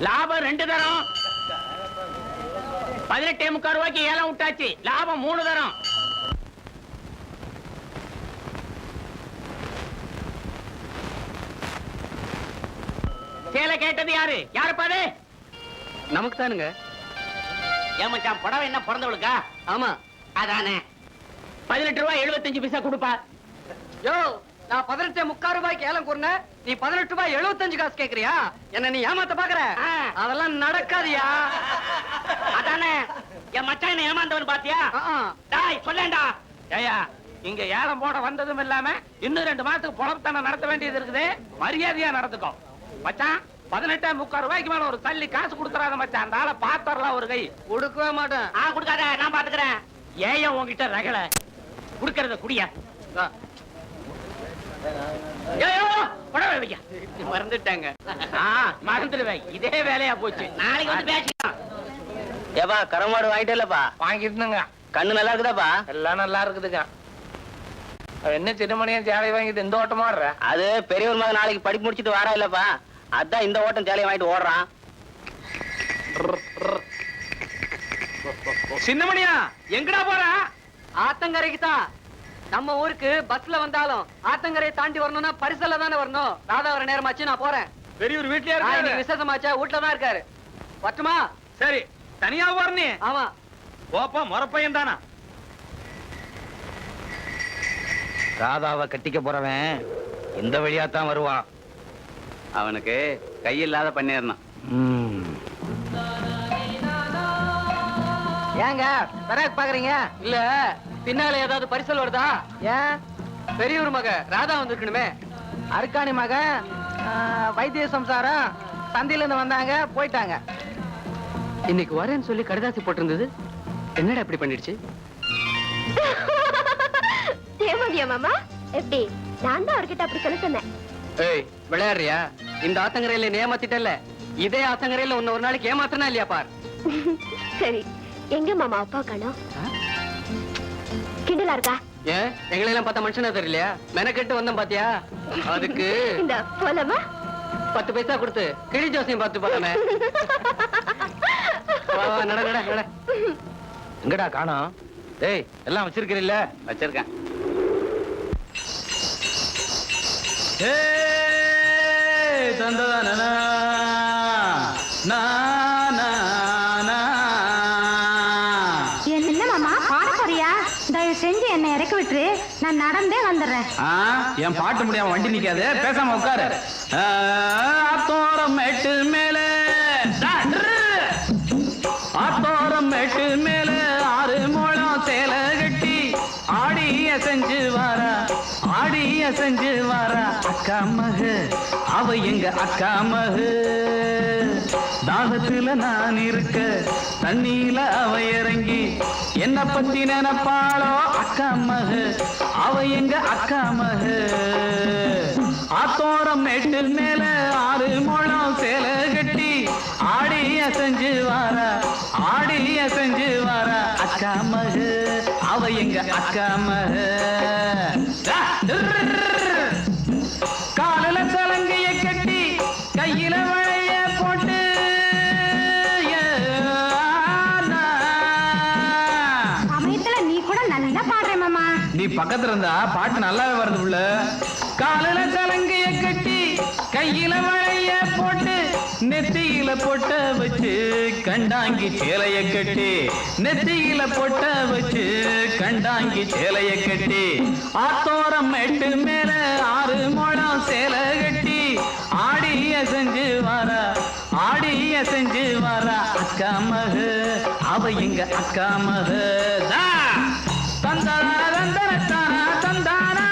லாபம் 2 தரம். 18.25 ரூபாய்க்கு ஏலம் விட்டாச்சு. லாபம் 3 தரம். சேலை கேட்டது யாரு? யாரு பாரு? நமக்கு தானுங்க. ஏமாச்சான் புடவை என்ன பிறந்தவளுக்கா? ஆமா அதானே. 18 ரூபாய் 75 பைசா கொடுப்பா. யோ, நான் 18.25 ரூபாய்க்கு ஏலம் கூறினேன். நீ 18 ரூபாய் 75 காசு கேக்குறியா? என்ன நீ ஏமாத்த பாக்குற? அதெல்லாம் நடக்காதியா. அதானே. என் மச்சான் என்ன ஏமாந்தவன் பாத்தியா? டாய் சொல்லேன்டா. ஏயா, இங்க ஏலம் போட வந்ததும் இல்லாம இன்னும் 2 மாசத்துக்கு பொழப்புத்தான நடத்த வேண்டியது இருக்குது. மரியாதையா நடந்துக்கோ மச்சான். 18.25 ரூபாய்க்கு மேல ஒரு தள்ளி காசு கொடுத்துறாத மச்சான். அந்த ஆளை பாத்தரலாம் ஒரு கை. கொடுக்கவே மாட்டேன். கொடுக்காத, நான் பாத்துக்கிறேன். ஏன் உங்ககிட்ட ரகல குடுக்கறத குடியா? மறந்துட்டாங்க. மறந்துடுவேன். இதே வேலையா போச்சு. நாளைக்கு வந்து பேசிக்கலாம். ஏப்பா கரமாடு வாங்கிட்டேலப்பா? வாங்கிட்டுங்க. கண்ணு நல்லா இருக்குதாப்பா? எல்லாம் நல்லா இருக்குதுங்க. என்ன சின்னமணியும் சேலை வாங்கிட்டு இந்த ஓட்டமா ஆடுற? அது பெரியவர் மகன் நாளைக்கு படிப்பு முடிச்சுட்டு வரா இல்லப்பா, அதான் இந்த ஓட்டம் சேலையை வாங்கிட்டு ஓடுறான். சின்னமணியா எங்கடா போற? ஆத்தங்கரைக்கு தான். நம்ம ஊருக்கு பஸ்ல வந்தாலும் ஆத்தங்கரையை தாண்டி வரணும்னா பரிசல்ல தானே வரணும். ராதா வர நேரமாச்சு, நான் போறேன். பெரியவர் வீட்லயே இருக்காரு. விசேஷமாச்சா? வீட்டுல தான் இருக்காரு. வரட்டுமா? சரி, தனியா வரனே? ஆமா. ஓப்பா முறப்பையன் தானா? ராதாவை கட்டிக்க போறவன் இந்த வழியா தான் வருவான். அவனுக்கு கையில்லாத பண்ணிடணும். ஏங்க பெறாக் பாக்குறீங்க? இல்ல, பின்னால ஏதாவது பரிசல் வருதா? ஏன்? பெரியவர் மக ராதா வந்திருக்கணுமே. அருக்காணி மக வைத்திய சம்சாரம் சந்தையில இருந்து வந்தாங்க, போயிட்டாங்க. இன்னைக்கு வரேன்னு சொல்லி கடிதாசி போட்டிருந்தது. என்னடா இப்படி பண்ணிடுச்சு? ஏமாந்தியா மாமா? எப்படி? நான் தான் அவர்கிட்ட அப்படி சொல்ல சொன்னேன். ஏய், விளையாடுறியா? இந்த ஆத்தங்கரையில ஏமாத்திட்டல, இதே ஆத்தங்கரையில உன்ன ஒரு நாளைக்கு ஏமாத்தினா இல்லையா பார். சரி, எங்க மாமா அப்பா காணோம்? கிண்டலா இருக்கா? ஏன் எங்களெல்லாம் பார்த்தா மனுஷனா தெரியலையா? மெனக்கெட்டு வந்தோம் பாத்தியா? அதுக்கு இந்த போலாமா? 10 பைசா கொடுத்து கிழி ஜோசியம் பார்த்து போலாமே. நட நட நட. எங்கடா காணோம்? டேய், எல்லாம் வச்சிருக்கிறீல்ல? வச்சிருக்கேன். என்ன மாமா பாட போறியா? தயவு செஞ்சு என்னை இறக்கி விட்டுரு, நான் நடந்தே வந்துடுறேன். என் பாட்டு முடியாம வண்டி நிக்காது, பேசாம உட்காரு. ஆத்தோரம் மேட்டு மேல, ஆத்தோரம் மேட்டு மேல 6 முழம் சேலை கட்டி ஆடிய செஞ்சு வாரா, ஆடிய செஞ்சு வாரா அக்கா மகு, அவ எங்க அக்கா மகு. தாகத்துல நான் இருக்க தண்ணியில அவ இறங்கி என்ன பத்தி நினைப்பாளோ அக்கா மகு, அவ எங்க அக்கா மகு. ஆத்தோரம் மேட்டு மேல 6 முழம் சேலை கட்டி ஆடிய செஞ்சு வாரா, ஆடிய செஞ்சு வாரா அக்கா மகு, அவ எங்க அக்கா மகு. காலில சலங்கைய கட்டி கையில வளைய போட்டு சமயத்துல நீ கூட நல்லா பாடுற மாமா. நீ பக்கத்துல இருந்தா பாட்டு நல்லாவே வருது புள்ள. காலில சலங்கைய கட்டி கையில வளைய போட்டு நெத்தியில பொட்ட வச்சு கண்டாங்கி சேலைய கட்டி, நெத்தியில பொட்ட வச்சு கண்டாங்கி சேலைய கட்டி ஆத்தோரம் மேட்டு மேல 6 முழம் சேலை கட்டி ஆடிய செஞ்சு வாரா, ஆடிய செஞ்சு வாரா அக்கா மகு, அவ எங்க அக்கா மகு. தந்தானா தந்தரத்தானா தந்தானா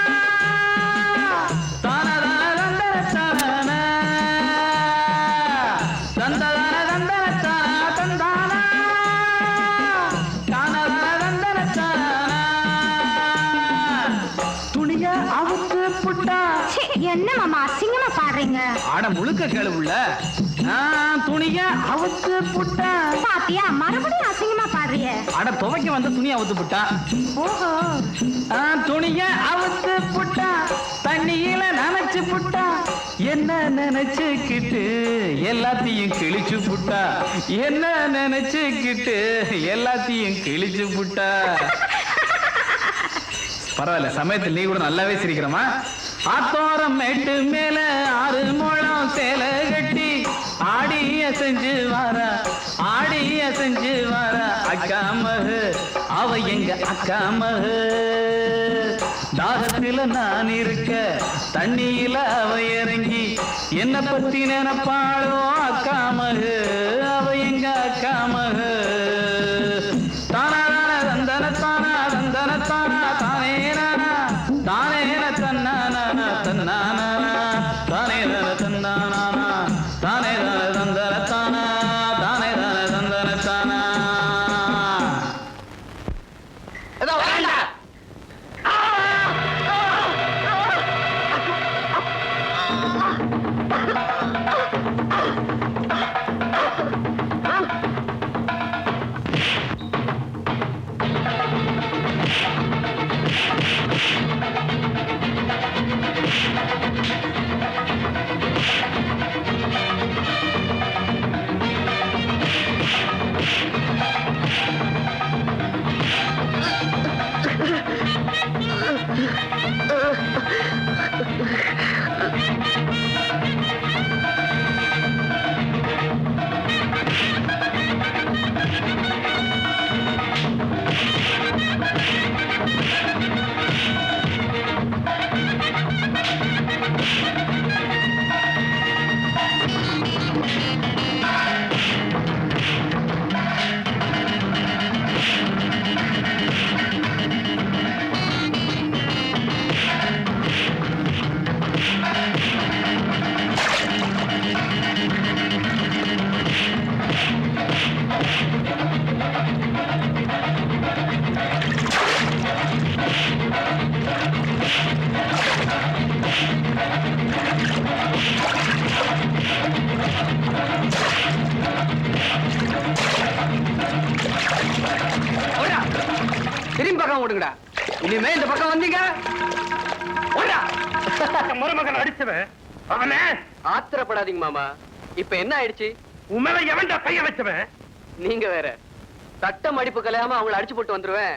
என்ன மாமா அசிங்கமா பாடுறீங்க? ஆட முழுக்க கேளுவுள்ள. துணிய அவுத்து புட்டா பாத்தியா, மறுபடியும் அசிங்கமா பாடுறிய. அட துவைக்க வந்த துணியை அவுத்து புட்டா. ஓஹோ. துணிய அவுத்து புட்டா தண்ணியில நனைச்சு அழைச்சு புட்டா என்ன நினைச்சுக்கிட்டு எல்லாத்தையும் கிழிச்சு புட்டா என்ன நினைச்சுக்கிட்டு எல்லாத்தையும் கிழிச்சு புட்டா. பரவாயில்ல, சமயத்தில் நீ கூட நல்லாவே சிரிக்கிறமா. ஆத்தோரம் மேட்டு மேல 6 முழம் சேலை கட்டி ஆடிய செஞ்சு வாரா ஆடிய செஞ்சு வாரா அக்கா மகு, அவ எங்க அக்கா மகு. தாகத்துல நான் இருக்க தண்ணியில அவ இறங்கி என்ன பத்தி நினைப்பாளோ அக்கா மகு, அவ எங்க அக்கா மகு. தானா தந்தன தானா தந்தன தானா தானே நானா தானே தன்னானா தன்னானா தானே தன்னானா தானே தந்தன தானா தானே தந்தன தானா. ஏதோ வேண்டாம். திரும்பி பக்கம் ஓடுங்கடா. இனிமே இந்த பக்கம் வந்தீங்க மருமகன் அடிச்சவன் அவனே. ஆத்திரப்படாதீங்க மாமா. இப்ப என்ன ஆயிடுச்சு? உண்மையில எவன்டா பைய வச்சவன்? நீங்க வேற சட்டம் அடிப்பு கலையாம அவங்களை அடிச்சு போட்டு வந்துருவேன்.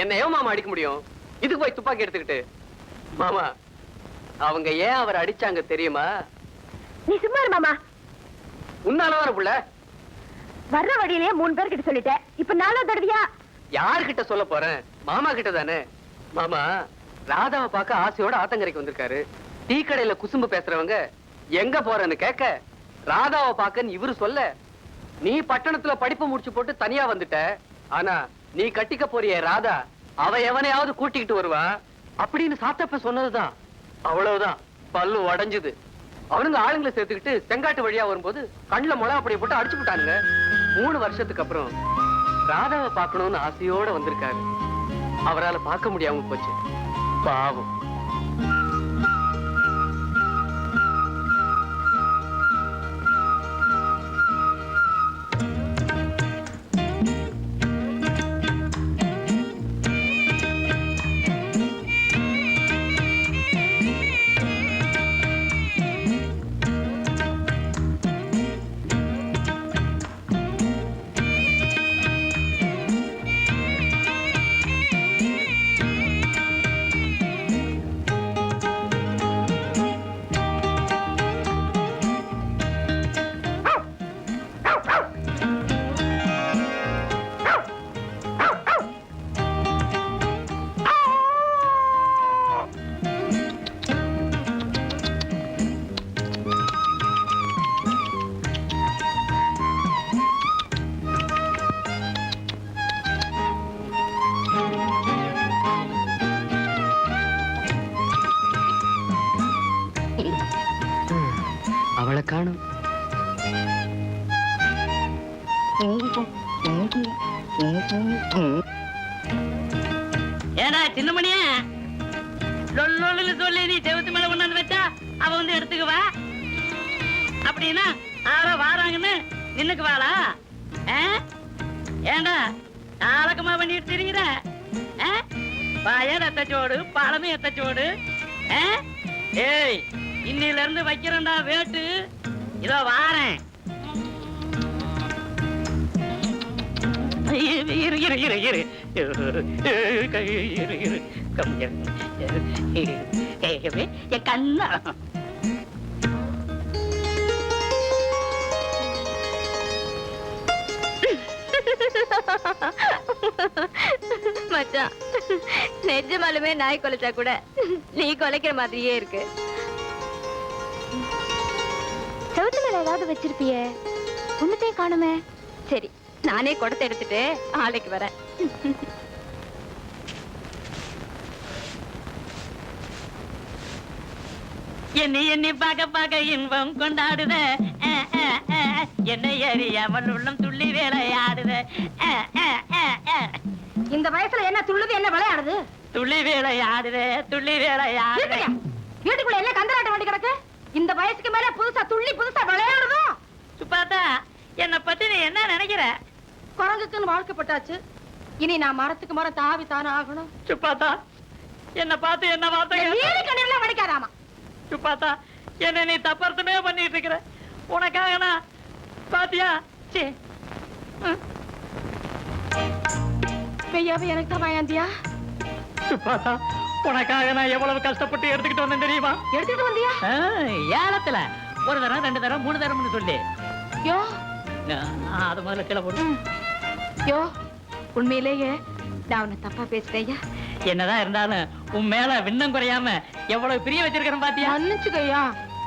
என்ன ஏன் மாமா அடிக்க முடியும்? இதுக்கு போய் துப்பாக்கி எடுத்துக்கிட்டு. மாமா, அவங்க ஏன் அவரை அடிச்சாங்க தெரியுமா? நீ சும்மா இரு மாமா. உன்னாலவர புள்ள வர்ற வழியிலேயே 3 பேர் கிட்ட சொல்லிட்டேன். இப்ப 4வது தடவையா? யாருகிட்ட சொல்ல போறேன்? மாமா கிட்ட தானே. மாமா, ராதாவை பார்க்க ஆசையோட ஆத்தங்கரைக்கு வந்திருக்காரு. டீ கடையில குசும்பு பேசுறவங்க எங்க போறேன்னு கேட்க ராதாவை பார்க்கன்னு இவரு சொல்ல, நீ பட்டணத்துல படிப்பு முடிச்சு போட்டு தனியா வந்துட்ட. ஆனா நீ கட்டிக்க போறிய ராதா, அவ எவனையாவது கூட்டிக்கிட்டு வருவா அப்படின்னு சாத்தப்ப சொன்னதுதான். அவ்வளவுதான், பல்லு உடைஞ்சுது. அவனுங்க ஆளுங்களை சேர்த்துக்கிட்டு செங்காட்டு வழியா வரும்போது கண்ணுல முளை அப்படி போட்டு அடிச்சு விட்டானுங்க. 3 வருஷத்துக்கு அப்புறம் ராதாவை பார்க்கணும்னு ஆசையோட வந்திருக்காரு. அவரால பார்க்க முடியாம போச்சு. பாவம். அவளை காணும். ஏடா சின்னமணிய சொல்லி நீ செவத்து மேல கொண்டாந்து வச்சா அவ வந்து எடுத்துக்குவா. அப்படின்னா யாரோ வாராங்கன்னு நின்னுக்குவாளா? ஏண்டா நாளக்கமா பண்ணிட்டு தெரியுற? பயம் எத்தச்சோடு பழமும் எத்தச்சோடு. ஏய், இன்னில இருந்து வைக்கிறேன்டா வேட்டு. இதோ வாரேன். இரு இரு இரு இரு இரு இரு என் கண்ணா. மச்சான், நிஜமாலுமே நாய் கொலைச்சா கூட நீ கொலைக்கிற மாதிரியே இருக்கு. செவத்து மேல ஏதாவது வச்சிருப்பியே, ஒண்ணுத்தையும் காணுமே. சரி, நானே குடத்தை எடுத்துட்டு ஆலைக்கு வரேன். என்னை எண்ணி பார்க்க இன்பம் கொண்டாடுத, என்னை அறியாமல் உள்ளம் துள்ளி வேலையாடுத. இந்த வயசுல என்ன துள்ளுது, என்ன விளையாடுது? துள்ளி வேலையாடுத, துள்ளி வேலையாடுத. வீட்டுக்குள்ள என்ன கந்தராட்ட வண்டி கிடக்கு? இந்த வயசுக்கு மேல புதுசா துள்ளி புதுசா விளையாடுதும். சுப்பாத்தா, என்னை பத்தி நீ என்ன நினைக்கிற? குரங்குக்குன்னு வாழ்க்கப்பட்டாச்சு, இனி நான் மரத்துக்கு மரம் தாவி தானே ஆகணும். சுப்பாத்தா, என்னை பார்த்து என்ன வார்த்தை? கண்ணெல்லாம் வடிக்காதாமா. சுப்பாத்தா, என்ன நீ தப்பர்த்தமே பண்ணிட்டு இருக்கிற. உனக்காக நான் பாத்தியா? பெய்யாவே எனக்கு தான் வாயாந்தியா. சுப்பாத்தா, உனக்காக நான் எவ்வளவு கஷ்டப்பட்டு எடுத்துக்கிட்டு வந்தேன் தெரியுமா? எடுத்துட்டு வந்தியா? ஏலத்துல ஒரு தரம் 2 தரம் 3 தரம்னு சொல்லி. யோ அது முதல்ல கீழே போடு. யோ, உண்மையிலேயே நான் உன்னை தப்பா பேசுறேயா? என்னதான் இருந்தாலும் உன் மேல விண்ணம் குறையாம எவ்வளவு பிரிய வச்சிருக்கிறேன் பாத்தியா? மன்னிச்சுக்கையா,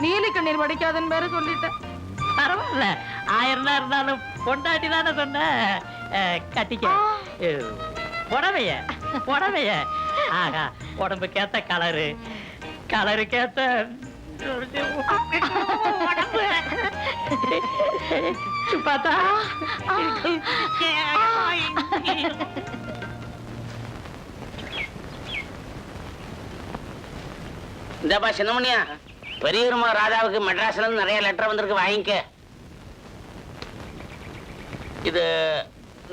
நீலி கண்ணீர் வடிக்காதன்னு வேற சொல்லிட்டேன். பரவாயில்ல, 1000 தான் இருந்தாலும் பொண்டாட்டி தானே சொன்ன. கட்டிக்க புடவைய புடவைய. ஆகா, உடம்புக்கேத்த கலரு, கலருக்கேத்த உடம்பு. சுப்பாத்தா, இந்தப்பா சின்னமணியா, பெரியம்மா ராதாவுக்கு மெட்ராஸ்ல இருந்து நிறைய லெட்டர் வந்திருக்கு, வாங்கிக்க. இது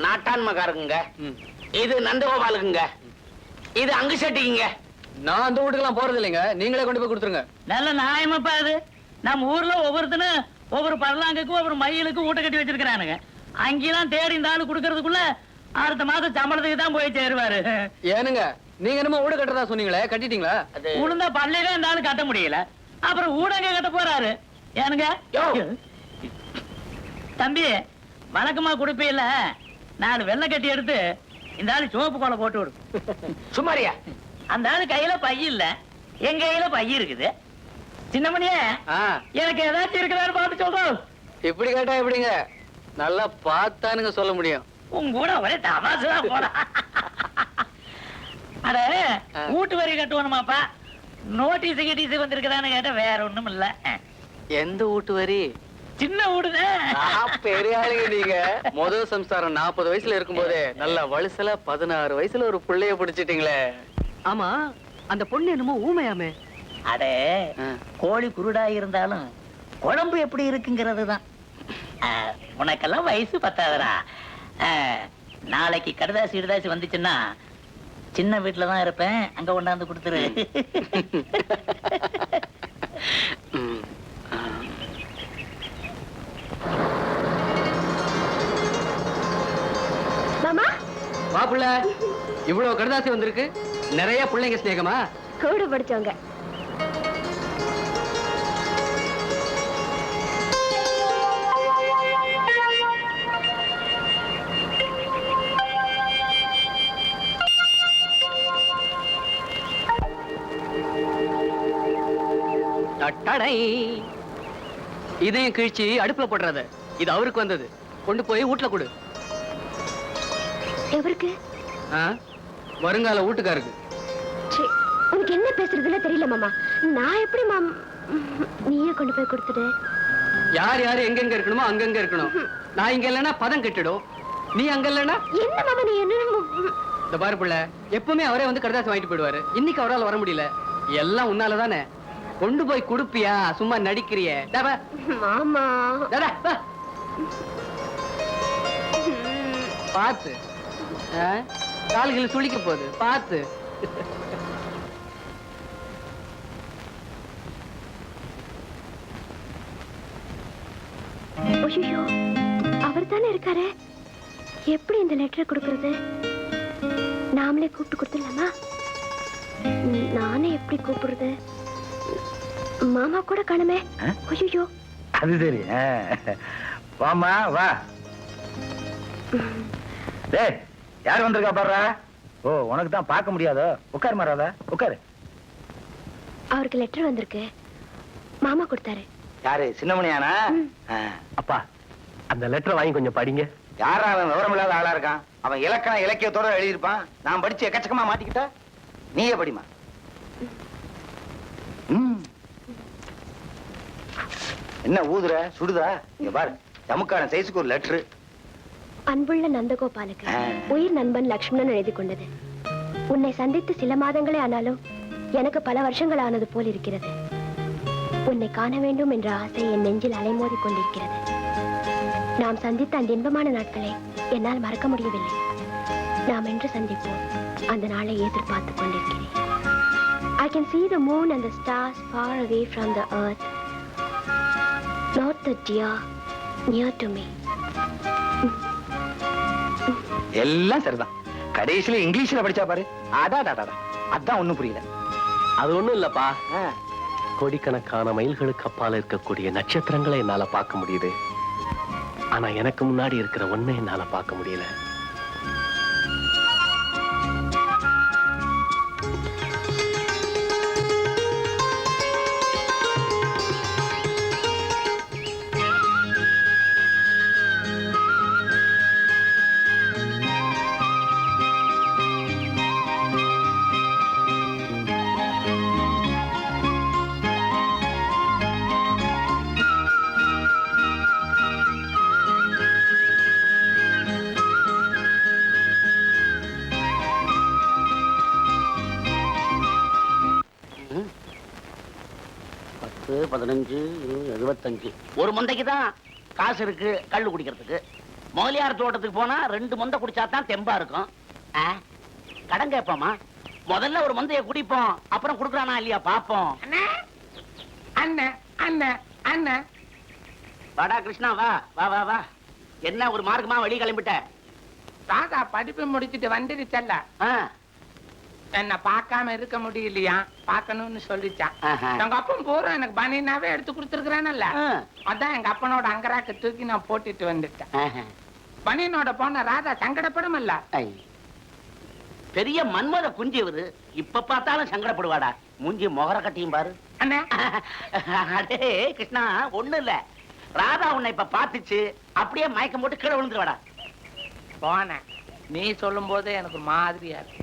நாட்டான் மகாருக்குங்க, இது நந்தகோபாலுக்குங்க, இது அங்கு செட்டிக்குங்க. நான் அந்த வீட்டுக்கெல்லாம் போறது இல்லைங்க, நீங்களே கொண்டு போய் கொடுத்துருங்க. நல்ல நியாயமாப்பா அது. நம்ம ஊர்ல ஒவ்வொருத்தனும் ஒவ்வொரு பரலாங்குக்கு ஒவ்வொரு மயிலுக்கு ஊட்ட கட்டி வச்சிருக்கிறானுங்க. அங்கெல்லாம் தேடி இந்த ஆளு கொடுக்கறதுக்குள்ள அடுத்த மாசம் சம்பளத்துக்கு தான் போய் சேருவாரு. ஏனுங்க, நீங்க என்னமோ ஊட கட்டுறதா சொன்னீங்களே, கட்டிட்டீங்களா? உளுந்தா பள்ளியில இந்த ஆளு கட்ட முடியல, அப்புறம் ஊடங்க கட்ட போறாரு. ஏனுங்க தம்பி, வழக்கமா கொடுப்பீல்ல, 4 வெள்ளை கட்டி எடுத்து இந்த ஆளு சோப்பு கோலை போட்டு விடு. சும்மாரியா? அந்த ஆளு கையில பை இல்ல, எங்க கையில பை இருக்குது. சின்னமணியே, எனக்கு ஏதாச்சும் இருக்குதான்னு பார்த்து சொல்றோம். இப்படி கேட்டா எப்படிங்க? நல்லா பார்த்தானுங்க சொல்ல முடியும். உங்க கூட ஒரே தமாசுதான் போட. அட, வீட்டு வரி கட்டுவணுமாப்பா, நோட்டீஸ் கிட்டீஸ் வந்திருக்குதான்னு கேட்ட வேற ஒண்ணும் இல்ல. எந்த வீட்டு வரி? சின்ன வீடுதான். பெரிய ஆளுங்க நீங்க. முதல் சம்சாரம் 40 வயசுல இருக்கும் போதே நல்ல வயசுல 16 வயசுல ஒரு பிள்ளைய பிடிச்சிட்டீங்களே. ஆமா, அந்த பொண்ணு என்னமோ ஊமையாமே. அடே, கோழி குருடா இருந்தாலும் குழம்பு எப்படி இருக்குங்கிறது தான். உனக்கெல்லாம் வயசு பத்தாதரா. நாளைக்கு கடுதாசி இடுதாசி வந்துச்சுன்னா சின்ன வீட்டுல தான் இருப்பேன், அங்க கொண்டாந்து கொடுத்துரு. மாமா, மாப்பிள்ள, இவ்வளவு கடுதாசி வந்திருக்கு. நிறைய பிள்ளைங்க ஸ்நேகமா? கூட படிச்சவங்க. இதையும் கிழிச்சு அடுப்புல போடுறது. இது அவருக்கு வந்தது, கொண்டு போய் வீட்டுல கொடு. எவருக்கு? வருங்கால வீட்டுக்காருக்கு. உனக்கு என்ன பேசுறதுன்னு தெரியல மாமா. நான் எப்படி நீயே கொண்டு போய் கொடுத்துடு. யார் யாரு எங்கெங்க இருக்கணுமோ அங்கங்க இருக்கணும். நான் இங்க இல்லைன்னா பதம் கெட்டுடும். நீ அங்க இல்லைன்னா என்ன மாமா, நீ என்ன? இந்த பாரு பிள்ளை, எப்பவுமே அவரே வந்து கடுதாசி வாங்கிட்டு போயிடுவாரு. இன்னைக்கு அவரால் வர முடியல. எல்லாம் உன்னாலதானே. கொண்டு போய் கொடுப்பியா? சும்மா நடிக்கிறிய மாமா. பாத்து, கால்கள் சுளிக்க போகுது, பாத்து. அவர் தானே இருக்காரு. எப்படி இந்த லெட்டரை கொடுக்கறது? நாமளே கூப்பிட்டு கொடுத்துடலாமா? நானே எப்படி கூப்பிடுறது? மாமா கூட காணுமே. ஐயோ, அது சரி. வாமா வா. டேய், யார் வந்திருக்கா பாருடா. ஓ, உனக்கு தான் பார்க்க முடியாதோ? உட்காரு மாறாதா, உட்காரு. அவருக்கு லெட்டர் வந்திருக்கு. மாமா கொடுத்தாரு. யாரு? சின்னமணியானா? அப்பா, அந்த லெட்டரை வாங்கி கொஞ்சம் படிங்க. யாரா அவன்? விவரம் இல்லாத ஆளா இருக்கான். அவன் இலக்கண இலக்கியத்தோட எழுதியிருப்பான். நான் படிச்சு எக்கச்சக்கமா மாட்டிக்கிட்டா நீயே படிமா. என்ன ஊதுற? சுடுதா? இங்க பாரு, ஜமுக்கான சைஸுக்கு ஒரு லெட்டர். அன்புள்ள நந்தகோபாலுக்கு உயிர் நண்பன் லக்ஷ்மணன் எழுதி கொண்டது. உன்னை சந்தித்து சில மாதங்களே ஆனாலும் எனக்கு பல வருஷங்கள் ஆனது போல் இருக்கிறது. உன்னை காண வேண்டும் என்ற ஆசை என் நெஞ்சில் அலைமோதி கொண்டிருக்கிறது. நாம் சந்தித்த அந்த இன்பமான நாட்களை என்னால் மறக்க முடியவில்லை. நாம் என்று சந்திப்போம், அந்த நாளை எதிர்பார்த்து கொண்டிருக்கிறேன். I can see the moon and the stars far away from the earth. Not the dear near to me. எல்லாம் சரிதான். கடைசியில இங்கிலீஷ்ல படிச்சா பாரு. அடாடாடா, அதான் ஒண்ணும் புரியல. அது ஒண்ணும் இல்லப்பா, கோடிக்கணக்கான மைல்களுக்கு அப்பால இருக்கக்கூடிய நட்சத்திரங்களை என்னால பார்க்க முடியுது. ஆனா எனக்கு முன்னாடி இருக்கிற ஒண்ணை என்னால பார்க்க முடியல. ஒரு மொண்டைக்கு தான் காசு இருக்கு கள்ளு குடிக்கிறதுக்கு. முதலியார் தோட்டத்துக்கு போனா 2 மொண்டை குடிச்சா தான் தெம்பா இருக்கும். கடன் கேட்போமா? முதல்ல ஒரு மொந்தைய குடிப்போம், அப்புறம் குடுக்கறானா இல்லையா பாப்போம். வாடா கிருஷ்ணா, வா வா வா வா. என்ன ஒரு மார்க்கமா வெளிய கிளம்பிட்ட? ராதா படிப்பு முடிச்சிட்டு வந்துருச்சல்ல, என்ன பார்க்காம இருக்க முடியலையா, பார்க்கணும்னு சொல்லிச்சான். எங்க அப்பன் பூரா எனக்கு பனினாவே எடுத்து கொடுத்துருக்கானல்ல, அதான் எங்க அப்பனோட அங்கராக்கு தூக்கி நான் போட்டுட்டு வந்துட்டேன். பனியனோட போன ராதா சங்கடப்படும். பெரிய மன்மத குஞ்சியவரு இப்ப பார்த்தாலும் சங்கடப்படுவாடா. மூஞ்சி முகர கட்டியும் பாரு. அடே கிருஷ்ணா, ஒண்ணு இல்ல, ராதா உன்னை இப்ப பாத்துச்சு, அப்படியே மயக்கம் போட்டு கீழே விழுந்துருவாடா. போன நீ சொல்லும் போது எனக்கு மாதிரியா இருக்கு.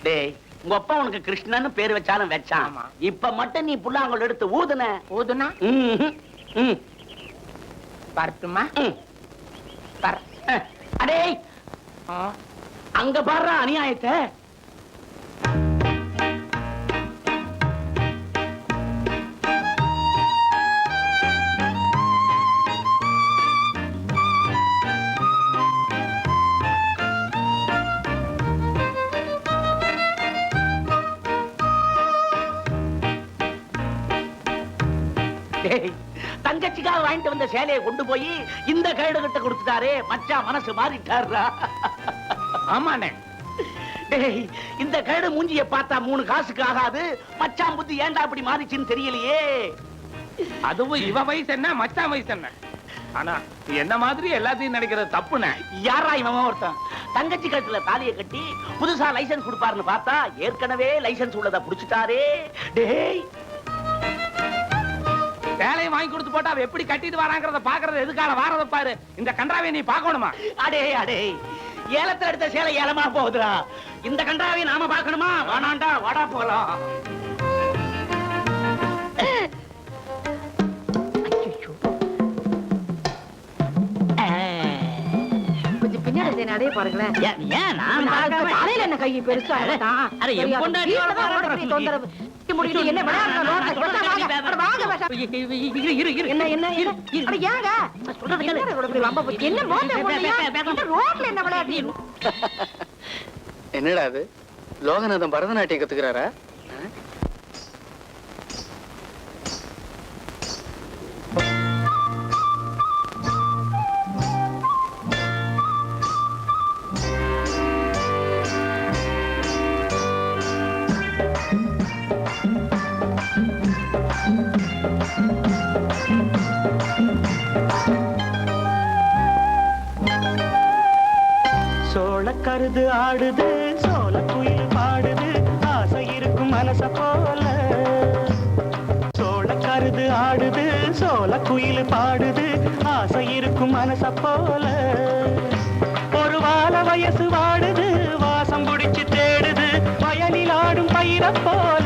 டேய், உங்க அப்பா உனக்கு கிருஷ்ணன்னு பேர் வச்சாலும் வச்சான். இப்ப மட்டும் நீ புல்லாங்கல் எடுத்து ஊதுனா பரட்டுமா? அடே அங்க பாடுற அநியாயத்தை. தங்கச்சிக்காக வாங்கிட்டு வந்த சேலையை கொண்டு போய் இந்த கைடு கிட்ட கொடுத்துட்டாரே, மச்சான் மனசு மாறிட்டாரா? ஆமாண்ணே. இந்த கைடு மூஞ்சிய பார்த்தா 3 காசுக்கு ஆகாது. மச்சான் புத்தி ஏன்டா அப்படி மாறிச்சுன்னு தெரியலையே. அதுவும் இவ வயசு என்ன, மச்சான் வயசு என்ன? ஆனா என்ன மாதிரி எல்லாத்தையும் நினைக்கிறது தப்புண்ணே. யாரா இவன் ஒருத்தன் தங்கச்சி கழுத்துல தாலியை கட்டி புதுசா லைசன்ஸ் கொடுப்பாருன்னு பார்த்தா ஏற்கனவே லைசன்ஸ் உள்ளதை புடிச்சுட்டாரே. டேய், வேலையை வாங்கி கொடுத்து போட்டா அவ எப்படி கட்டிட்டு வராங்கிறத பாக்குறது எதுக்காக வாரத பாரு. இந்த கன்றாவை நீ பாக்கணுமா? அடே அடே, ஏலத்துல எடுத்த சேலை ஏலமா போகுதுடா. இந்த கன்றாவை நாம பாக்கணுமா? வாடாண்டா, வாடா போகலாம். கொஞ்சம் பின்னாடி நடைய பாருங்களேன். என்ன கை பெருசா முடியுது. என்ன என்னடா அது, லோகநாதன் பரதநாட்டியம் கத்துக்கிறாரா? கருது ஆடுது சோல குயில் பாடுது ஆசை இருக்கும் மனச போல சோள கருது ஆடுது சோல குயில் பாடுது ஆசை இருக்கும் மனச போல ஒரு வாழ வயசு வாடுது வாசம் புடிச்சு தேடுது வயலில் ஆடும் பயிர போல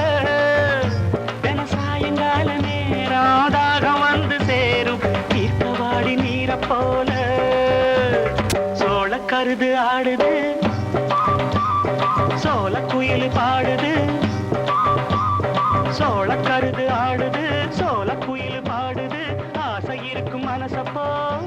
தின சாயங்கால நேரம் தாகம் வந்து சேரும் தீர்க்கவாடி நீர போல சோள கருது ஆடுது சோல குயில் பாடுது சோள கருது ஆடுது சோல குயில் பாடுது ஆசை இருக்கும் மனச போல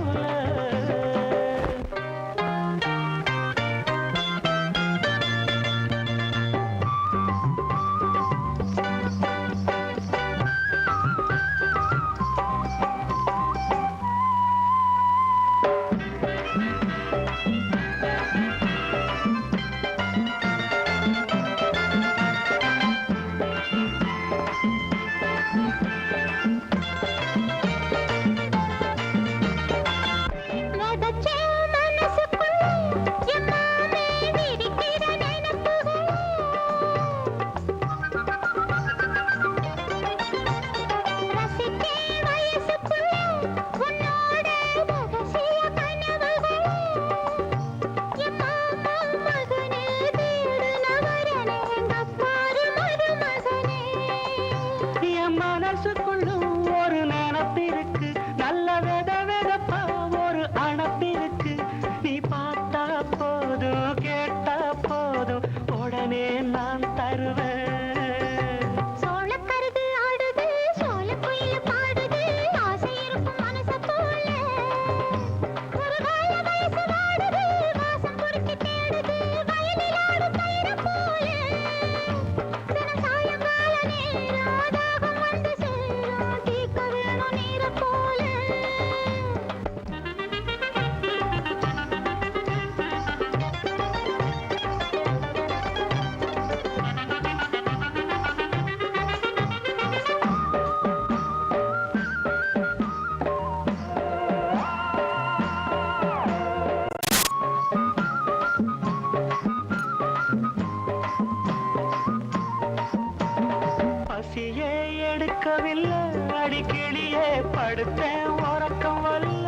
அடிக்கிளியே படுத்தேன் உறக்கம் வல்ல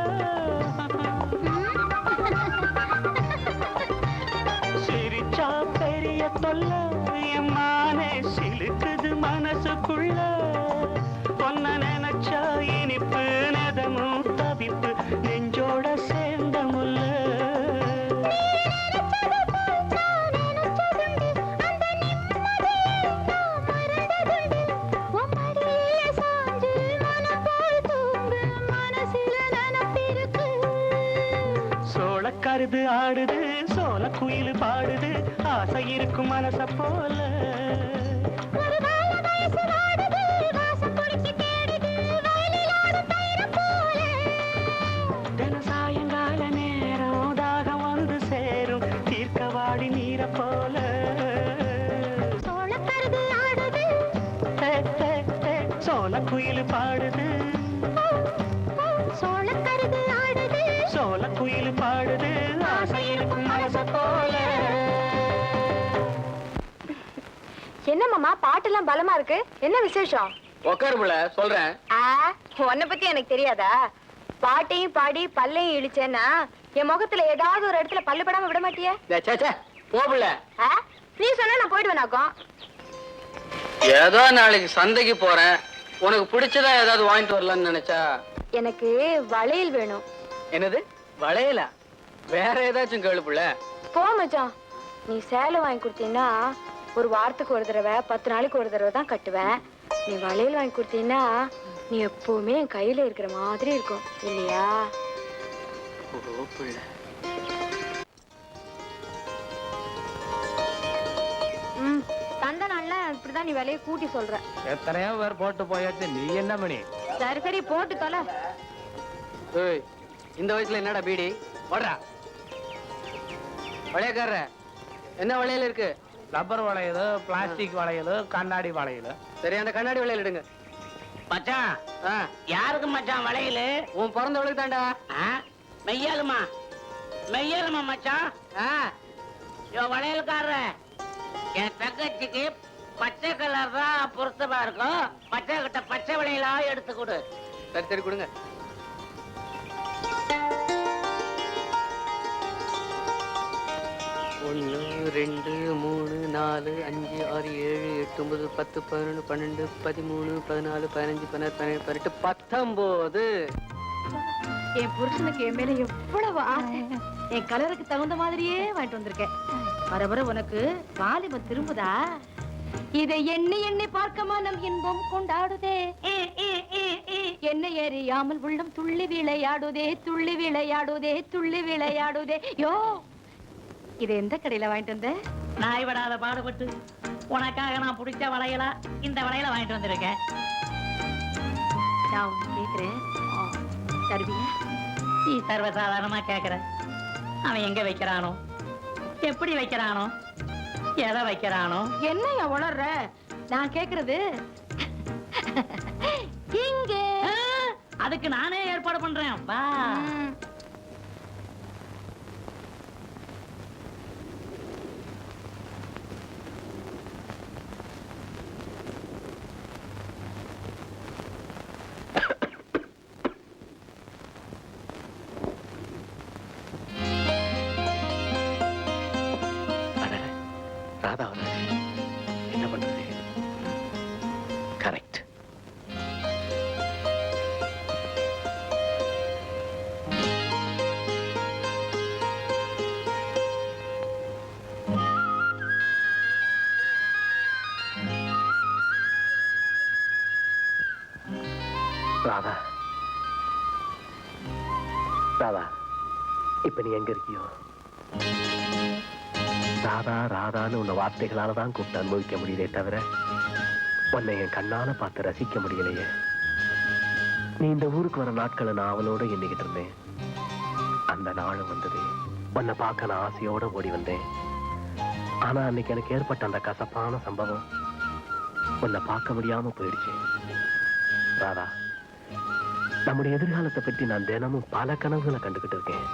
சிரிச்சா பெரிய தொல்ல எம்மானே சிலுக்குது மனசுக்குள்ள பொன்ன நினைச்சா இனிப்பு நெதமும் தவிப்பு நெஞ்சோட சேர்ந்த முல்ல கருது ஆடுது சோல குயில் பாடுது ஆசை இருக்கும் மனச போல தின சாயங்கால நேரம் தாகம் வந்து சேரும் தீர்க்கவாடி நீர போல சோல கருது ஆடுது சோல குயில் பாடுது சோல கருது ஆடுது சோல குயில் பாடுது ஆசை இருக்கும் மனச போல. என்ன மாமா பாட்டெல்லாம் பலமா இருக்கு, என்ன விசேஷம்? உட்காருமுல சொல்றேன். உன்னை பத்தி எனக்கு தெரியாதா? பாட்டையும் பாடி பல்லையும் இழிச்சேன்னா என் முகத்துல ஏதாவது ஒரு இடத்துல பல்லு படாம விட மாட்டிய? போகல நீ சொன்னா நான் போயிடுவேனாக்கும். ஏதோ நாளைக்கு சந்தைக்கு போறேன், உனக்கு பிடிச்சதா ஏதாவது வாங்கிட்டு வரலாம்னு நினைச்சா. எனக்கு வளையல் வேணும். என்னது வளையலா? வேற ஏதாச்சும் கேளுப்புல. போ மச்சான், நீ சேலை வாங்கி கொடுத்தீங்கன்னா ஒரு வாரத்துக்கு ஒரு தடவை 10 நாளைக்கு ஒரு தடவை தான் கட்டுவேன். நீ வளையல் வாங்கி கொடுத்தீங்கன்னா நீ எப்பவுமே என் கையில இருக்கிற மாதிரி இருக்கும் இல்லையா? தந்த நாள்ல இப்படிதான் நீ விலையை கூட்டி சொல்ற. எத்தனையோ பேர் போட்டு போயாச்சு, நீ என்ன மணி? சரி சரி போட்டு தொலை. இந்த வயசுல என்னடா பீடி ஓடுறா? வளையக்காரர என்ன வளையல் இருக்கு? ரப்பர் வளையல், பிளாஸ்டிக் வளையல், கண்ணாடி வளையல். சரி அந்த கண்ணாடி வளையல் எடுங்க. மச்சான் யாருக்கு மச்சான் வளையல்? உன் பிறந்தவளுக்கு தாண்டா. மெய்யாலுமா மெய்யாலுமா மச்சான்? வளையல்காரர், என் தங்கச்சிக்கு பச்சை கலர் தான் பொருத்தமா இருக்கும். பச்சை கிட்ட பச்சை வளையலா எடுத்து கொடு. சரி சரி கொடுங்க. 1 2 3 4 5 6 7 8 9 10 11 12 13 14 15 16 17 18 19. என் புருஷனுக்கு என் மேல எவ்வளவு ஆசை. என் கலருக்கு தகுந்த மாதிரியே வாங்கிட்டு வந்திருக்கேன். வர வர உனக்கு வாலிபம் திரும்புதா? இதை எண்ணி எண்ணி பார்க்க மனம் இன்பம் கொண்டாடுதே. என்ன எறியாமல் உள்ளம் துள்ளி விளையாடுதே, துள்ளி விளையாடுதே, துள்ளி விளையாடுதே. யோ, இது எந்த கடையில வாங்கிட்டு வந்த? நாய் விடாத பாடுபட்டு உனக்காக நான் பிடிச்ச வளையலா இந்த வளையல வாங்கிட்டு வந்திருக்கேன். நான் உன்னை கேக்குறேன், தருவியா? நீ சர்வசாதாரணமா கேக்குற. அவன் எங்க வைக்கிறானோ, எப்படி வைக்கிறானோ, எதை வைக்கிறானோ? என்னையா உளர்ற? நான் கேக்குறது இங்கே. அதுக்கு நானே ஏற்பாடு பண்றேன். வா. ராதா என்ன பண்றது? கரெக்ட். ராதா, ராதா, இப்ப நீ எங்க இருக்கியோ? ராதா ராதான்னு உன்னை வார்த்தைகளால தான் கூப்பிட்டு அனுபவிக்க முடியலே தவிர உன்னை என் கண்ணால பார்த்து ரசிக்க முடியலையே. நீ இந்த ஊருக்கு வர நாட்களை நான் அவளோட எண்ணிக்கிட்டு இருந்தேன். அந்த நாளும் வந்தது. உன்னை பார்க்க நான் ஆசையோட ஓடி வந்தேன். ஆனா அன்னைக்கு எனக்கு ஏற்பட்ட அந்த கசப்பான சம்பவம் உன்னை பார்க்க முடியாம போயிடுச்சு. ராதா, நம்முடைய எதிர்காலத்தை பற்றி நான் தினமும் பல கனவுகளை கண்டுகிட்டு இருக்கேன்.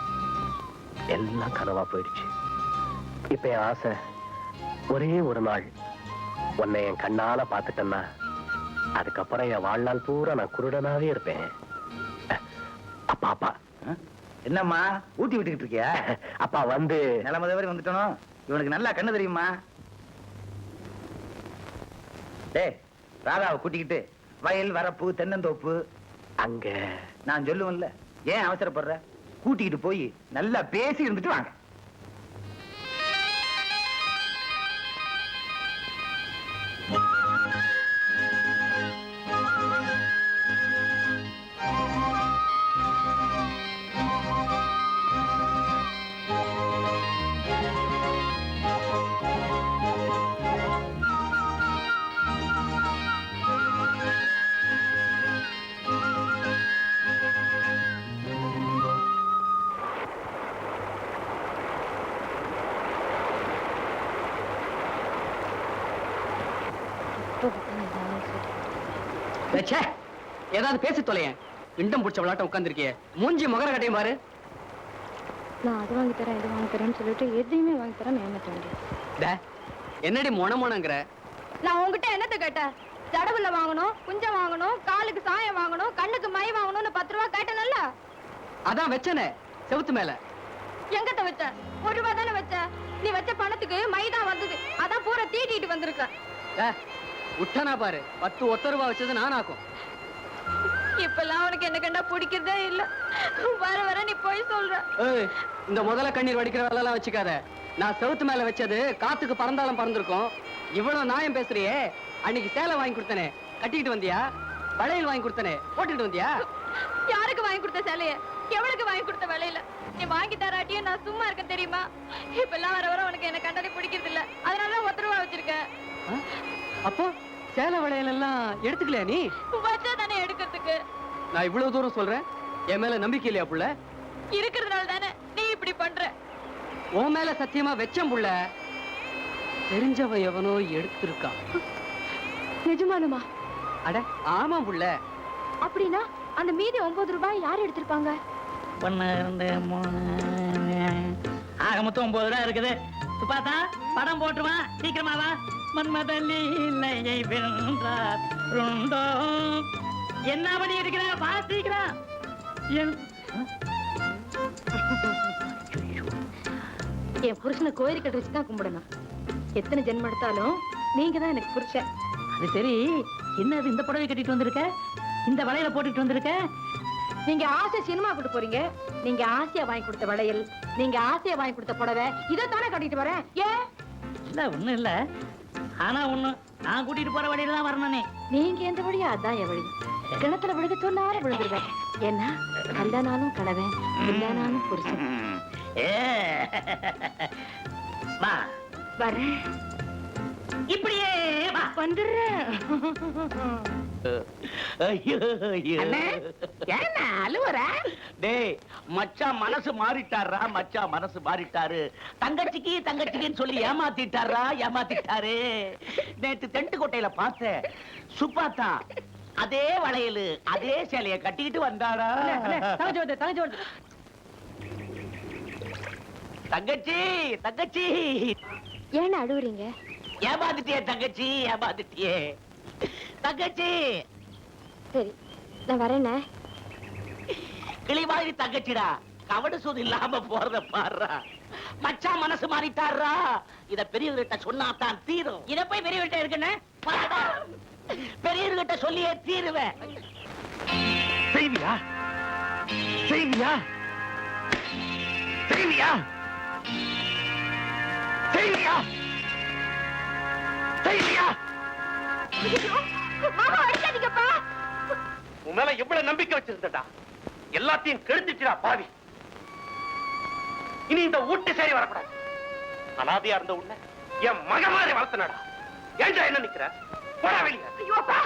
எல்லாம் கனவா போயிடுச்சு. இப்ப என் ஆசை ஒரே ஒரு நாள் உன்னை என் கண்ணால பாத்துட்டேன்னா அதுக்கப்புறம் என் வாழ்நாள் பூரா நான் குருடனாவே இருப்பேன். அப்பா அப்பா என்னம்மா ஊட்டி விட்டுக்கிட்டு இருக்கியா? அப்பா வந்து நிலைமை தவறி வந்துட்டனோ? இவனுக்கு நல்லா கண்ணு தெரியுமா? டேய், ராதாவை கூட்டிக்கிட்டு வயல் வரப்பு தென்னந்தோப்பு அங்க நான் சொல்லுவேன்ல, ஏன் அவசரப்படுற? கூட்டிக்கிட்டு போய் நல்லா பேசி இருந்துட்டு வாங்க. ஏதாவது பேசி தொலையேன். இண்டம் பிடிச்ச விளையாட்டம் உட்கார்ந்துருக்கிய. மூஞ்சி மகர கட்டையும் பாரு. நான் அது வாங்கி தரேன், இது வாங்கி தரேன்னு சொல்லிட்டு எதையுமே வாங்கி தரேன் ஏமாத்த வேண்டியது. என்னடி மொனமோனங்கிற? நான் உங்ககிட்ட என்னத்த கேட்டேன்? ஜடவுல வாங்கணும், குஞ்சம் வாங்கணும், காலுக்கு சாயம் வாங்கணும், கண்ணுக்கு மை வாங்கணும்னு 10 ரூபா கேட்டேன்ல. அதான் வச்சனே செவுத்து மேல. எங்கத்த வச்ச? 1 ரூபா தானே வச்ச. நீ வச்ச பணத்துக்கு மைதான் வந்தது. அதான் பூரா தீட்டிட்டு வந்திருக்க. உட்டனா பாரு, 10 ஒத்த ரூபா வச்சது நான் ஆக்கும். இப்பெல்லாம் அவனுக்கு என்ன கண்டா பிடிக்கிறதே இல்ல. வர வர நீ போய் சொல்ற. இந்த முதல்ல கண்ணீர் வடிக்கிற வேலை எல்லாம் வச்சுக்காத. நான் செவுத்து மேல வச்சது காத்துக்கு பறந்தாலும் பறந்திருக்கும். இவ்வளவு நியாயம் பேசுறியே. அன்னைக்கு சேலை வாங்கி கொடுத்தனே, கட்டிக்கிட்டு வந்தியா? வளையல் வாங்கி கொடுத்தனே, போட்டுக்கிட்டு வந்தியா? யாருக்கு வாங்கி கொடுத்த சேலைய? எவளுக்கு வாங்கி கொடுத்த வளையல? நீ வாங்கி தராட்டியும் நான் சும்மா இருக்க தெரியுமா? இப்பெல்லாம் வர வர உனக்கு என்ன கண்டதே பிடிக்கிறது இல்ல. அதனாலதான் 1 ரூபா வச்சிருக்கேன். அப்போ சேலை வளையல் எல்லாம் எடுத்துக்கலையா நீ? வச்சா தானே எடுக்கிறதுக்கு. நான் இவ்வளவு தூரம் சொல்றேன், என் மேல நம்பிக்கை இல்லையா புள்ள? இருக்கிறதுனால தானே நீ இப்படி பண்ற. உன் மேல சத்தியமா வெச்சம் புள்ள. தெரிஞ்சவ எவனோ எடுத்திருக்கான். நிஜமானுமா? அட ஆமா புள்ள. அப்படின்னா அந்த மீதி 9 ரூபாய் யார் எடுத்திருப்பாங்க? 1 2 3 ஆக மொத்தம் 9 ரூபா இருக்குது. சுபாதா படம் போட்டுருவா சீக்கிரமா வா. மன்மதலீலையை வென்றார் ருண்டோ. என்ன படி இருக்கிற வா சீக்கிரம். என் புருஷனை கோயில் கட்டு வச்சுதான் கும்பிடணும். எத்தனை ஜென்மம் எடுத்தாலும் நீங்க தான் எனக்கு புருஷன். அது சரி, என்னது இந்த புடவை கட்டிட்டு வந்திருக்க, இந்த வளையல போட்டுட்டு வந்திருக்க? நீங்க ஆசை சினிமா கூட்டு போறீங்க. நீங்க ஆசையா வாங்கி கொடுத்த வளையல், நீங்க ஆசையா வாங்கி கொடுத்த புடவை, இதைத்தானே கட்டிட்டு வரேன். ஏன் இல்ல ஒண்ணும் இல்ல. ஆனா ஒண்ணு, நான் கூட்டிட்டு போற வழியில தான் வரணும்னே. நீங்க எந்த வழியா அதான் என் வழி. கிணத்துல விழுக சொன்னாலும் விழுந்துருவேன். ஏன்னா கல்லானாலும் கடவேன், இல்லானாலும் புருஷன். வா வரேன், இப்படியே வா. வந்துடுறேன். ஐயோ ஐயோ. என்ன அழுவற? டேய் மச்சான் மனசு மாறிட்டாரா, மச்சான் மனசு மாறிட்டாரு. தங்கச்சிக்குன்னு சொல்லி ஏமாத்திட்டாரு. நேத்து தெண்டுக்கோட்டையில பார்த்தேன். சுப்பாத்தா அதே வளையலு அதே சேலைய கட்டிக்கிட்டு வந்தாடா. தங்கச்சி ஏன் அழுவுறீங்க? ஏமாத்திட்டியே தங்கச்சி, ஏமாத்திட்டியே தங்கச்சி. சரி, நான் வரேனே. கிளி மாதிரி தங்கச்சிடா, கவடு சூது இல்லாம போறத பாடுறா. மச்சான் மனசு மாறிட்டாரா. இத பெரியவர்கிட்ட சொன்னாதான் தீரும். இத போய் பெரியவர்கிட்ட இருக்குன்னு பெரியவர்கிட்ட சொல்லியே தீருவேன். செய்வியா செய்வியா செய்வியா செய்வியா செய்வியா? மாமா அடிக்காதீங்கப்பா. உன் மேல எவ்வளவு நம்பிக்கை வச்சிருந்தடா, எல்லாத்தையும் கெடுத்துச்சுடா பாவி. இனி இந்த வீட்டு சரி வரக்கூடாது. அனாதையா இருந்த உன்னை என் மக மாதிரி வளர்த்தனடா. ஏன்டா என்ன நிக்கிற? போடா வெளிய. ஐயோப்பா,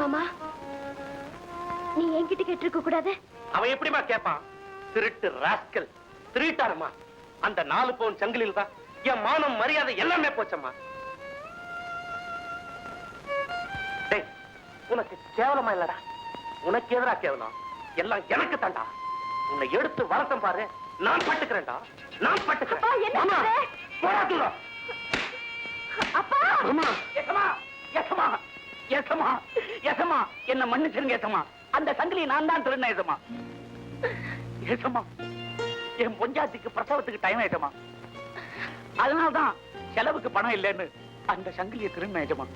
மாமா நீ என்கிட்ட கேட்டிருக்க கூடாது. அவன் எப்படிமா கேட்பான்? திருட்டு ராஸ்கல், திருட்டானமா. அந்த 4 பவுன் சங்கிலில் தான் என் மானம் மரியாதை எல்லாமே போச்சம்மா. டேய், உனக்கு கேவலமா இல்லடா, உனக்கு எதிரா கேவலம் எல்லாம் எனக்கு தாண்டா. உன்னை எடுத்து வரட்டும் பாரு, நான் பட்டுக்கிறேன்டா, நான் பட்டுக்கிறேன். மாமா, போடா தூரம். மாமா, ஏசமா என்ன மன்னிச்சிருங்க ஏசமா. அந்த சங்கிலி நான் தான் திருடினேன் ஏசமா. ஏசமா, என் பொஞ்சாத்திக்கு பிரசவத்துக்கு டைம் ஆயிட்டமா. அதனால்தான் செலவுக்கு பணம் இல்லைன்னு அந்த சங்கிலியை திருடினேன் ஏசமா.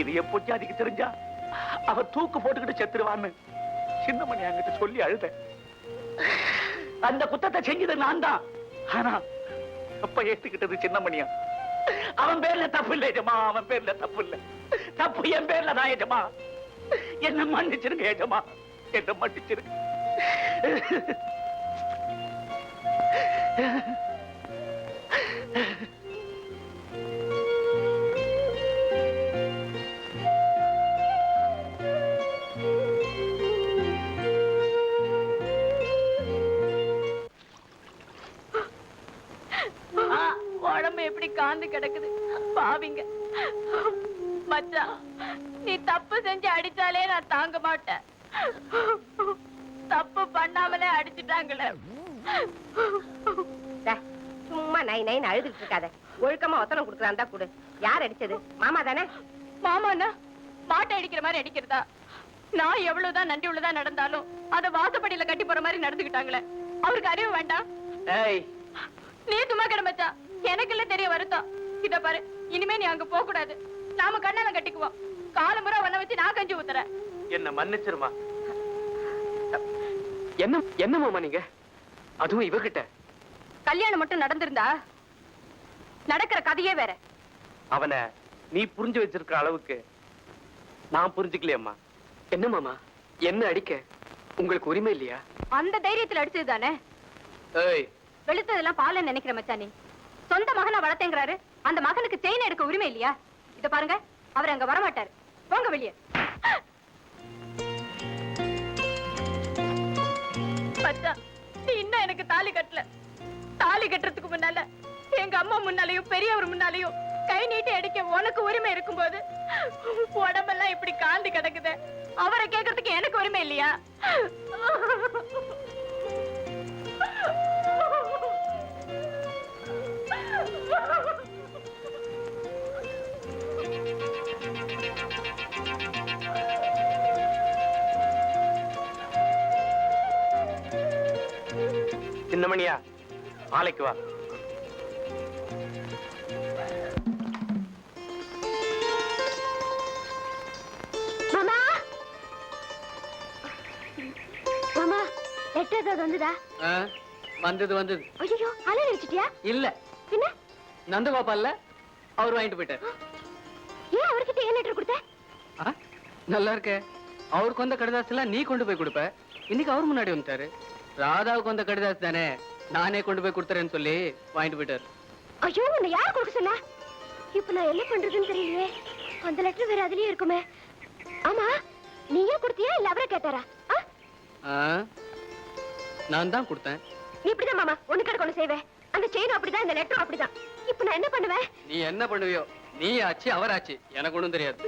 இது என் பொஞ்சாதிக்கு தெரிஞ்சா அவ தூக்கு போட்டுக்கிட்டு செத்துருவான்னு சின்னமணி அங்கிட்ட சொல்லி அழுத. அந்த குத்தத்தை செஞ்சது நான் தான். ஆனா அப்ப ஏத்துக்கிட்டது சின்னமணியா. அவன் பேர்ல தப்பு இல்லை ஏஜமா, அவன் பேர்ல தப்பு இல்லை. தப்பு என் பேர்ல தான் ஏஜமா. என்ன மன்னிச்சிருங்க ஏஜமா, என்ன மன்னிச்சிருங்க. உடம்பு எப்படி காந்து கிடக்குது பாவிங்க. மச்சான், நீ தப்பு செஞ்சு அடிச்சாலே நான் தாங்க மாட்டேன். தப்பு பண்ணாமலே அடிச்சுட்டாங்களே. சும்மா நை நைன்னு அழுதுட்டு இருக்காத. ஒழுக்கமா ஒத்தனம் குடுக்கறான் தான் குடு. யார் அடிச்சது? மாமா தானே? மாமாண்ணா மாட்டை அடிக்கிற மாதிரி அடிக்கிறதா? நான் எவ்வளவுதான் நன்றி உள்ளதா நடந்தாலும் அத வாசப்படியில கட்டி போற மாதிரி நடந்துக்கிட்டாங்களே. அவருக்கு அறிவு வேண்டாம்? நீ சும்மா கிட மச்சான், எனக்கு இல்ல தெரிய வருத்தம். இத பாரு, இனிமே நீ அங்க போக கூடாது. நாம கண்ணால கட்டிக்குவோம். காலமுறை வண்ண வச்சு நான் கஞ்சி ஊத்துறேன். என்ன மன்னிச்சிருமா. என்ன மாமா நீங்க, அதுவும் இவகிட்ட? கல்யாணம் மட்டும் நடந்திருந்தா நடக்கிற கதையே வேற. அவனை நீ புரிஞ்சு வச்சிருக்கிற அளவுக்கு நான் புரிஞ்சுக்கலையம்மா. என்ன மாமா, என்ன அடிக்க உங்களுக்கு உரிமை இல்லையா? அந்த தைரியத்துல அடிச்சது தானே. வெளுத்ததெல்லாம் பால நினைக்கிற மச்சான். நீ சொந்த மகனை வளர்த்தேங்கிறாரு, அந்த மகனுக்கு செயின் எடுக்க உரிமை இல்லையா? இத பாருங்க, அவர் அங்க வரமாட்டாரு. போங்க வெளியே. மச்சான், நீ இன்னும் எனக்கு தாலி கட்டல. தாலி கட்டுறதுக்கு முன்னால எங்க அம்மா முன்னாலையும் பெரியவர் முன்னாலையும் கை நீட்டி அடிக்க உனக்கு உரிமை இருக்கும்போது உடம்பெல்லாம் இப்படி காந்தி கிடக்குது. அவரை கேட்கறதுக்கு எனக்கு உரிமை இல்லையா? சின்னமணியா, நாளைக்கு வா. மாமா மாமா லெட்டர் ஏதாவது வந்துதா? வந்தது. ஐயோ அலை வச்சிட்டியா? இல்ல, பின்ன நந்தகோபால்ல அவர் வாங்கிட்டு போயிட்டார். ஏன் அவர்கிட்ட ஏன் லெட்டர் கொடுத்த? நல்லா இருக்க. அவருக்கு வந்த கடிதாசு எல்லாம் நீ கொண்டு போய் கொடுப்ப. இன்னைக்கு அவர் முன்னாடி வந்துட்டாரு. ராதாவுக்கு வந்த கடிதாசு தானே, நானே கொண்டு போய் கொடுத்துறேன்னு சொல்லி வாங்கிட்டு போயிட்டாரு. ஐயோ உன்னை யார் கொடுக்க சொன்னா? இப்ப நான் என்ன பண்றதுன்னு தெரியலையே. அந்த லெட்டர் வேற அதுலயே இருக்குமே. ஆமா, நீயே கொடுத்தியா இல்ல அவரே கேட்டாரா? நான் தான் கொடுத்தேன். நீ இப்படிதான் மாமா ஒண்ணு கடை கொண்டு செய்வே. அந்த செயினும் அப்படிதான், இந்த லெட்டரும் அப்படிதான். இப்ப நான் என்ன பண்ணுவேன்? நீ என்ன பண்ணுவியோ, நீ ஆச்சு அவராச்சு, எனக்கு ஒண்ணும் தெரியாது.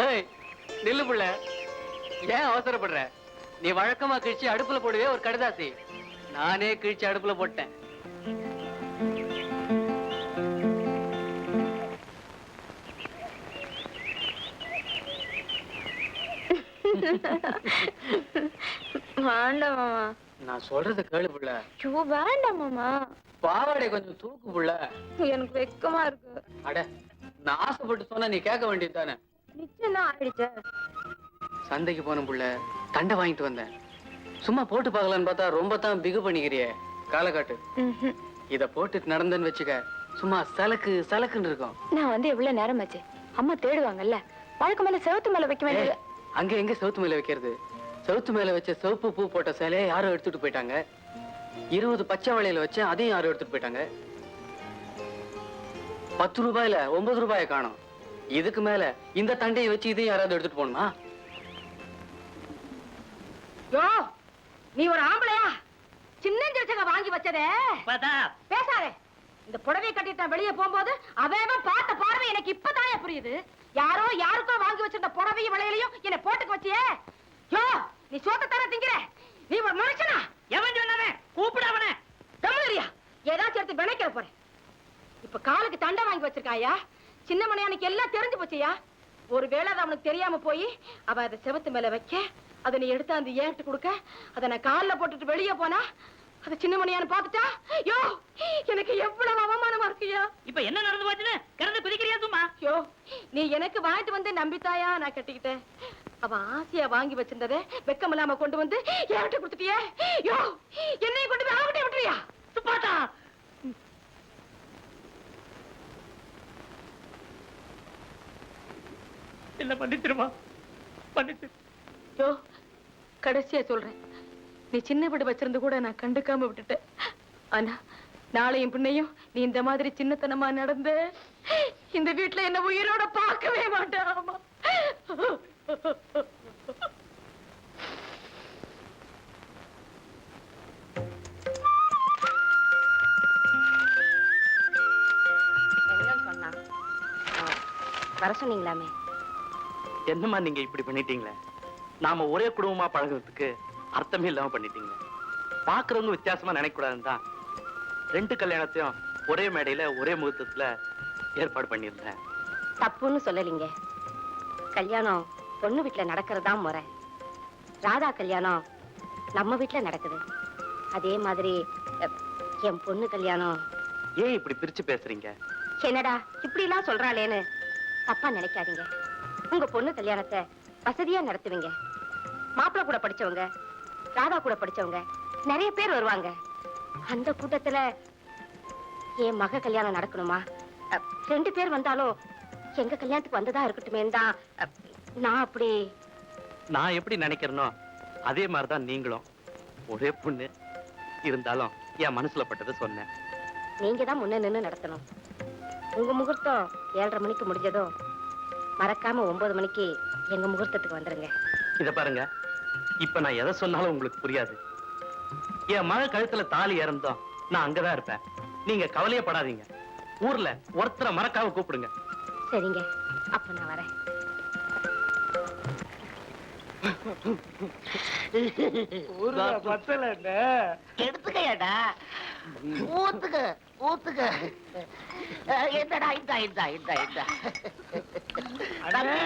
ஏய் நில்லு புள்ள, ஏன் அவசரப்படுற? நீ வழக்கமா கிழிச்சு அடுப்புல போடுவே ஒரு கடிதாசி, நானே கிழிச்சு அடுப்புல போட்டேன். வேண்டாம் மாமா. நான் சொல்றத கேளு புள்ள. ஐயோ வேண்டாம் மாமா. பாவாடை கொஞ்சம் தூக்கு புள்ள. எனக்கு வெக்கமா இருக்கு. அட, நான் ஆசைப்பட்டு சொன்னா நீ கேட்க வேண்டியது தானே. நிச்சயம் தான் ஆயிடுச்சு. சந்தைக்கு போன புள்ள, தண்டை வாங்கிட்டு வந்தேன். சும்மா போட்டு பார்க்கலான்னு பார்த்தா ரொம்ப தான் பிகு பண்ணிக்கிறியே. காலக்காட்டு இத போட்டு நடந்தேன்னு வச்சுக்க, சும்மா சலக்கு சலக்குன்னு இருக்கும். நான் வந்து எவ்வளவு நேரம் ஆச்சு? அம்மா தேடுவாங்கல்ல. வழக்கு மேல செவத்து மேல வைக்க வேண்டியது. அங்க எங்க செவுத்து மேல வைக்கிறது? செவுத்து மேல வச்ச சிவப்பு பூ போட்ட சேலையை யாரோ எடுத்துட்டு போயிட்டாங்க. 20 பச்சை வளையல வச்சு அதையும் யாரோ எடுத்துட்டு போயிட்டாங்க. 10 ரூபாயில 9 ரூபாயை காணோம். இதுக்கு மேல இந்த தண்டையை வச்சு இதையும் யாராவது எடுத்துட்டு போகணுமா? யோ, நீ ஒரு ஆம்பளையா? சின்னஞ்சங்க வாங்கி வச்சதே பேசாதே. இந்த புடவை கட்டிட்டு நான் வெளியே போகும்போது அவன் பார்த்த பார்வை எனக்கு இப்பதான் புரியுது. யாரோ யாருக்கோ வாங்கி வச்சிருந்த புடவையும் வளையலையும் என்ன போட்டுக்கு வச்சியே. யோ, நீ சோத்த தர திங்கிற, நீ ஒரு மனுஷனா? எவன் சொன்னவன்? கூப்பிடாவன தமிழரியா ஏதாச்சும் எடுத்து வினைக்கிற போறேன். இப்ப காலுக்கு தண்டை வாங்கி வச்சிருக்காயா? சின்ன மணியானுக்கு எல்லாம் தெரிஞ்சு போச்சியா? ஒருவேளை அது அவனுக்கு தெரியாம போய் அவ அதை செவத்து மேல வைக்க, அதை நீ எடுத்து அந்த ஏட்டு கொடுக்க, அதை நான் காலில் போட்டுட்டு வெளியே போனா அது சின்ன மணியானு பாத்துட்டா, யோ எனக்கு எவ்வளவு அவமானமா இருக்குயா. இப்ப என்ன நடந்து போச்சுன்னு கிடந்து குதிக்கிறியா சும்மா? யோ, நீ எனக்கு வாங்கிட்டு வந்து நம்பித்தாயா நான் கட்டிக்கிட்டேன். அவன் ஆசையா வாங்கி வச்சிருந்ததை வெக்கம் இல்லாம கொண்டு வந்து என்கிட்ட கொடுத்துட்டியே. யோ, என்னையும் கொண்டு போய் அவகிட்ட விட்டுறியா? சுப்பாட்டா, என்ன பண்ணிச்சிருமா? பண்ணிச்சு. யோ, கடைசியா சொல்றேன், நீ சின்ன வீடு வச்சிருந்து கூட நான் கண்டுக்காம விட்டுட்டேன். ஆனா நாளையும் பின்னையும் நீ இந்த மாதிரி சின்னத்தனமா நடந்து இந்த வீட்டுல என்ன உயிரோட பார்க்கவே மாட்டாமா. சொன்னா வர சொன்னீங்களாமே. என்னம்மா நீங்க இப்படி பண்ணிட்டீங்களே? நாம ஒரே குடும்பமா பழகுறதுக்கு அர்த்தமே இல்லாம பண்ணிட்டீங்க. பாக்குறவங்க வித்தியாசமா நினைக்க கூடாதுன்னு தான் 2 கல்யாணத்தையும் ஒரே மேடையில ஒரே முகூர்த்தத்துல ஏற்பாடு பண்ணியிருந்தேன். தப்புன்னு சொல்லலீங்க. கல்யாணம் பொண்ணு வீட்டுல நடக்கிறதா முறை. ராதா கல்யாணம் நம்ம வீட்டுல நடக்குது. அதே மாதிரி என் பொண்ணு கல்யாணம். ஏன் இப்படி பிரிச்சு பேசுறீங்க? என்னடா இப்படி எல்லாம் சொல்றாளேன்னு தப்பா நினைக்காதீங்க. உங்க பொண்ணு கல்யாணத்தை வசதியா நடத்துவீங்க. மாப்பிள்ளை கூட படிச்சவங்க, ராதா கூட படிச்சவங்க நிறைய பேர் வருவாங்க. அந்த கூட்டத்துல என் மக கல்யாணம் நடக்கணுமா? 2 பேர் வந்தாலும் எங்க கல்யாணத்துக்கு வந்ததா இருக்கட்டுமே தான் நான் அப்படி. நான் எப்படி நினைக்கிறேனோ அதே மாதிரிதான் நீங்களும். ஒரே பொண்ணு இருந்தாலும் என் மனசுல பட்டதை சொன்னேன். நீங்க தான் முன்ன நின்னு நடத்தணும். உங்க முகூர்த்தம் 7:30 மணிக்கு முடிஞ்சதும் மறக்காம 9 மணிக்கு எங்க முகூர்த்தத்துக்கு வந்துருங்க. இத பாருங்க, இப்ப நான் எதை சொன்னாலும் உங்களுக்கு புரியாது. என் மக கழுத்துல தாலி இறந்தோம் நான் அங்கதான் இருப்பேன். நீங்க கவலையே படாதீங்க. ஊர்ல ஒருத்தரை மறக்காம கூப்பிடுங்க. சரிங்க, அப்ப நான் வரேன். எடுத்துக்கையாடா, ஊத்துக்க ஊத்துக்க. என்னடா தம்பி,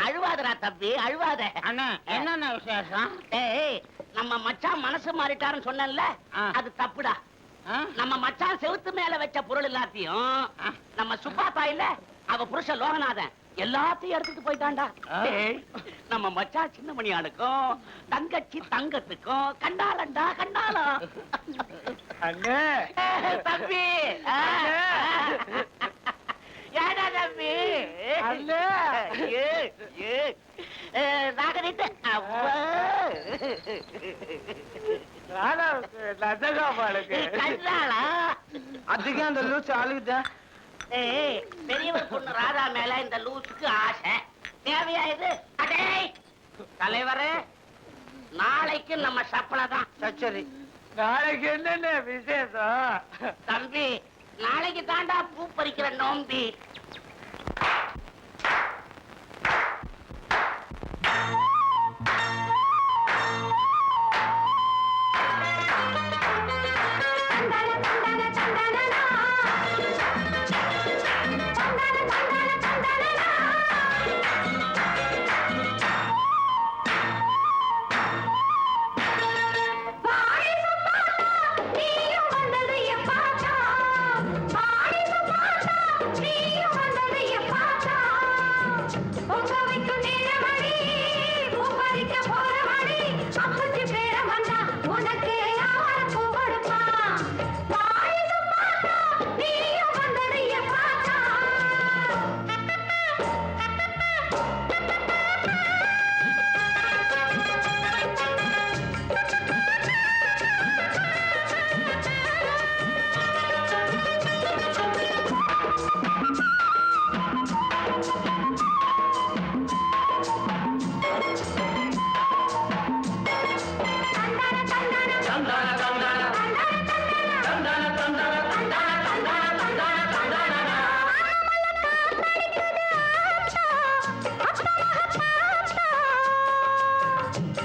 அழுவாதடா தம்பி, அழுவாத. அண்ணா என்னென்ன விசேஷம்? ஏய், நம்ம மச்சான் மனசு மாறிட்டாருன்னு சொன்னேன்ல, அது தப்புடா. நம்ம மச்சான் செவுத்து மேல வச்ச பொருள் எல்லாத்தையும் நம்ம சுப்பா தாயில அவ புருஷன் லோகநாதன் எல்லாத்தையும் எடுத்துட்டு போயிட்டான்டா. ஏய், நம்ம மச்சான் சின்ன மணியாளுக்கும் தங்கச்சி தங்கத்துக்கும் கண்டாலண்டா கண்டாலம். தம்பி, ஏடா தம்பி, நாகரிட்டு அதுக்கு அந்த லூசு அழுகுதான். ஏய், பெரியவர் பொண்ணு ராதா மேல இந்த லூசுக்கு ஆசை தேவையா இது? அடே தலைவரே, நாளைக்கு நம்ம சப்பளை தான். சரி, நாளைக்கு என்னென்ன விசேஷம்? தம்பி, நாளைக்கு தாண்டா பூ பறிக்கிற நோம்பி.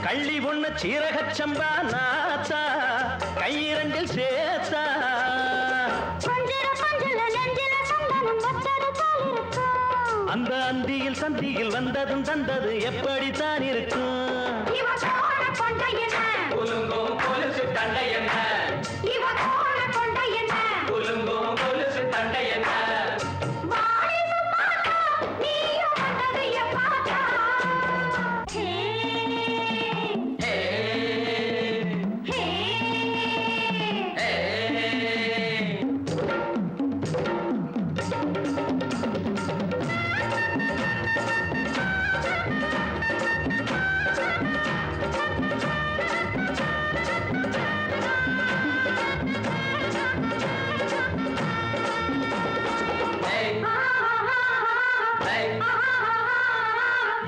கள்ளி பொண்ணு சீரகச்சம்பா நாத்தா கையிரண்டில் சேர்த்தா அந்த அந்தியில் சந்தியில் வந்ததும் தந்தது எப்படித்தான் இருக்கும்?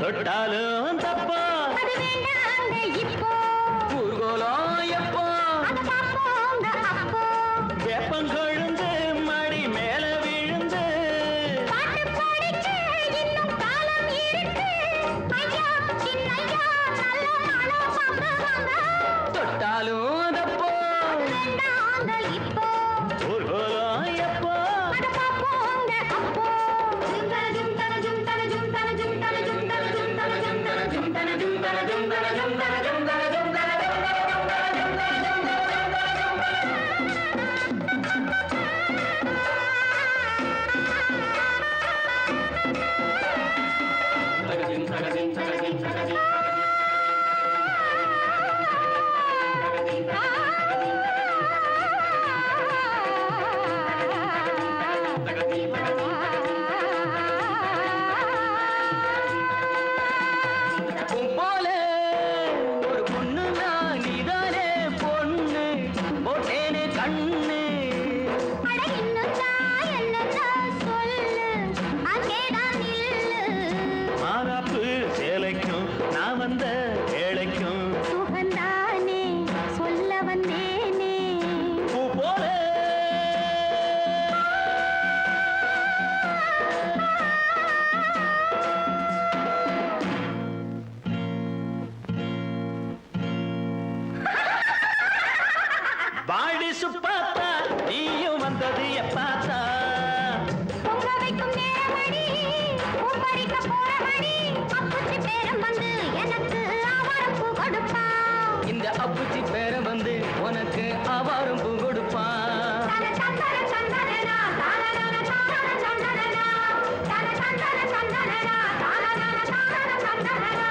தொட்டாலும் தப்பா ஊர்கோலம் எப்போ வேப்பங்கொழுந்து மடி மேல விழுந்து தொட்டாலும் தப்போ ஊர்கோலம் எப்போ சுப்பாத்தா நீயும் வந்தது எப்பாத்தா பொங்க வைக்கும் நேரமடி பூப்பறிக்க போறமடி அப்புச்சி பேரம் வந்து எனக்கு ஆவாரம் பூ கொடுப்பா இந்த அப்புச்சி பேர வந்து உனக்கு ஆவாரம் பூ கொடுப்பான். தன தந்தன தந்தனனா தானன தானன தந்தனனா தன தந்தன தந்தனனா தானன தானன தந்தனனா.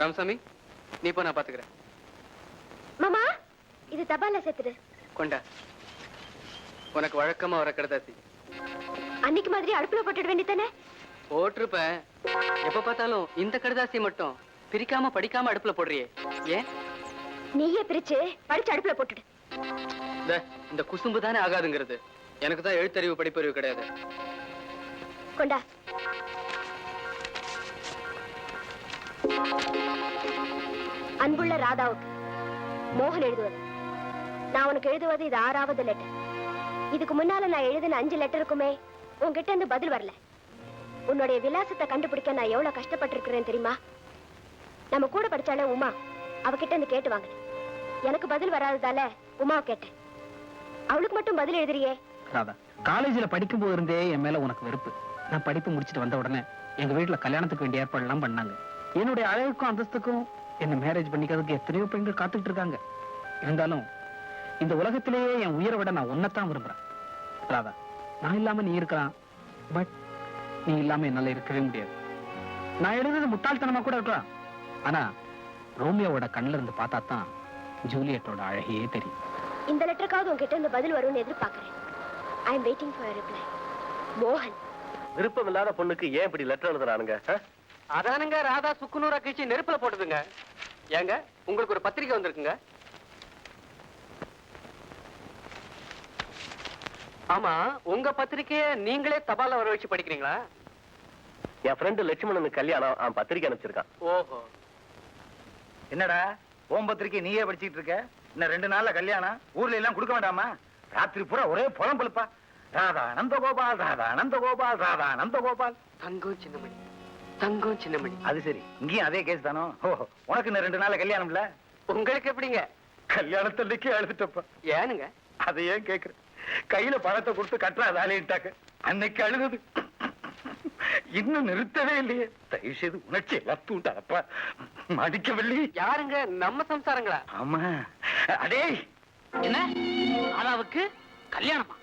ராமசாமி நீ போ, நான் பாத்துக்கிறேன். மாமா இது தபால்ல சேர்த்துடு. கொண்டா, உனக்கு வழக்கமா வர கடுதாசி. அன்னைக்கு மாதிரி அடுப்புல போட்டுட வேண்டியதானே? போட்டிருப்பேன். எப்ப பார்த்தாலும் இந்த கடுதாசி மட்டும் பிரிக்காம படிக்காம அடுப்புல போடுறியே, ஏன்? நீயே பிரிச்சு படிச்சு அடுப்புல போட்டுடு. இந்த குசும்பு தானே ஆகாதுங்கிறது. எனக்கு தான் எழுத்தறிவு படிப்பறிவு கிடையாது. கொண்டா. அன்புள்ள ராதாவுக்கு மோகன் எழுதுவது. நான் உனக்கு எழுதுவது இது 6வது லெட்டர். இதுக்கு முன்னால நான் எழுதின 5 லெட்டருக்குமே உன்கிட்ட இருந்து பதில் வரல. உன்னுடைய விலாசத்தை கண்டுபிடிக்க நான் எவ்வளவு கஷ்டப்பட்டிருக்கிறேன் தெரியுமா? நம்ம கூட படிச்சாலே உமா, அவகிட்ட இருந்து கேட்டு வாங்கினேன். எனக்கு பதில் வராததால உமாவை கேட்டேன். அவளுக்கு மட்டும் பதில் எழுதுறியே. ராதா, காலேஜ்ல படிக்கும் போது இருந்தே என் மேல உனக்கு வெறுப்பு. நான் படிப்பு முடிச்சிட்டு வந்த உடனே எங்க வீட்டுல கல்யாணத்துக்கு வேண்டிய ஏற்பாடு எல்லாம் பண்ணாங்க. என்னுடைய அழகுக்கும் அந்தஸ்துக்கும் என்ன மேரேஜ் பண்ணிக்கிறதுக்கு எத்தனையோ பெண்கள் காத்துக்கிட்டு இருக்காங்க. இருந்தாலும் இந்த உலகத்திலேயே என் உயிரை விட நான் உன்னைத்தான் விரும்புறேன். ராதா, நான் இல்லாம நீ இருக்கலாம், பட் நீ இல்லாம என்னால இருக்கவே முடியாது. நான் எழுதுறது முட்டாள்தனமா கூட இருக்கலாம், ஆனா ரோமியோவோட கண்ணுல இருந்து பார்த்தா தான் ஜூலியட்டோட அழகையே தெரியும். இந்த லெட்டருக்காவது உன்கிட்ட இருந்து பதில் வரும்னு எதிர்பார்க்கிறேன். I am waiting for your reply. மோகன். விருப்பம் இல்லாத பொண்ணுக்கு ஏன் இப்படி லெட்டர் எழுதுறானுங்க? அதானுங்க ராதா சுக்குநூறா கிழிச்சு நெருப்புல போட்டுதுங்க. ஏங்க, உங்களுக்கு ஒரு பத்திரிக்கை வந்திருக்குங்க. ஆமா, உங்க பத்திரிக்கைய நீங்களே தபால வர வச்சு படிக்கிறீங்களா? என் ஃப்ரெண்டு லட்சுமணனுக்கு கல்யாணம், அவன் பத்திரிக்கை அனுப்பிச்சிருக்கான். ஓஹோ. என்னடா ஓம் பத்திரிக்கை நீயே படிச்சுட்டு இருக்க? இன்னும் 2 நாள்ல கல்யாணம், ஊர்ல எல்லாம் கொடுக்க வேண்டாமா? ராத்திரி பூரா ஒரே புலம்பலுப்பா. ராதா நந்தகோபால், ராதா நந்தகோபால், ராதா நந்தகோபால். தங்கம் சின்னமணி, தங்கம் சின்னமணி. அது சரி, இங்கேயும் அதே கேஸ் தானோ? உனக்கு இன்னும் 2 நாள்ல கல்யாணம் இல்ல? உங்களுக்கு எப்படிங்க? கல்யாணத்தன்னைக்கே அழுதுட்டப்பா. ஏனுங்க? அதை ஏன் கேக்குற? கையில பணத்தை கொடுத்து கட்டுறா வேலையிட்டாக்க அன்னைக்கு அழுகுது. இன்னும் நிறுத்தவே இல்லையே. தயவு செய்து உணர்ச்சி எல்லாம் தூண்டாப்பா. மடிக்கவில்லை. யாருங்க? நம்ம சம்சாரங்களா? ஆமா. அடே என்ன ராதாவுக்கு கல்யாணமா?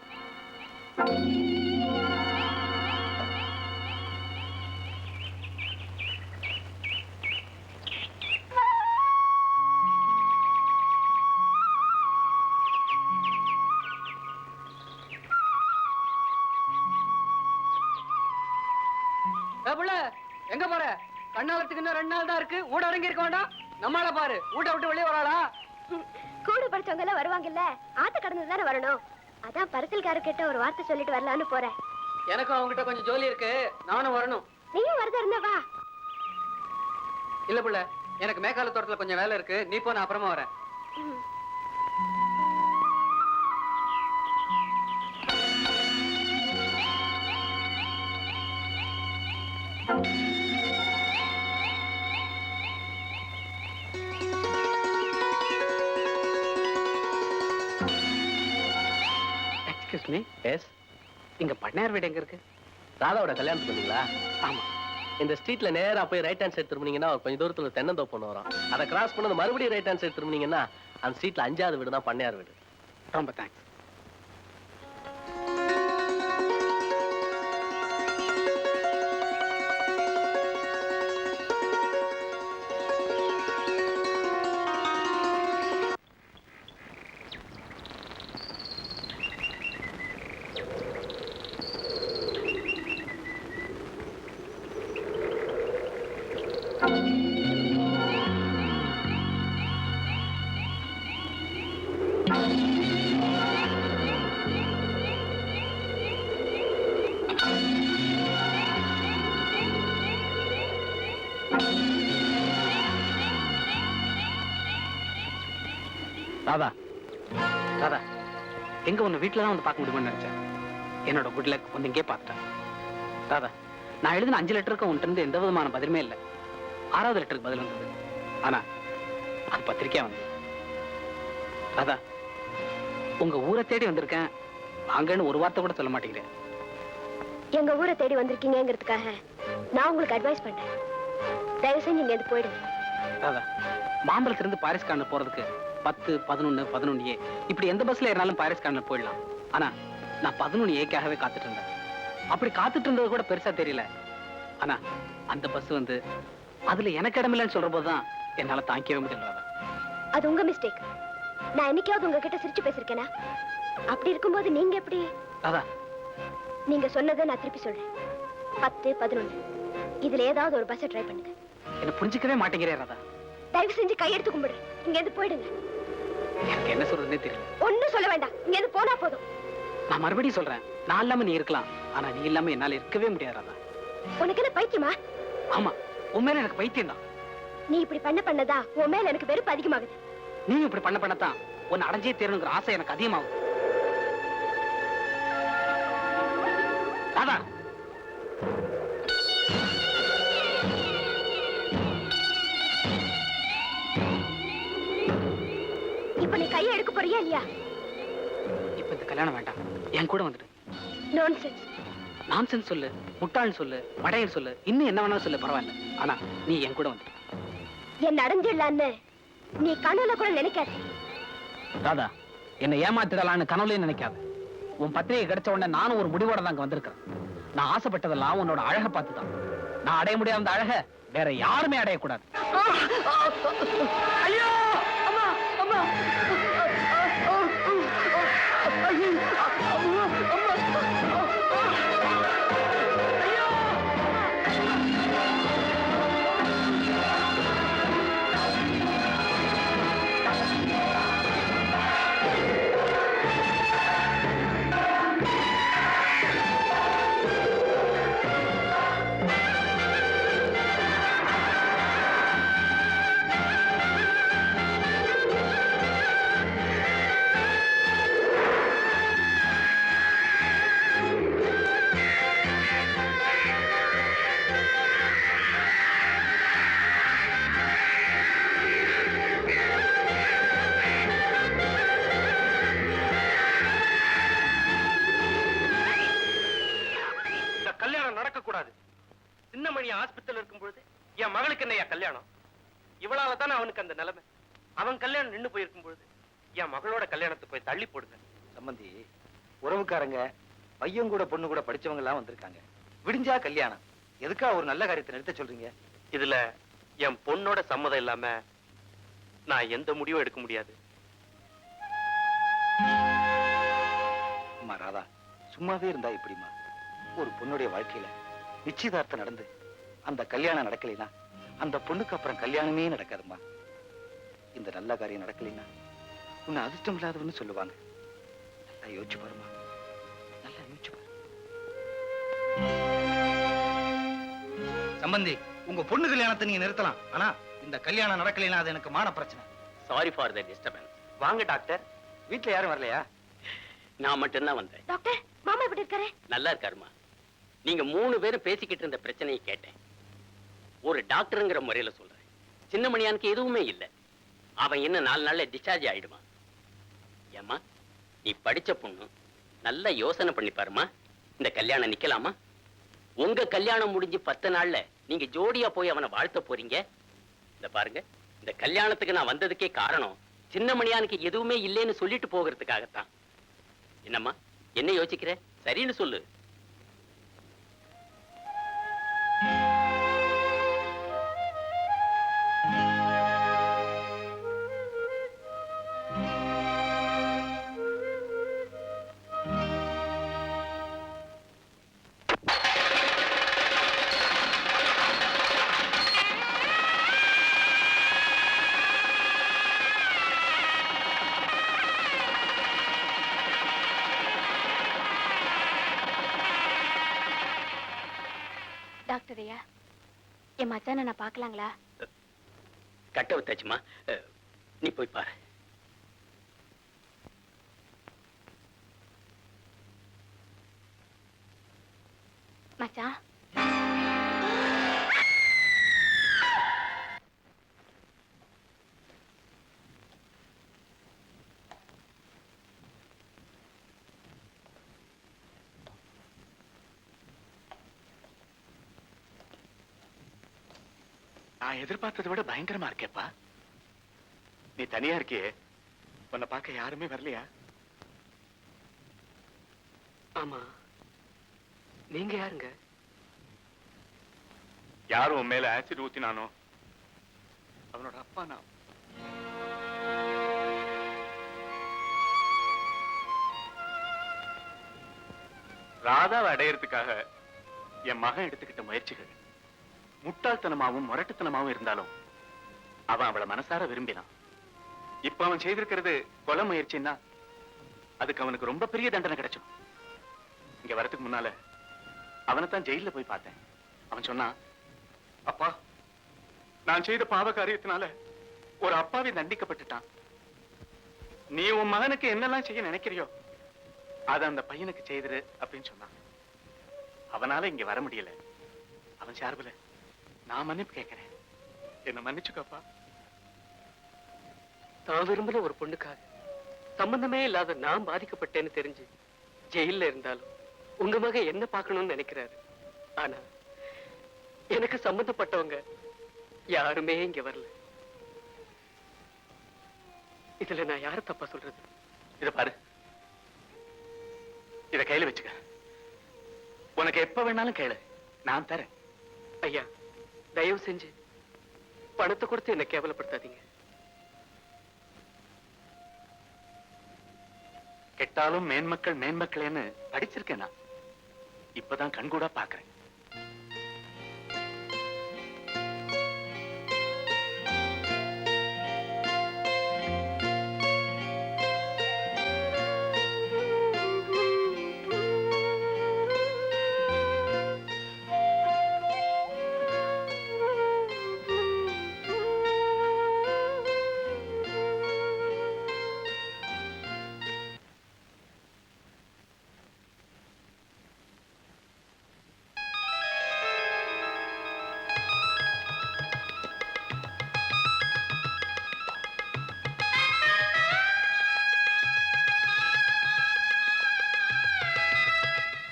எங்க போற? கண்ணாலத்துக்கு இன்னும் 2 நாள் தான் இருக்கு. ஊட இறங்கி இருக்க வேண்டாம். நம்மளால பாரு, ஊட்ட விட்டு வெளியே வராளா? கூட படிச்சவங்க எல்லாம் வருவாங்கல்ல, ஆத்த கடந்து தானே வரணும். அதான் பரிசல்காரர்கிட்ட ஒரு வார்த்தை சொல்லிட்டு வரலான்னு போறேன். எனக்கும் அவங்ககிட்ட கொஞ்சம் ஜோலி இருக்கு, நானும் வரணும். நீயும் வரதா இருந்தா வா. இல்ல புள்ள, எனக்கு மேக்கால தோட்டத்துல கொஞ்சம் வேலை இருக்கு. நீ போ, நான் அப்புறமா வரேன். Excuse me. எஸ். இங்க பண்ணையார் வீடு எங்க இருக்கு? ராதாவோட கல்யாணத்துக்கு வந்தீங்களா? ஆமா. இந்த ஸ்ட்ரீட்ல நேரா போய் ரைட் ஹேண்ட் சைடு திரும்பினீங்கன்னா கொஞ்சம் தூரத்துல தென்னந்தோப்பு ஒண்ணு வரும். அதை கிராஸ் பண்ணது மறுபடியும் ரைட் ஹேண்ட் சைடு திரும்பினீங்கன்னா அந்த ஸ்ட்ரீட்ல 5வது வீடு தான் பண்ணையார் வீடு. ரொம்ப தேங்க்ஸ். ராதா, ராதா, எங்க உன்னை வீட்டுல தான் வந்து பார்க்க முடியும்னு நினைச்சேன். என்னோட குட் லக் வந்து இங்கே பார்த்துட்டேன். ராதா, நான் எழுதின 5 லெட்டருக்கு உன்கிட்ட இருந்து எந்த விதமான பதிலுமே இல்லை. 6வது லெட்டருக்கு பதில் வந்தது. ஆனா அது பத்திரிக்கையா வந்து. ராதா, உங்க ஊரை தேடி வந்திருக்கேன், வாங்கன்னு ஒரு வார்த்தை கூட சொல்ல மாட்டேங்கிறேன். எங்க ஊரை தேடி வந்திருக்கீங்கிறதுக்காக நான் உங்களுக்கு அட்வைஸ் பண்றேன். தயவு செஞ்சு இங்க இருந்து போயிடுங்க. ராதா, மாம்பழத்திலிருந்து பாரிஸ் கார்னர் போறதுக்கு 10, 11, 11A இப்படி எந்த பஸ்ல ஏறினாலும் பாரிஸ் கார்னர் போயிடலாம். ஆனா நான் 11Aக்காகவே காத்துட்டு இருந்தேன். அப்படி காத்துட்டு இருந்தது கூட பெருசா தெரியல. ஆனா அந்த பஸ் வந்து அதுல எனக்கு இடமில்லைன்னு சொல்ற போதுதான் என்னால தாங்கிக்கவே முடியல. ராதா, அது உங்க மிஸ்டேக். நான் என்னைக்காவது உங்ககிட்ட சிரிச்சு பேசிருக்கேனா? அப்படி இருக்கும்போது நீங்க எப்படி? ராதா, நீங்க சொன்னதை நான் திருப்பி சொல்றேன். 10, 11 இதுல ஏதாவது ஒரு பஸ் ட்ரை பண்ணுங்க. என்ன புரிஞ்சுக்கவே மாட்டேங்கிறேன் ராதா. தயவு செஞ்சு கையெடுத்து கும்பிடுறேன், இங்க இருந்து போயிடுங்க. எனக்கு என்ன சொல்றதுன்னே தெரியல. ஒண்ணும் சொல்ல வேண்டாம், இங்க இருந்து போனா போதும். நான் மறுபடியும் சொல்றேன், நான் இல்லாம நீ இருக்கலாம், ஆனா நீ இல்லாம என்னால இருக்கவே முடியாது ராதா. உனக்கு என்ன பைத்தியமா? ஆமா, உண்மையில எனக்கு பைத்தியம் தான். நீ இப்படி பண்ணதா உன் மேல எனக்கு வெறுப்பு அதிகமாகுது. நீ இப்படி பண்ணத்தான் உன்னை அடைஞ்சே தேரணுங்கிற ஆசை எனக்கு அதிகமாகும். ராதா, இப்ப நீ கையை எடுக்க போறியா இல்லையா? இப்ப இந்த கல்யாணம் வேண்டாம், என் கூட வந்துடு. நான்சென்ஸ். நான்சென்ஸ் சொல்லு, முட்டாள்னு சொல்லு, மடையன் சொல்லு, இன்னும் என்ன வேணாலும் சொல்லு, பரவாயில்ல. ஆனா நீ என் கூட வந்துடு. என்ன அடைஞ்சிடலான்னு நீ கனவுல கூட நினைக்காத. ராதா, என்னை ஏமாத்திடலான்னு கனவுலயும் நினைக்காத. உன் பத்திரிகை கிடைச்ச உடனே நானும் ஒரு முடிவோட தான் அங்க வந்திருக்கிறேன். நான் ஆசைப்பட்டதெல்லாம் உன்னோட அழகை பார்த்துதான். நான் அடைய முடியாத அந்த அழகை வேற யாருமே அடையக்கூடாது. ஐயோ அம்மா அம்மா சின்னமணி ஆஸ்பத்திரியில் இருக்கும் பொழுது என் மகளுக்கு என்னையா கல்யாணம்? இவளால தானே அவனுக்கு அந்த நிலைமை. அவன் கல்யாணம் நின்னு போயிருக்கும் பொழுது என் மகளோட கல்யாணத்தை போய் தள்ளி போடுங்க. சம்பந்தி, உறவுக்காரங்க பையன் கூட பொண்ணு கூட படிச்சவங்க எல்லாம் வந்திருக்காங்க. விடிஞ்சா கல்யாணம், எதுக்கா ஒரு நல்ல காரியத்தை நிறுத்த சொல்றீங்க? இதுல என் பொண்ணோட சம்மதம் இல்லாம நான் எந்த முடிவும் எடுக்க முடியாது. அம்மா ராதா, சும்மாவே இருந்தா எப்படிமா? ஒரு பொண்ணுடைய வாழ்க்கையில நிச்சயதார்த்தம் நடந்து அந்த கல்யாணம் நடக்கலைன்னா அந்த பொண்ணுக்கு அப்புறம் கல்யாணமே நடக்காதுமா. இந்த நல்ல காரியம் நடக்கலைன்னா உன்னை அதிர்ஷ்டம் இல்லாதவன்னு சொல்லுவாங்க. நல்லா யோசிச்சு பாருமா, நல்லா யோசிச்சு பாரு. சம்பந்தி, உங்க பொண்ணு கல்யாணத்தை நீங்க நிறுத்தலாம், ஆனா இந்த கல்யாணம் நடக்கலைன்னா அது எனக்கு மான பிரச்சனை. Sorry for the disturbance. வாங்க டாக்டர். வீட்டுல யாரும் வரலையா? நான் மட்டும்தான் வந்தேன். டாக்டர், மாமா எப்படி இருக்காரு? நல்லா இருக்காருமா. நீங்க 3 பேரும் பேசிக்கிட்டு இருந்த பிரச்சனையை கேட்டேன். ஒரு டாக்டருங்கிற முறையில சொல்றேன், சின்னமணியானுக்கு எதுவுமே இல்லை. அவன் இன்னும் 4 நாள்ல டிஸ்சார்ஜ் ஆயிடுவான். ஏம்மா, நீ படிச்ச பொண்ணு, நல்லா யோசனை பண்ணி பாருமா. இந்த கல்யாணம் நிக்கலாமா? உங்க கல்யாணம் முடிஞ்சு 10 நாள்ல நீங்க ஜோடியா போய் அவனை வாழ்த்த போறீங்க. இந்த பாருங்க, இந்த கல்யாணத்துக்கு நான் வந்ததுக்கே காரணம் சின்னமணியானுக்கு எதுவுமே இல்லைன்னு சொல்லிட்டு போகிறதுக்காகத்தான். என்னம்மா, என்ன யோசிக்கிற? சரின்னு சொல்லு. டாக்டர் ஐயா, என் மச்சானை நான் பார்க்கலாங்களா? கட்ட வித்தாச்சுமா, நீ போய் பாரு. மச்சான், நான் எதிர்பார்த்ததை விட பயங்கரமா இருக்கேப்பா. நீ தனியா இருக்கியே, உன்னை பார்க்க யாருமே வரலையா? ஆமா, நீங்க யாருங்க? யாரும் உன் மேல ஆசிட் ஊத்தினானோ அவனோட அப்பா நான். ராதாவை அடையறதுக்காக என் மகன் எடுத்துக்கிட்ட முயற்சிகள் முட்டாள்தனமாவும் முரட்டுத்தனமாவும் இருந்தாலும் அவன் அவளை மனசார விரும்பினான். இப்ப அவன் செய்திருக்கிறது கொலை முயற்சின்னா அதுக்கு அவனுக்கு ரொம்ப பெரிய தண்டனை கிடைச்சோம். இங்க வரதுக்கு முன்னால அவனைத்தான் ஜெயில போய் பார்த்தேன். அவன் சொன்னான், அப்பா, நான் செய்த பாவ காரியத்தினால ஒரு அப்பாவை தண்டிக்கப்பட்டுட்டான். நீ உன் மகனுக்கு என்னெல்லாம் செய்ய நினைக்கிறியோ அதை அந்த பையனுக்கு செய்திரு அப்படின்னு சொன்னான். அவனால இங்க வர முடியல. அவன் சார்பில் நான் மன்னிப்பு கேட்கிறேன். என்ன மன்னிச்சுக்கப்பா. தான் விரும்பின ஒரு பொண்ணுக்காக சம்பந்தமே இல்லாத நான் பாதிக்கப்பட்டேன்னு தெரிஞ்சு ஜெயில இருந்தாலும் உங்க மகன் என்ன பார்க்கணும்னு நினைக்கிறாரு. ஆனா எனக்கு சம்பந்தப்பட்டவங்க யாருமே இங்க வரல. இதுல நான் யார தப்பா சொல்றது? இத பாரு, இத கையில வச்சுக்க. உனக்கு எப்ப வேணாலும் கேளு, நான் தரேன். ஐயா, தயவு செஞ்சு பணத்தை கொடுத்து என்ன கேவலப்படுத்தாதீங்க. கெட்டாலும் மேன்மக்கள் மேன்மக்களேன்னு படிச்சிருக்கேன். நான் இப்பதான் கண்கூடா பாக்குறேன்.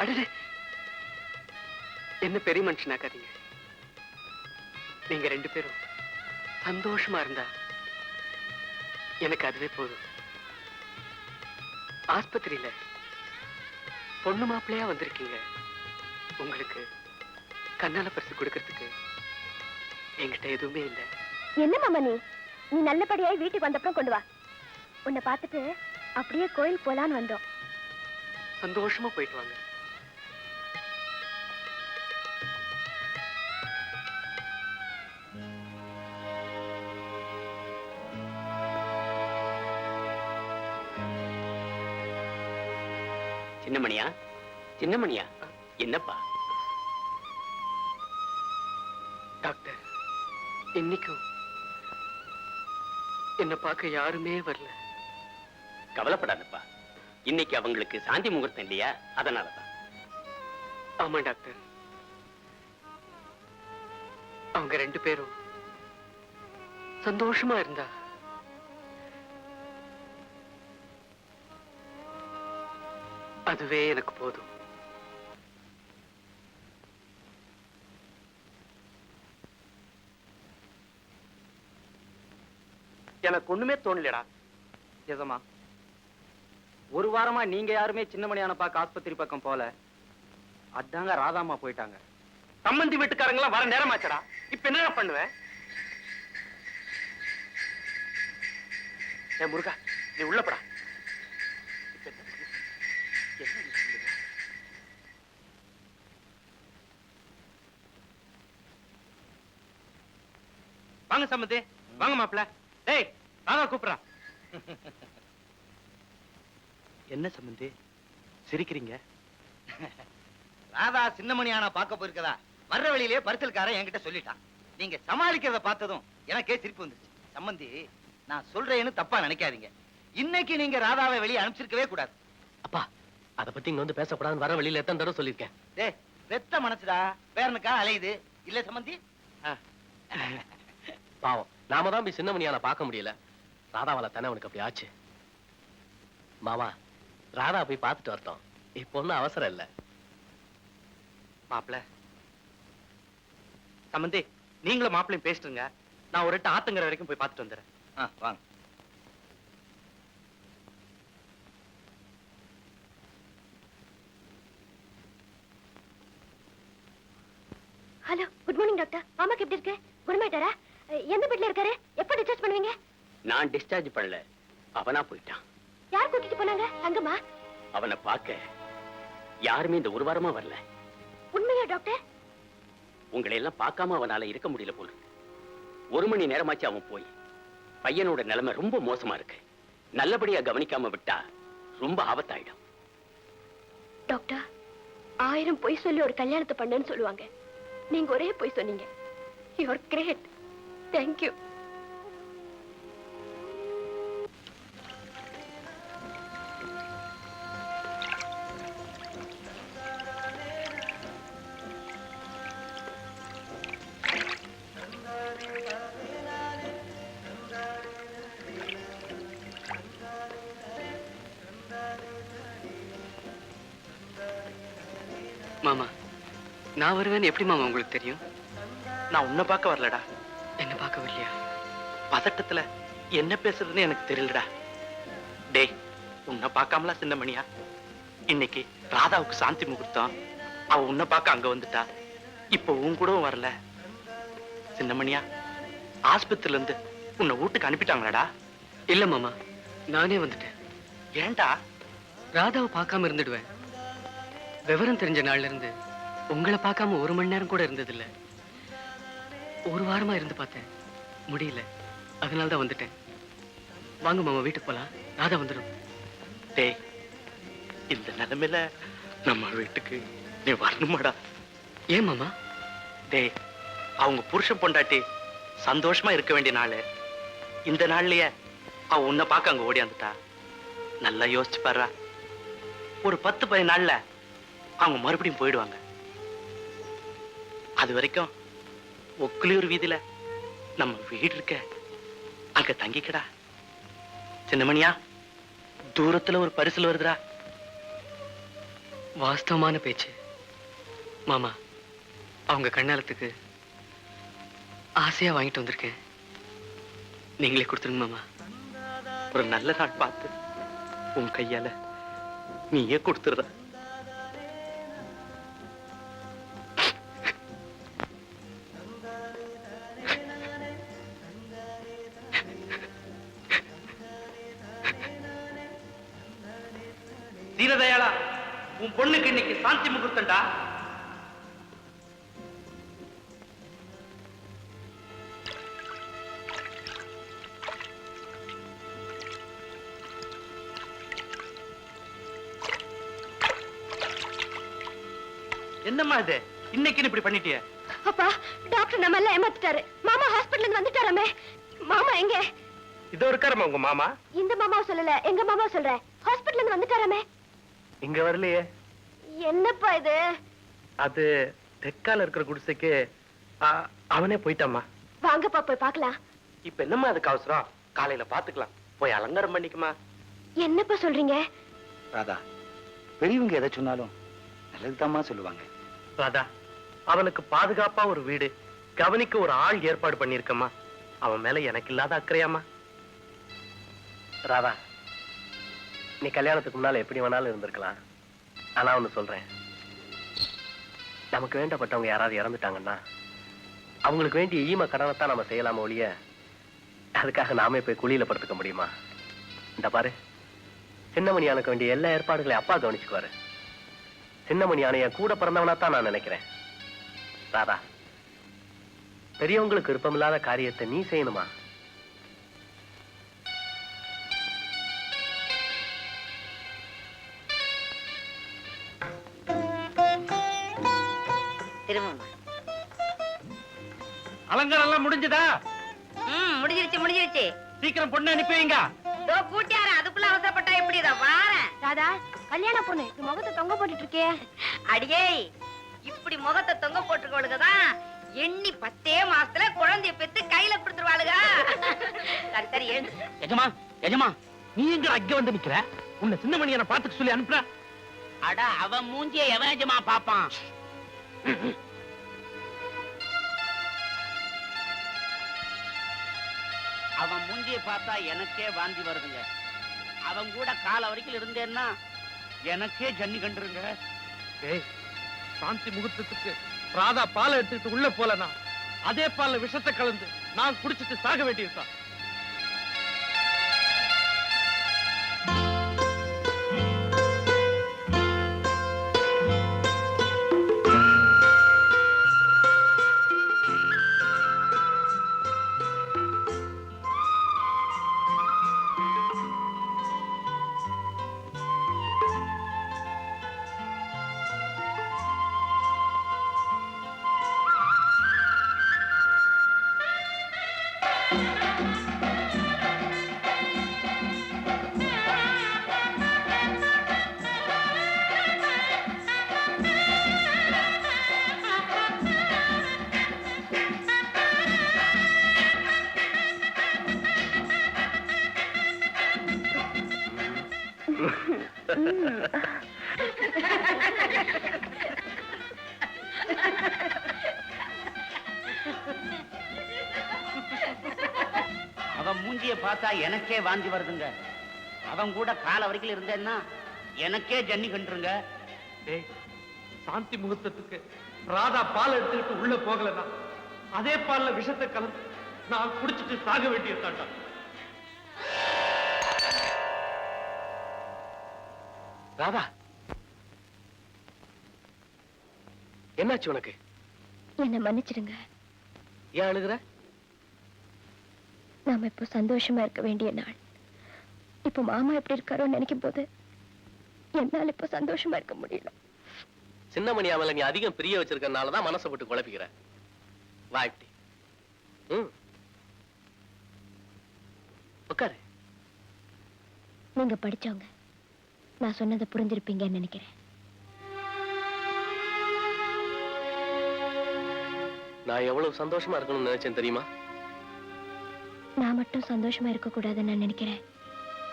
அடடே, என்ன பெரிய மனுஷனாக்காதீங்க. நீங்க ரெண்டு பேரும் சந்தோஷமா இருந்தா எனக்கு அதுவே போதும். ஆஸ்பத்திரியில பொண்ணு மாப்பிள்ளையா வந்திருக்கீங்க. உங்களுக்கு கண்ணால பரிசு கொடுக்கறதுக்கு என்கிட்ட எதுவுமே இல்லை. என்ன மாமா நீ நல்லபடியாய் வீட்டுக்கு வந்தப்புறம் கொண்டு வா. உன்னை பார்த்துட்டு அப்படியே கோயில் போலான்னு வந்தோம். சந்தோஷமா போயிட்டு வாங்க. சின்னமணியா, சின்னமணியா, என்னப்பா? டாக்டர், இன்னைக்கும் என்ன பார்க்க யாருமே வரல. கவலைப்படாதப்பா, இன்னைக்கு அவங்களுக்கு சாந்தி முகூர்த்தம் இல்லையா, அதனாலதான். ஆமா டாக்டர், அவங்க ரெண்டு பேரும் சந்தோஷமா இருந்தா அதுவே எனக்கு போதும். எனக்கு ஒண்ணுமே தோணலடா. எசமா, ஒரு வாரமா நீங்க யாருமே சின்னமணியான பார்க்க ஆஸ்பத்திரி பக்கம் போல. அதாங்க ராதாமா போயிட்டாங்க. சம்பந்தி வீட்டுக்காரங்க எல்லாம் வர நேரமாச்சடா. இப்ப என்ன பண்ணுவேன்? ஏ முருகா, நீ உள்ளப்படா. வாங்க சம்பந்தி, வாங்க மாப்பிள்ள. டேய், ராதா கூப்பிடுறான். என்ன சம்பந்தி சிரிக்கிறீங்க? ராதா சின்னமணியானா பார்க்க போயிருக்கதா வர்ற வழியிலே பரிசல்காரன் என்கிட்ட சொல்லிட்டான். நீங்க சமாளிக்கிறத பார்த்ததும் எனக்கே சிரிப்பு வந்துருச்சு. சம்பந்தி, நான் சொல்றேன்னு தப்பா நினைக்காதீங்க. இன்னைக்கு நீங்க ராதாவை வெளியே அனுப்பிச்சிருக்கவே கூடாது. அப்பா, அத பத்தி இங்க வந்து பேசப்படாதுன்னு வர வழியில எத்தனை தடவை சொல்லியிருக்கேன். டேய், வெத்த மனசுடா, பேரனுக்கா அலையுது இல்ல சம்பந்தி? பாவம், நாம தான் போய் சின்னமணியால பார்க்க முடியல. ராதாவால தானே அவனுக்கு அப்படி ஆச்சு. மாமா, ராதா போய் பார்த்துட்டு வரட்டும். இப்ப ஒண்ணும் அவசரம் இல்ல. மாப்பிள்ள, சம்பந்தி நீங்களும் மாப்பிள்ளையும் பேசிட்டுங்க. நான் ஒரு ஆத்தங்கரை வரைக்கும் போய் பார்த்துட்டு வந்துடுறேன். வாங்க. Hello, good morning doctor. மாமாக்கு எப்படி இருக்கு? குணமாயிட்டாரா? எந்த பெட்ல இருக்காரு? எப்ப டிஸ்சார்ஜ் பண்ணுவீங்க? நான் டிஸ்சார்ஜ் பண்ணல, அவனா போயிட்டான். யார் கூட்டிட்டு போனாங்க? தங்கம்மா? அவனை பார்க்க யாருமே இந்த ஒரு வாரமா வரல. உண்மையா டாக்டர்? உங்களை எல்லாம் பார்க்காம அவனால இருக்க முடியல போல. 1 மணி நேரமாச்சு அவன் போய். பையனோட நிலைமை ரொம்ப மோசமா இருக்கு. நல்லபடியா கவனிக்காம விட்டா ரொம்ப ஆபத்தாயிடும். டாக்டர், 1000 பொய் சொல்லி ஒரு கல்யாணத்தை பண்ணேன்னு சொல்லுவாங்க. நீங்க ஒரே பொய் சொன்னீங்க. You are great. Thank you. மாமா, நான் வருவேன்னு எப்படி மாமா உங்களுக்கு தெரியும்? நான் உன்னை பார்க்க வரலடா. என்ன பார்க்க வரலையா? பதட்டத்துல என்ன பேசுறதுன்னு எனக்கு தெரியலடா. டேய், உன்னை பார்க்காமலா சின்னமணியா? இன்னைக்கு ராதாவுக்கு சாந்தி முகூர்த்தம். அவ உன்னை பார்க்க அங்க வந்துட்டா. இப்ப உன் கூடவும் வரல. சின்னமணியா, ஆஸ்பத்திரில இருந்து உன்னை வீட்டுக்கு அனுப்பிட்டாங்களாடா? இல்ல மாமா, நானே வந்துட்டேன். ஏன்டா? ராதாவை பார்க்காம இருந்துடுவேன். விவரம் தெரிஞ்ச நாள்ல இருந்து உங்களை பார்க்காம 1 மணி நேரம் கூட இருந்தது இல்ல. 1 வாரமா இருந்து பார்த்தேன், முடியல. அதனாலதான் வந்துட்டேன். வாங்க மாமா, வீட்டுக்கு போலாம். ராதா வந்துடும். டேய், இந்த நிலைமையில நம்ம வீட்டுக்கு நீ வரணுமாடா? ஏன் மாமா? டேய், அவங்க புருஷன் பொண்டாட்டி சந்தோஷமா இருக்க வேண்டிய நாள். இந்த நாள்லயே அவ உன்னை பார்க்க அங்க ஓடியாந்துட்டா. நல்லா யோசிச்சு பாரு. ஒரு 10-15 நாள்ல அவங்க மறுபடியும் போயிடுவாங்க. அது வரைக்கும் ஒக்குலியூர் வீதியில நம்ம வீடு இருக்க, அங்க தங்கிக்கடா. சின்னமணியா, தூரத்துல ஒரு பரிசல் வருதுடா. வாஸ்தவமான பேச்சு மாமா. அவங்க கண்ணாலத்துக்கு ஆசையா வாங்கிட்டு வந்திருக்கேன். நீங்களே கொடுத்துருங்க மாமா. ஒரு நல்ல நாள் பார்த்து உன் கையால நீயே கொடுத்துடுற. தீனதயாளா, உன் பொண்ணுக்கு இன்னைக்கு சாந்தி முகூர்த்தம்டா. என்னம்மா இது? இன்னைக்கு இப்படி பண்ணிட்டிய? அப்பா, டாக்டர் நம்ம எல்லாம் ஏமாத்திட்டாரு. மாமா ஹாஸ்பிடல்ல இருந்து வந்துட்டாராமே. மாமா எங்க? இதோ இருக்காரம்மா உங்க மாமா. இந்த மாமாவை சொல்லல, எங்க மாமாவை சொல்றேன். ஹாஸ்பிடல்ல இருந்து வந்துட்டாராமே. இங்க வரலையே. என்னப்பா இது? அது தெற்கால இருக்கிற குடிசைக்கு அவனே போயிட்டாமா. வாங்கப்பா போய் பார்க்கலாம். இப்ப என்னம்மா அதுக்கு அவசரம்? காலையில பாத்துக்கலாம். போய் அலங்காரம் பண்ணிக்குமா. என்னப்பா சொல்றீங்க? ராதா, பெரியவங்க எதை சொன்னாலும் நல்லதுதாம்மா சொல்லுவாங்க. ராதா, அவனுக்கு பாதுகாப்பா ஒரு வீடு, கவனிக்க ஒரு ஆள் ஏற்பாடு பண்ணிருக்கம்மா. அவன் மேல எனக்கு இல்லாத அக்கறையாமா? ராதா, நீ கல்யாணத்துக்கு முன்னால எப்படி வேணாலும் இருந்திருக்கலாம். ஆனா ஒண்ணு சொல்றேன், நமக்கு வேண்டப்பட்டவங்க யாராவது இறந்துட்டாங்கன்னா அவங்களுக்கு வேண்டிய ஈம கடனைத்தான் நம்ம செய்யலாம ஒழிய அதுக்காக நாமே போய் குழியில படுத்துக்க முடியுமா? இந்த பாரு, சின்னமணி யானுக்கு வேண்டிய எல்லா ஏற்பாடுகளையும் அப்பா கவனிச்சுக்குவாரு. சின்னமணி யானை என் கூட பிறந்தவனா தான் நான் நினைக்கிறேன். ராதா, பெரியவங்களுக்கு விருப்பமில்லாத காரியத்தை நீ செய்யணுமா? அலங்காரம் எல்லாம் முடிஞ்சதா? முடிஞ்சிருச்சு. சீக்கிரம் பொண்ணு அனுப்பி வைங்க. கூட்டியார அதுக்குள்ள அவசரப்பட்டா எப்படி? வாரேன். ராதா, கல்யாண பொண்ணு இப்படி முகத்தை தொங்க போட்டுட்டு இருக்கே. அடியே, இப்படி முகத்தை தொங்க போட்டுக்கொழுகுதான் எண்ணி 10 மாசத்துல குழந்தைய பெத்து கையில கொடுத்துருவாளுங்க. சரி சரி, எஜமா எஜமா, நீ எங்க அங்க வந்து நிக்கிற? உன்னை சின்னமணி என்ன பாத்துக்க சொல்லி அனுப்புற. அட, அவன் மூஞ்சிய எவன் எஜமா பாப்பான்? அவன் மூஞ்சியை பார்த்தா எனக்கே வாந்தி வருதுங்க. அவன் கூட கால வரைக்கும் இருந்தேன்னா எனக்கே ஜன்னி கண்டுருங்க. சாந்தி முகூர்த்தத்துக்கு ராதா பாலை எடுத்துக்கிட்டு உள்ள போலனா அதே பால்ல விஷத்தை கலந்து நான் குடிச்சிட்டு சாக வேண்டியதுதான். அவன் மூஞ்சியை பார்த்தா எனக்கே வாந்தி வருதுங்க. அவன் கூட கால வரைக்கும் இருந்தேன்னா எனக்கே ஜன்னி கண்டுருங்க. சாந்தி முகூர்த்தத்துக்கு ராதா பால் எடுத்துக்கிட்டு உள்ள போகலனா அதே பால்ல விஷத்தை கலந்து நான் குடிச்சிட்டு சாக வேண்டியதுதான்டா. ராதா, என்னாச்சு உனக்கு? என்ன மன்னிச்சிடுங்க. ஏன் அழுகுற? நாம இப்போ சந்தோஷமா இருக்க வேண்டிய நாள். இப்போ மாமா எப்படி இருக்காரோன்னு நினைக்கும் போது என்னால இப்போ சந்தோஷமா இருக்க முடியல. சின்னமணி அவளை நீ அதிகம் பிரிய வச்சிருக்கனாலதான் மனசை போட்டு குழப்பிக்கிற. வா இப்படி. உட்காரு. நீங்க படிச்சவங்க, நான் சொன்னதை புரிஞ்சிருப்பீங்கன்னு நினைக்கிறேன். நான் எவ்வளவு சந்தோஷமா இருக்கணும்னு நினைச்சேன் தெரியுமா? நான் மட்டும் சந்தோஷமா இருக்க கூடாதுன்னு நான் நினைக்கிறேன்.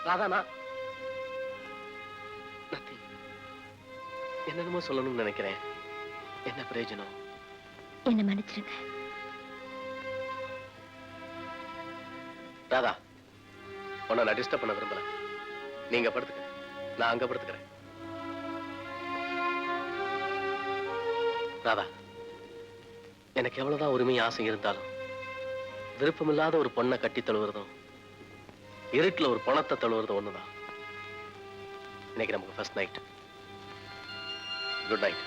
ராதானா என்னென்னமோ சொல்லணும்னு நினைக்கிறேன். என்ன பிரயோஜனம்? என்ன மன்னிச்சிருங்க. ராதா, உன்னை நான் டிஸ்டர்ப் பண்ண விரும்பல. நீங்க படுத்துக்க, நான் அங்க படுத்துக்கிறேன். ராதா, எனக்கு எவ்வளவுதான் உரிமை ஆசை இருந்தாலும் விருப்பமில்லாத ஒரு பொண்ணை கட்டி தழுவுறதும் இருட்டுல ஒரு பணத்தை தழுவுறதும் ஒண்ணுதான். இன்னைக்கு நமக்கு first night. Good night.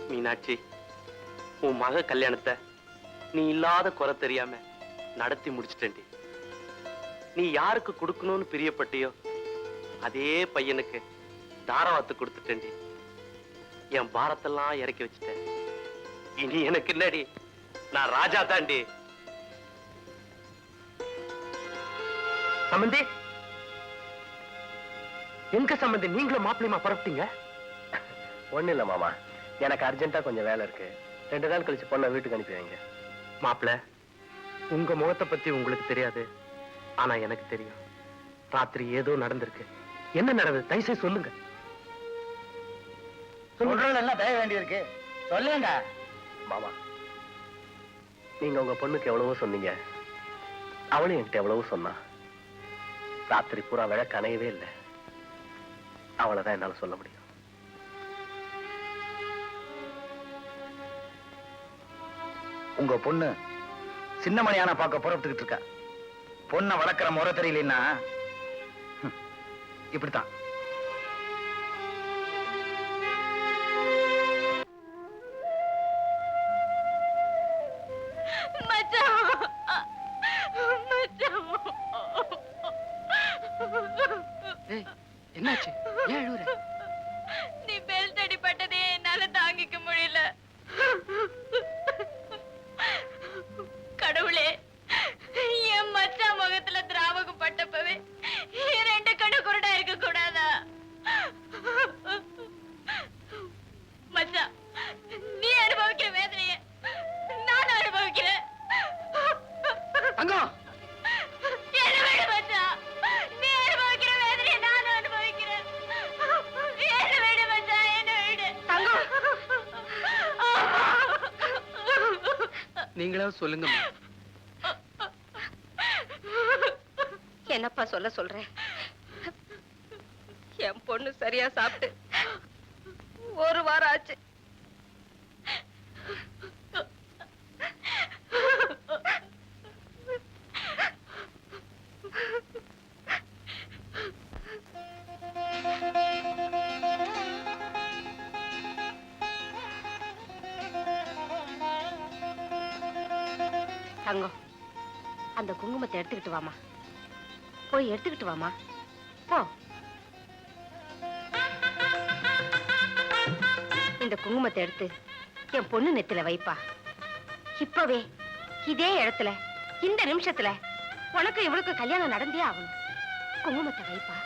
Meenakshi, உன் மக கல்யாணத்தை நீ இல்லாத குறை தெரியாம நடத்தி முடிச்சிட்டேன்டி. நீ யாருக்கு கொடுக்கணும்னு பிரியப்பட்டியோ அதே பையனுக்கு தாரவாத்து கொடுத்துட்டேன்டி. என் பாரத்தெல்லாம் இறக்கி வச்சுட்டேன். இனி எனக்கு என்னடி, நான் ராஜா தாண்டி. சம்பந்தி, எங்க சம்பந்தி நீங்களும் மாப்பிள்ளையுமா புறப்பட்டீங்க? ஒண்ணு இல்ல மாமா, எனக்கு அர்ஜென்ட்டா கொஞ்சம் வேலை இருக்கு. 2 நாள் கழிச்சு பொண்ணை வீட்டுக்கு அனுப்பி வைங்க. மாப்பிள்ள, உங்க முகத்தை பத்தி உங்களுக்கு தெரியாது, ஆனா எனக்கு தெரியும். ராத்திரி ஏதோ நடந்திருக்கு. என்ன நடந்தது? தயவுசெய்து சொல்லுங்க. சொல்றதெல்லாம் தய வேண்டியிருக்கு, சொல்லுங்க. மாமா, நீங்க உங்க பொண்ணுக்கு எவ்வளவோ சொன்னீங்க, அவளும் என்கிட்ட எவ்வளவோ சொன்னா. ராத்திரி பூரா விளக்கு அணையவே இல்லை. அவளைதான் என்னால சொல்ல முடியும். உங்க பொண்ணு சின்னமணியான பார்க்க புறப்பட்டுக்கிட்டு இருக்கா. பொண்ணை வளர்க்கிற முறை தெரியலன்னா இப்படித்தான். என்னாச்சு? ஏன் அழுவுற? நீ பெல்ட் அடிபட்டதே என்னால தாங்கிக்க முடியல. கடவுளே, என் மச்சான் முகத்துல திராவகம் பட்டப்பவே என் 2 கண்ணு குருடா இருக்க கூடாதா? மச்சான், நீ அனுபவிக்கிற வேதனைய நான் அனுபவிக்கிறேன். தங்கம், என்ன வேணும் மச்சான்? நீ அனுபவிக்கிற வேதனைய நான் அனுபவிக்கிறேன். என்ன நீங்களாவது சொல்லுங்கம்மா. என்னப்பா சொல்றேன். என் பொண்ணு சரியா சாப்பிட்டு ஒரு வாரம் ஆச்சு. தங்கம், அந்த குங்குமத்தை எடுத்துக்கிட்டு வாமா. போய் எடுத்துக்கிட்டு வாமா. போ. இந்த குங்குமத்தை எடுத்து என் பொண்ணு நெத்தில வைப்பா. இப்பவே இதே இடத்துல இந்த நிமிஷத்துல உனக்கு இவளுக்கு கல்யாணம் நடந்தே ஆகணும். குங்குமத்தை வைப்பா.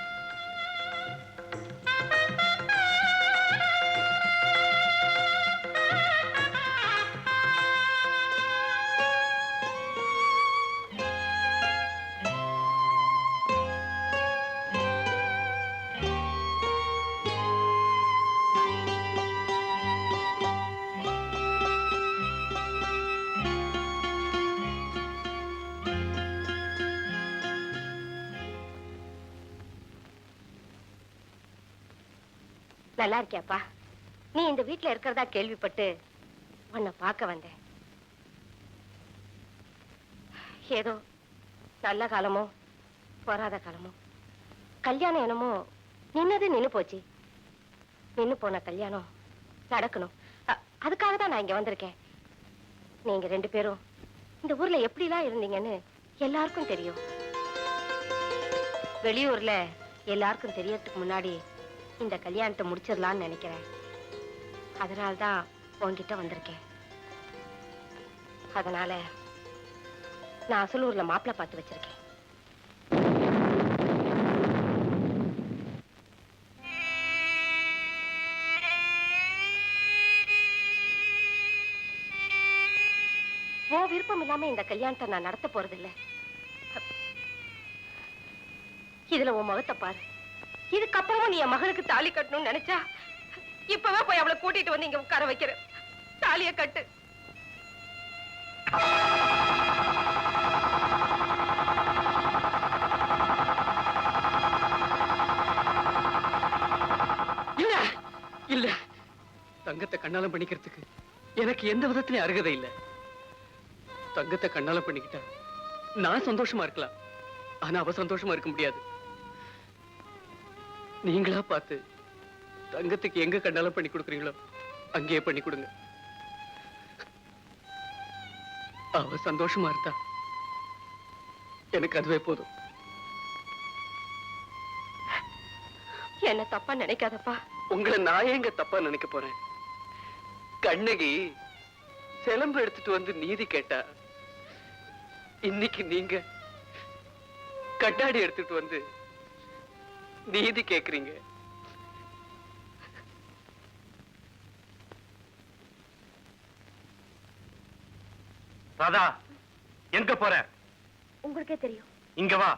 நல்லா இருக்கியாப்பா? நீ இந்த வீட்டுல இருக்கிறதா கேள்விப்பட்டு உன்னை பார்க்க வந்தேன். ஏதோ நல்ல காலமோ போராத காலமோ கல்யாணம் என்னமோ நின்னு போச்சு. நின்னு போன கல்யாணம் நடக்கணும். அதுக்காக தான் நான் இங்க வந்திருக்கேன். நீங்க 2 பேரும் இந்த ஊர்ல எப்படிலாம் இருந்தீங்கன்னு எல்லாருக்கும் தெரியும். வெளியூர்ல எல்லாருக்கும் தெரியறதுக்கு முன்னாடி இந்த கல்யாணத்தை முடிச்சிடலான்னு நினைக்கிறேன். அதனால்தான் உன்கிட்ட வந்திருக்கேன். அதனால நான் அசலூர்ல மாப்பிள்ளை பார்த்து வச்சிருக்கேன். உன் விருப்பம் இல்லாம இந்த கல்யாணத்தை நான் நடத்த போறதில்லை. இதுல உன் முகத்தை பாரு. இதுக்கப்புறமும் நீ என் மகளுக்கு தாலி கட்டணும்னு நினைச்சா இப்பவே போய் அவளை கூட்டிட்டு வந்து இங்க உட்கார வைக்கிற. தாலிய கட்டு. இல்ல இல்ல, தங்கத்தை கண்ணாலம் பண்ணிக்கிறதுக்கு எனக்கு எந்த விதத்திலயும் அருகதை இல்ல. தங்கத்தை கண்ணாலம் பண்ணிக்கிட்டா நான் சந்தோஷமா இருக்கலாம், ஆனா அவ சந்தோஷமா இருக்க முடியாது. நீங்களா பார்த்து தங்கத்துக்கு எங்க கண்ணாலம் பண்ணி கொடுக்குறீங்களோ அங்கேயே பண்ணி கொடுங்க. அவ சந்தோஷமா இருந்தா எனக்கு அதுவே போதும். என்ன தப்பா நினைக்காதப்பா. உங்களை நான் எங்க தப்பா நினைக்க போறேன்? கண்ணகி சிலம்பு எடுத்துட்டு வந்து நீதி கேட்டா, இன்னைக்கு நீங்க கண்ணாடி எடுத்துட்டு வந்து நீதி கேக்குறீங்க. ராதா, எங்க போற? உங்களுக்கே தெரியும். இங்க வா.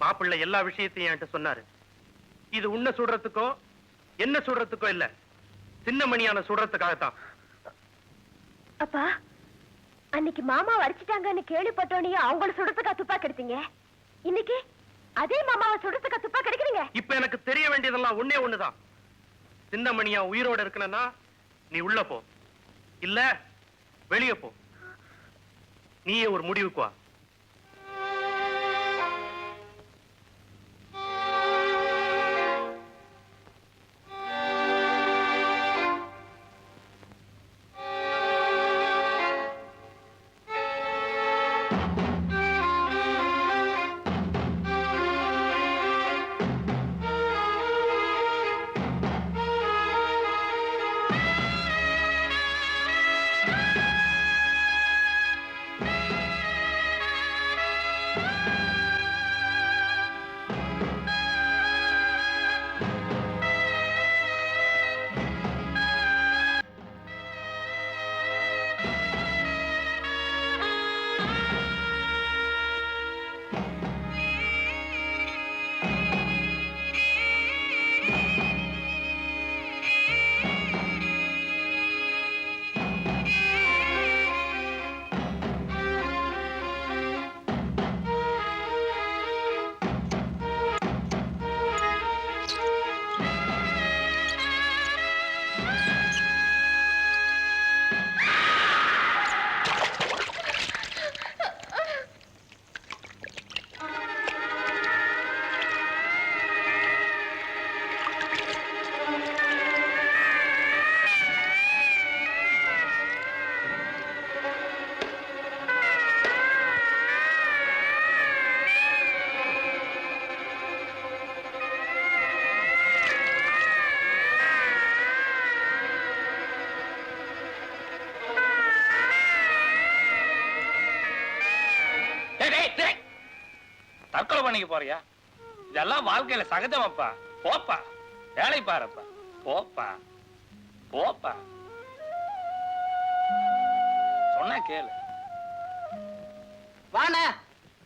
மாப்பிள்ளை எல்லா விஷயத்தையும் என்கிட்ட சொன்னாரு. இது உன்னை சுடுறதுக்கோ என்ன சுடுறதுக்கோ இல்ல, சின்னமணியான சுடுறதுக்காகத்தான். அப்பா, அன்னைக்கு மாமாவை அடிச்சிட்டாங்கன்னு கேள்விப்பட்டோனே அவங்கள சுடுறதுக்கா துப்பாக்கி எடுத்தீங்க. இன்னைக்கு அதே மாமாவை சுடுறதுக்கா துப்பாக்கி எடுக்கிறீங்க. இப்ப எனக்கு தெரிய வேண்டியதெல்லாம் ஒண்ணே ஒண்ணுதான். சின்னமணியா உயிரோட இருக்கணும்னா நீ உள்ள போ, இல்ல வெளியே போ. நீயே ஒரு முடிவுக்கு வா. தற்கொலை பண்ணிக்க போறியா? இதெல்லாம் வாழ்க்கையில சகஜமாப்பா. போப்பா, வேலை பாருப்பா. போப்பா போப்பா, சொன்னா கேளு. வாண்ண,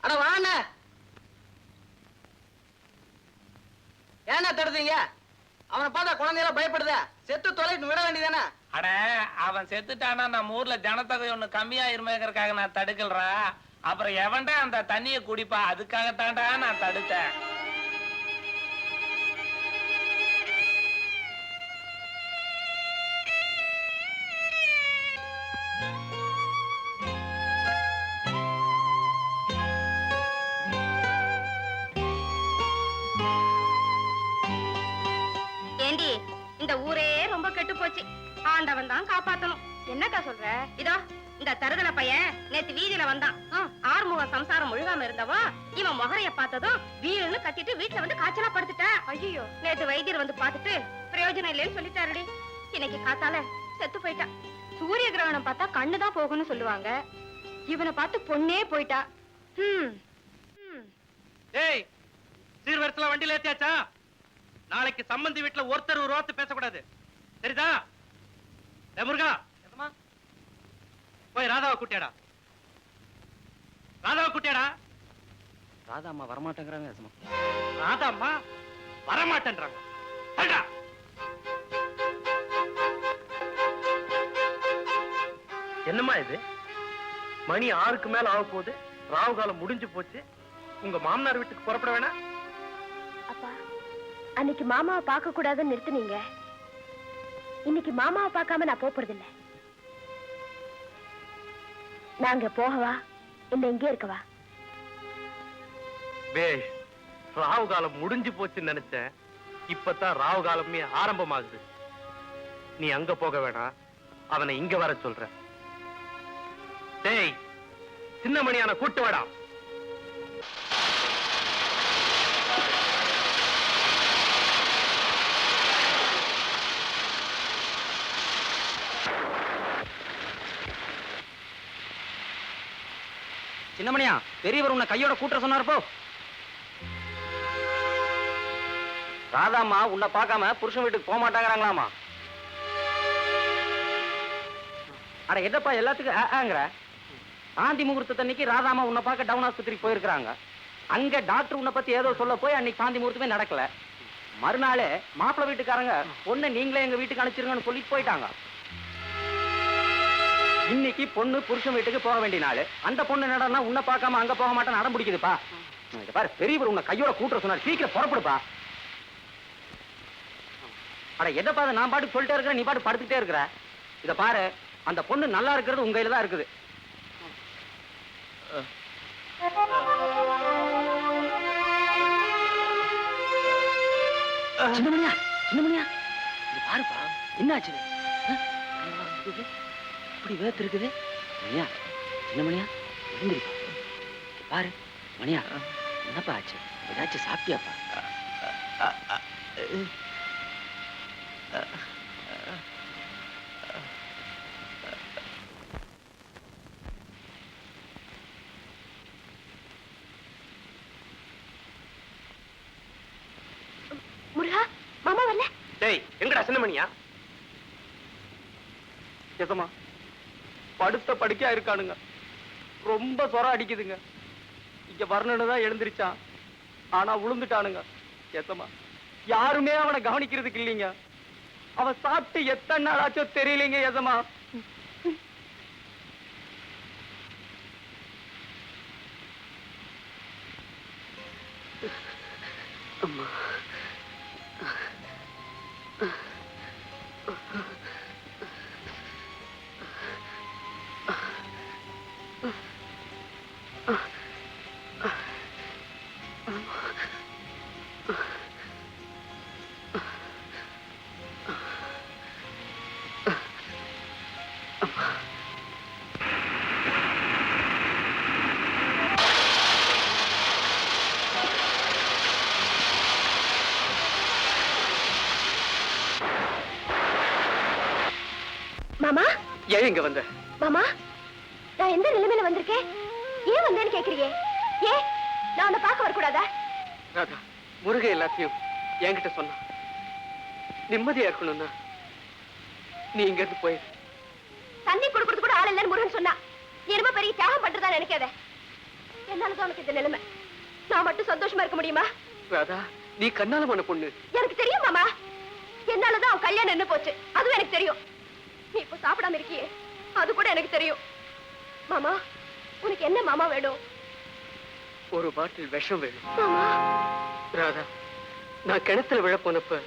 அட வாண்ண. ஏன்னா தடுத்தீங்க? அவனை பார்த்தா குழந்தையெல்லாம் பயப்படுத. செத்து தொலைட்டு விட வேண்டியதானே? அட, அவன் செத்துட்டானா நம்ம ஊர்ல ஜனத்தொகை ஒண்ணு கம்மியாயிருமேங்கிறதுக்காக நான் தடுக்கலறா. அப்புறம் எவன்டா அந்த தண்ணிய குடிப்பா? அதுக்காகத்தான்டா நான் தடுத்தேன். ஏண்டி, இந்த ஊரே ரொம்ப கெட்டு போச்சு. ஆண்டவன் தான் காப்பாத்தணும். என்னக்கா சொல்ற? இதோ இந்த தருதல பையன் நேத்து வீதியில வந்தான். ஆறுமுகம் சம்சாரம் முழுகாம இருந்தவா இவன் முகரைய பார்த்ததும் வீடுன்னு கத்திட்டு வீட்டுல வந்து காய்ச்சலா படுத்துட்டா. ஐயோ, நேத்து வைத்தியர் வந்து பார்த்துட்டு பிரயோஜனம் இல்லைன்னு சொல்லிட்டாருடி. இன்னைக்கு காத்தால செத்து போயிட்டா. சூரிய கிரகணம் பார்த்தா கண்ணுதான் போகும்னு சொல்லுவாங்க. இவனை பார்த்து பொண்ணே போயிட்டா. ஏய், சீர்வரிசல வண்டியில ஏத்தியாச்சா? நாளைக்கு சம்பந்தி வீட்டுல ஒருத்தர் ஒரு வார்த்தை பேசக்கூடாது, சரிதா? முருகா, போய் ராதாவை கூட்டியாடா. ராதாவை கூட்டியாடா. ராதா அம்மா வரமாட்டேங்கிறாங்க. ராதா அம்மா வரமாட்டேன்றாங்க. என்னம்மா இது? மணி 6க்கு மேல ஆக போகுது. ராவு காலம் முடிஞ்சு போச்சு. உங்க மாமனார் வீட்டுக்கு புறப்பட வேணா? அப்பா, அன்னைக்கு மாமாவை பார்க்க கூடாதுன்னு நிறுத்துனீங்க. இன்னைக்கு மாமாவை பார்க்காம நான் போறதில்லை. நாங்க போகவா இல்ல இங்கே இருக்கவா? பேஷ், ராவு காலம் முடிஞ்சு போச்சுன்னு நினைச்சேன். இப்பதான் ராவு காலமே ஆரம்பமாகுது. நீ அங்க போக வேணாம், அவனை இங்க வர சொல்ற. டேய், சின்ன மணியான கூட்டு வாடா. சின்னமணியா, பெரியவர் உன்னை கையோட கூட்ட சொன்னார் போ. ராதாம்மா உன்னை பார்க்காம புருஷன் வீட்டுக்கு போக மாட்டாங்கறாங்களாமா. அட எதப்பா எல்லாத்துக்கும் சாந்தி முகூர்த்தத்தன்னைக்கு ராதாம்மா உன்னை பார்க்க டவுன் ஆஸ்பத்திரிக்கு போயிருக்காங்க. அங்க டாக்டர் உன்னை பத்தி ஏதோ சொல்ல போய் அன்னைக்கு சாந்தி முகூர்த்தமே நடக்கல. மறுநாளே மாப்பிள்ளை வீட்டுக்காரங்க பொண்ணு நீங்களே எங்க வீட்டுக்கு அனுப்பிச்சிருங்கன்னு சொல்லிட்டு போயிட்டாங்க. இன்னைக்கு பொண்ணு புருஷன் வீட்டுக்கு போக வேண்டிய நாள். அந்த பொண்ணு என்னடா உன்னை பார்க்காம அங்க போக மாட்டேன்னு அடம் பிடிக்குதுப்பா. பாரு, பெரியவர் உன்னை கையோட கூட்டுற சொன்னார். சீக்கிரம் புறப்படுப்பா. அட எதப்பா, நான் பாட்டுக்கு சொல்லிட்டே இருக்கிறேன், நீ பாட்டு படுத்துட்டே இருக்கிற. இத பாரு, அந்த பொண்ணு நல்லா இருக்கிறது உங்க கையில தான் இருக்குது. சின்னமணியா, சின்னமணியா, இது பாருப்பா, என்னாச்சு? இப்படி வேத்து இருக்குது. மணியா, சின்னமணியா, எழுந்திருப்பா. பாரு மணியா, என்னப்பா ஆச்சு? ஏதாச்சும் சாப்பிட்டியாப்பா? முருகா, மாமா வரல. டேய், எங்கடா சின்னமணியா? எசமா, படுத்த படுக்கையா இருக்கானுங்க. ரொம்ப சொரம் அடிக்குதுங்க. இங்க வரணுன்னு தான் எழுந்திருச்சான். ஆனா விழுந்துட்டானுங்க. எசமா, யாருமே அவனை கவனிக்கிறதுக்கு இல்லைங்க. அவன் சாப்பிட்டு எத்தனை நாள் ஆச்சோ தெரியலைங்க. எசமா, மாமா, ஏன் இங்க வந்த? மாமா, நான் எந்த நிலைமையில வந்திருக்கேன்? ஏன் வந்தேன்னு கேக்குறீங்க? ஏன் நான் உன்னை பார்க்க வரக்கூடாதா? ராதா, முருகன் எல்லாத்தையும் என்கிட்ட சொன்னா. நிம்மதியா இருக்கணும்னா நீ இங்க இருந்து போயிரு. தண்ணி கொடுக்கறது கூட ஆள் இல்லைன்னு முருகன் சொன்னா. நீ ரொம்ப பெரிய தியாகம் பண்றதா நினைக்காத. என்னாலதான் உனக்கு இந்த நிலைமை. நான் மட்டும் சந்தோஷமா இருக்க முடியுமா? ராதா, நீ கண்ணால பண்ண பொண்ணு. எனக்கு தெரியும் மாமா. என்னாலதான் அவன் கல்யாணம் நின்னு போச்சு. அதுவும் எனக்கு தெரியும். நீ இப்ப சாப்பிடாம இருக்கியே, அது கூட எனக்கு தெரியும். மாமா, உனக்கு என்ன மாமா வேணும்? ஒரு பாட்டில் விஷம் வேணும். மாமா, ராதா, நான் கிணத்துல விழ போனப்ப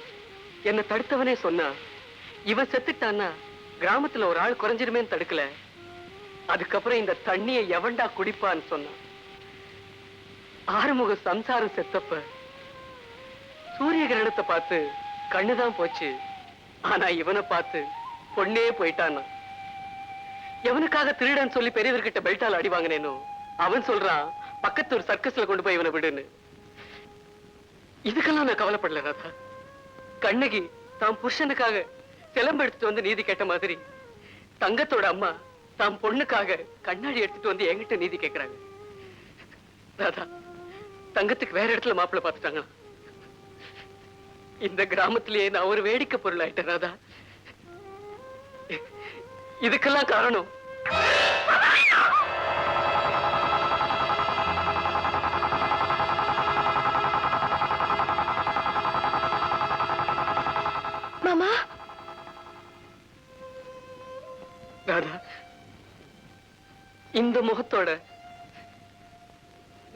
என்ன தடுத்தவனே சொன்னா, இவன் செத்துட்டான்னா கிராமத்துல ஒரு ஆள் குறைஞ்சிருமேன்னு தடுக்கல. அதுக்கப்புறம் இந்த தண்ணியை எவன்டா குடிப்பான்னு சொன்னான். ஆறுமுக சம்சாரம் செத்தப்ப சூரிய கிரகணத்தை பார்த்து கண்ணுதான் போச்சு. ஆனா இவனை பார்த்து பொண்ணே போயிட்டானா. எவனுக்காக திருடன் சொல்லி பெரியவர்கிட்ட பெல்ட்டால் அடி வாங்கினேனோ அவன் சொல்றான் பக்கத்து ஒரு சர்க்கஸ்ல கொண்டு போய் இவனை விடுன்னு. இதுக்கெல்லாம் நான் கவலைப்படல ராதா. கண்ணகி தாம் புருஷனுக்காக சிலம்பு எடுத்துட்டு வந்து நீதி கேட்ட மாதிரி தங்கத்தோட அம்மா தாம் பொண்ணுக்காக கண்ணாடி எடுத்துட்டு வந்து என்கிட்ட நீதி கேட்கிறாங்க. ராதா, தங்கத்துக்கு வேற இடத்துல மாப்பிள்ளை பார்த்துட்டாங்களா? இந்த கிராமத்திலேயே நான் ஒரு வேடிக்கை பொருள் ஆயிட்டேன் ராதா. இதுக்கெல்லாம் காரணம் மாமா. ராதா, இந்த முகத்தோட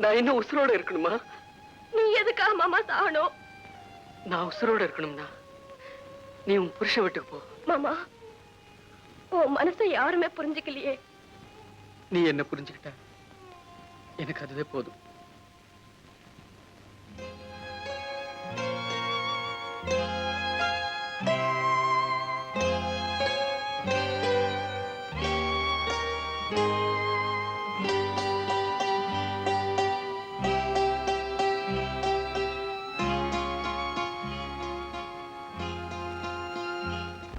நான் இன்னும் உசுரோட இருக்கணுமா? நீ எதுக்காக மாமா சாகணும்? நான் உசுரோட இருக்கணும்னா நீ உன் புருஷன் வீட்டுக்கு போ. மாமா, உன் மனசை யாருமே புரிஞ்சுக்கலையே. நீ என்ன புரிஞ்சுக்கிட்ட எனக்கு அதுவே போதும்.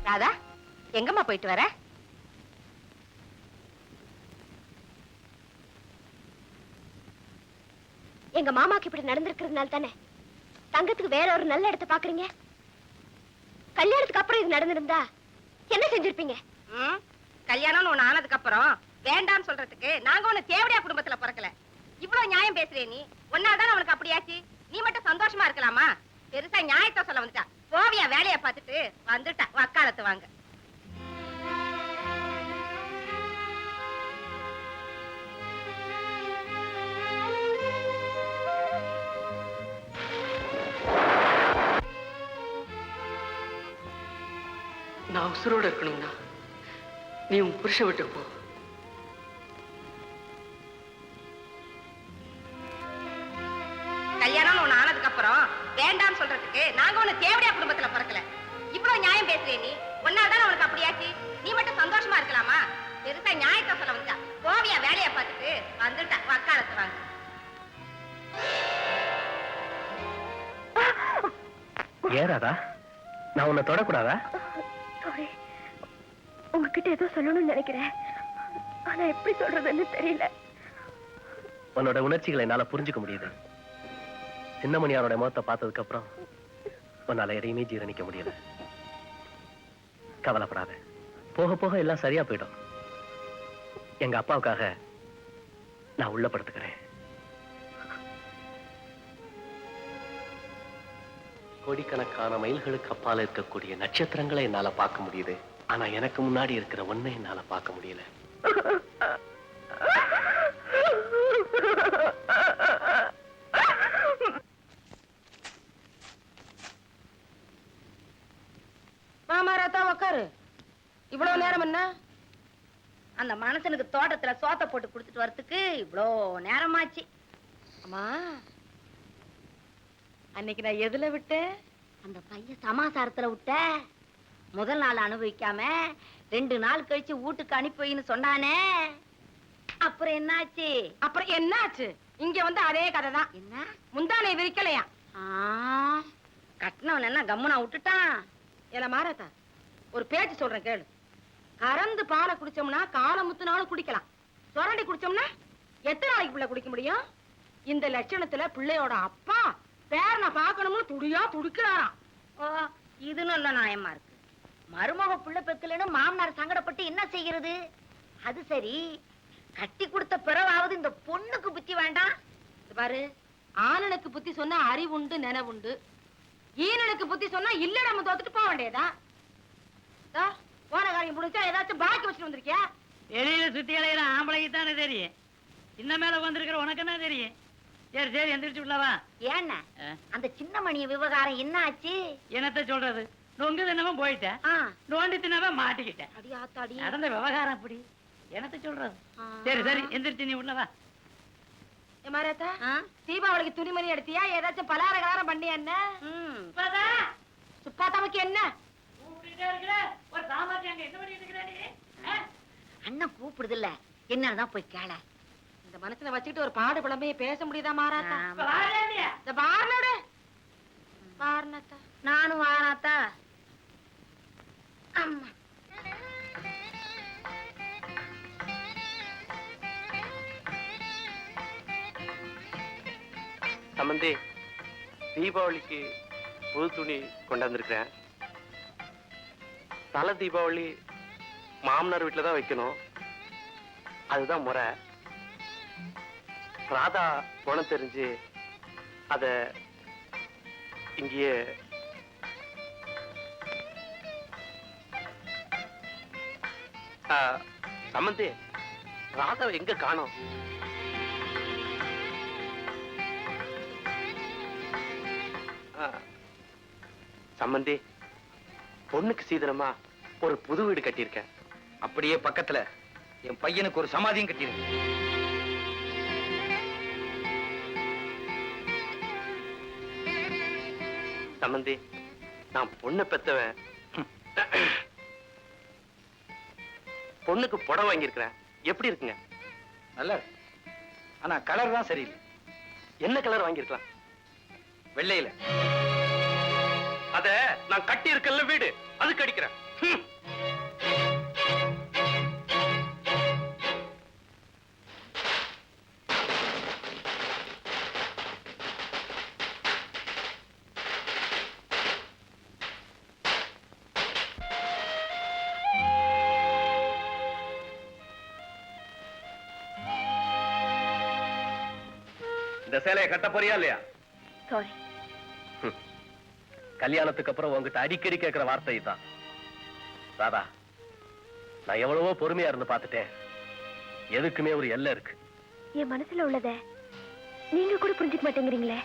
ராதா, எங்கம்மா போயிட்டு வர? எங்க மாமாக்கு இப்படி நடந்திருக்கிறதுனால தானே தங்கத்துக்கு வேற ஒரு நல்ல இடத்தை பாக்குறீங்க. கல்யாணத்துக்கு அப்புறம் இது நடந்திருந்தா என்ன செஞ்சிருப்பீங்க? கல்யாணம்னு ஒண்ணு ஆனதுக்கு அப்புறம் வேண்டான்னு சொல்றதுக்கு நாங்க ஒண்ணு தேவடியா குடும்பத்துல பிறக்கல. இவ்வளவு நியாயம் பேசுறே நீ. ஒன்னாதான் அவனுக்கு அப்படியாச்சு. நீ மட்டும் சந்தோஷமா இருக்கலாமா? பெருசா நியாயத்தை சொல்ல வந்துட்டா. போவியா வேலைய பார்த்துட்டு வந்துட்டா. வக்காலத்து வாங்க. நான் உசுரோட இருக்கணும்னா நீ உன் புருஷன் வீட்டுக்கு போ. கல்யாணம்னு ஒண்ணு ஆனதுக்கு அப்புறம் வேண்டான்னு சொல்றதுக்கு நாங்க ஒண்ணு தேவடியா குடும்பத்துல பிறக்கல. இவ்வளவு நியாயம் பேசுறே நீ. ஒன்னாதான் அவனுக்கு அப்படியாச்சு. நீ மட்டும் சந்தோஷமா இருக்கலாமா? பெருசா நியாயத்தை சொல்ல வந்துட்டா. போவியா வேலைய பார்த்துட்டு வந்துட்டா. வக்காலத்து வாங்க. ஏறாதா? நான் உன்னை தொடக்கூடாதா? உங்ககிட்ட ஏதோ சொல்லணும்னு நினைக்கிறேன். ஆனா எப்படி சொல்றதுன்னு தெரியல. உன்னோட உணர்ச்சிகளை என்னால புரிஞ்சுக்க முடியுது. சின்னமணியாரோட முகத்தை பார்த்ததுக்கு அப்புறம் உன்னால எதையுமே ஜீரணிக்க முடியல. கவலைப்படாத, போக போக எல்லாம் சரியா போயிடும். எங்க அப்பாவுக்காக நான் உள்ள படுத்துக்கிறேன். கோடிக்கணக்கான மைல்களுக்கு அப்பால இருக்கக்கூடிய நட்சத்திரங்களை என்னால பார்க்க முடியுது. ஆனா எனக்கு முன்னாடி இருக்கிற ஒன்னை என்னால பார்க்க முடியல. மாமா ராத்தா உக்காரு. இவ்வளவு நேரம் என்ன? அந்த மனுஷனுக்கு தோட்டத்துல சோத்த போட்டு குடுத்துட்டு வரதுக்கு இவ்வளோ நேரமாச்சு. அம்மா, அன்னைக்கு நான் எதுல விட்டேன்? அந்த பையன் சமாசாரத்துல விட்ட. முதல் நாள் அனுபவிக்காம 2 நாள் கழிச்சு வீட்டுக்கு அனுப்பி வைன்னு சொன்னானே. அப்புறம் என்னாச்சு? அப்புறம் என்னாச்சு? இங்க வந்து அதே கதை தான். என்ன? முந்தானை விரிக்கலையா? கட்டினவன் என்ன கம்முனா விட்டுட்டான்? ஏல மாறாத்தா, ஒரு பேச்சு சொல்றேன் கேளு. கறந்து பாலை குடிச்சோம்னா காலம் முத்துனாலும் குடிக்கலாம். சுரண்டி குடிச்சோம்னா எத்தனை நாளைக்கு பிள்ளை குடிக்க முடியும்? இந்த லட்சணத்துல பிள்ளையோட அப்பா பேரனை பார்க்கணும்னு துடியா துடிக்கிறாராம். ஓ, இது நல்ல நியாயமா இருக்கு. மருமக புள்ள பெக்கலன்னு மாமனார் சங்கடப்பட்டு என்ன செய்கிறது? அது சரி, கட்டி கொடுத்த பிறவாவது இந்த பொண்ணுக்கு புத்தி வேண்டாம். இது பாரு, ஆணனுக்கு புத்தி சொன்னா அறிவுண்டு நினைவுண்டு, ஈனனுக்கு புத்தி சொன்னா இல்ல நம்ம தோத்துட்டு போக வேண்டியதான். போன காரியம் முடிச்சா ஏதாச்சும் பாக்கி வச்சுட்டு வந்திருக்கியா? வெளியில சுத்தி அலையிற ஆம்பளைக்கு தானே தெரியும், சின்ன மேல வந்திருக்கிற உனக்கு என்ன தெரியும்? சரி சரி, எந்திரிச்சு உள்ளவா. ஏன்னா அந்த சின்ன மணிய விவகாரம் என்ன ஆச்சு? என்னத்த சொல்றது, நொங்கு தினமும் போயிட்டேன், நோண்டி தினமும் மாட்டிக்கிட்டேன். அடியாத்தாடி, நடந்த விவகாரம் அப்படி, என்னத்த சொல்றது. சரி சரி, எந்திரிச்சு நீ உள்ளவா. மாரேத்தா, தீபாவளிக்கு துணிமணி எடுத்தியா? ஏதாச்சும் பலார கலாரம் பண்ணியா? என்ன சுப்பாத்தாவுக்கு என்ன ஒரு சாமாஜி அங்க என்ன பண்ணிட்டு இருக்கிறானே? அண்ணன் கூப்பிடுது இல்ல, என்னதான் போய் கேள. இந்த மனசுல வச்சுக்கிட்டு ஒரு பாடு புலமையை பேச முடியுதா மாராத்தா? இந்த பாருனோட பாருனத்தா, நானும் வாராத்தா. அம்மா சம்பந்தி, தீபாவளிக்கு புது துணி கொண்டாந்துருக்கிறேன். தலை தீபாவளி மாமனார் வீட்டில் தான் வைக்கணும், அதுதான் முறை. ராதா குணம் தெரிஞ்சு அத இங்கேயே சம்பந்தி, ராதாவை எங்க காணோம்? சம்பந்தி, பொண்ணுக்கு சீதனமா ஒரு புது வீடு கட்டியிருக்கேன். அப்படியே பக்கத்துல என் பையனுக்கு ஒரு சமாதியும் கட்டிருங்க. சம்பந்தி, நான் பொண்ணை பெத்தவன். பொண்ணுக்கு புடவை வாங்கியிருக்கிறேன், எப்படி இருக்குங்க? நல்லா இருக்கு, ஆனா கலர் தான் சரியில்லை. என்ன கலர் வாங்கியிருக்கலாம்? வெள்ளையில. அத நான் கட்டி இருக்கல வீடு, அதுக்கு அடிக்கிறேன். இந்த சேலையை கட்ட போறியா இல்லையா? சாரி. கல்யாணத்துக்கு அப்புறம் உங்ககிட்ட அடிக்கடி கேட்கிற வார்த்தை தான். ராதா, நான் எவ்வளவோ பொறுமையா இருந்து பார்த்துட்டேன். எதுக்குமே ஒரு எல்லை இருக்கு. என் மனசுல உள்ளத நீங்க கூட புரிஞ்சுக்க மாட்டேங்கிறீங்களே.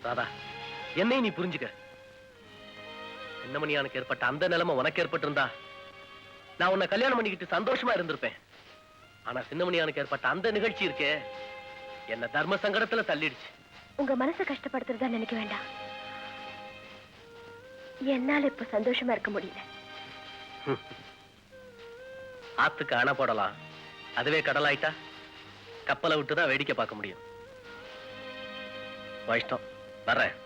ராதா, என்னை நீ புரிஞ்சுக்க. சின்னமணியானுக்கு ஏற்பட்ட அந்த நிலைமை உனக்கு ஏற்பட்டிருந்தா நான் உன்னை கல்யாணம் பண்ணிக்கிட்டு சந்தோஷமா இருந்திருப்பேன். ஆனா சின்னமணியானுக்கு ஏற்பட்ட அந்த நிகழ்ச்சி இருக்கே, என்ன தர்ம சங்கடத்துல தள்ளிடுச்சு. உங்க மனசை கஷ்டப்படுத்துறதா நினைக்க வேண்டாம். என்னால இப்ப சந்தோஷமா இருக்க முடியல. ஆத்துக்கு அணை போடலாம், அதுவே கடலாயிட்டா கப்பலை விட்டுதான் வேடிக்கை பார்க்க முடியும். இஷ்டம், வர்றேன்.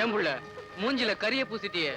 ஏன் புள்ள மூஞ்சில கரிய பூசிட்டியே?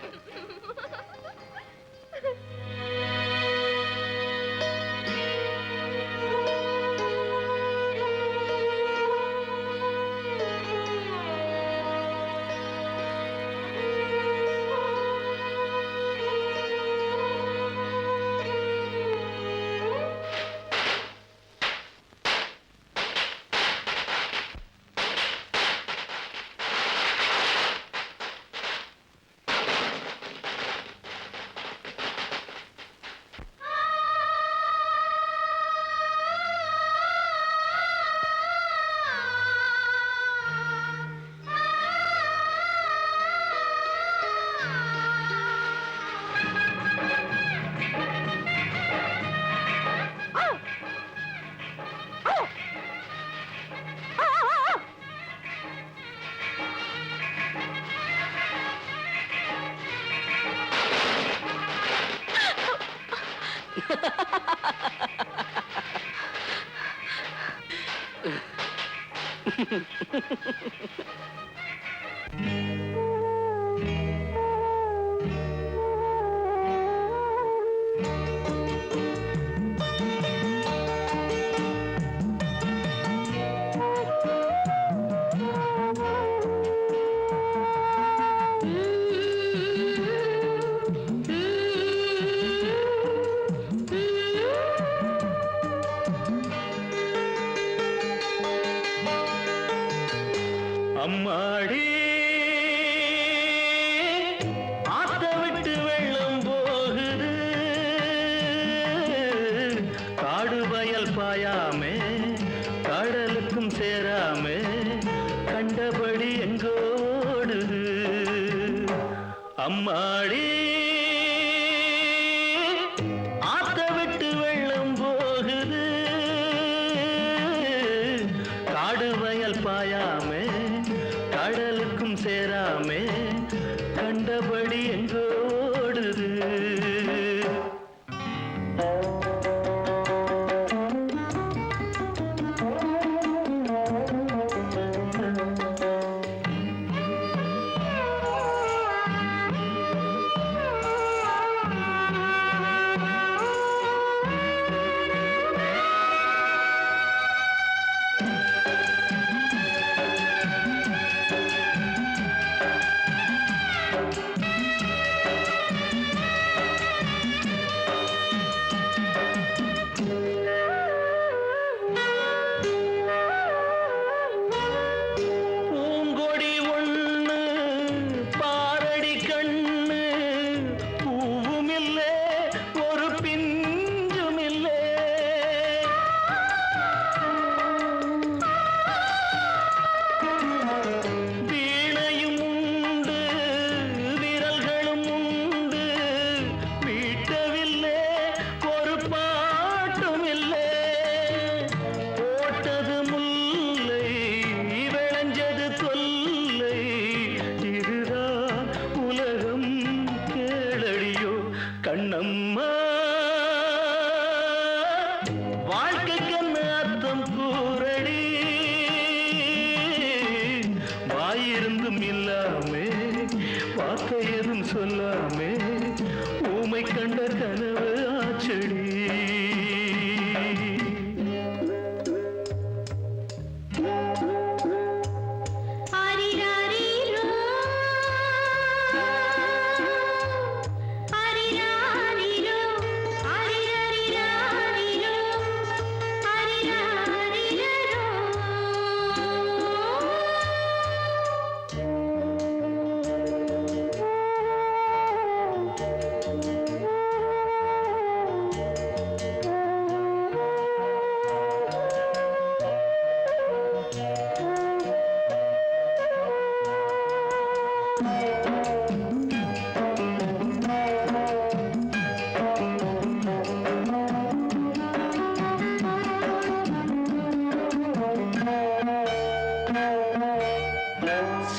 அம்மாடி ஆத்த விட்டு வெள்ளம் போகுது, காடு வயல் பாயாமே கடலுக்கும் சேராமே கண்டபடி எங்கோடுது. அம்மாடி ஆத்த விட்டு வெள்ளம் போகுது, காடு வயல் பாயாமே கடலுக்கும் சேராமே கண்டபடி எங்கோடுது. பூங்கொடி ஒண்ணு பாரடி கண்ணு, பூவுமில்லே ஒரு பிஞ்சுமில்லே, வீணையும் உண்டு விரல்களும் உண்டு, மீட்டவில்லை ஒரு பாட்டுமில்லை, போட்டது முல்லை விளைஞ்சது தொல்லை, இதுதான் உலகம் கேளடியோ கண்ணம்மா. வாழ்க்கைக்கு அர்த்தம் கூறடி, வாயிருந்தும் இல்லாமே வார்த்தை எதுவும் சொல்லாமே ஊமை கண்ட கனவு ஆச்சடி.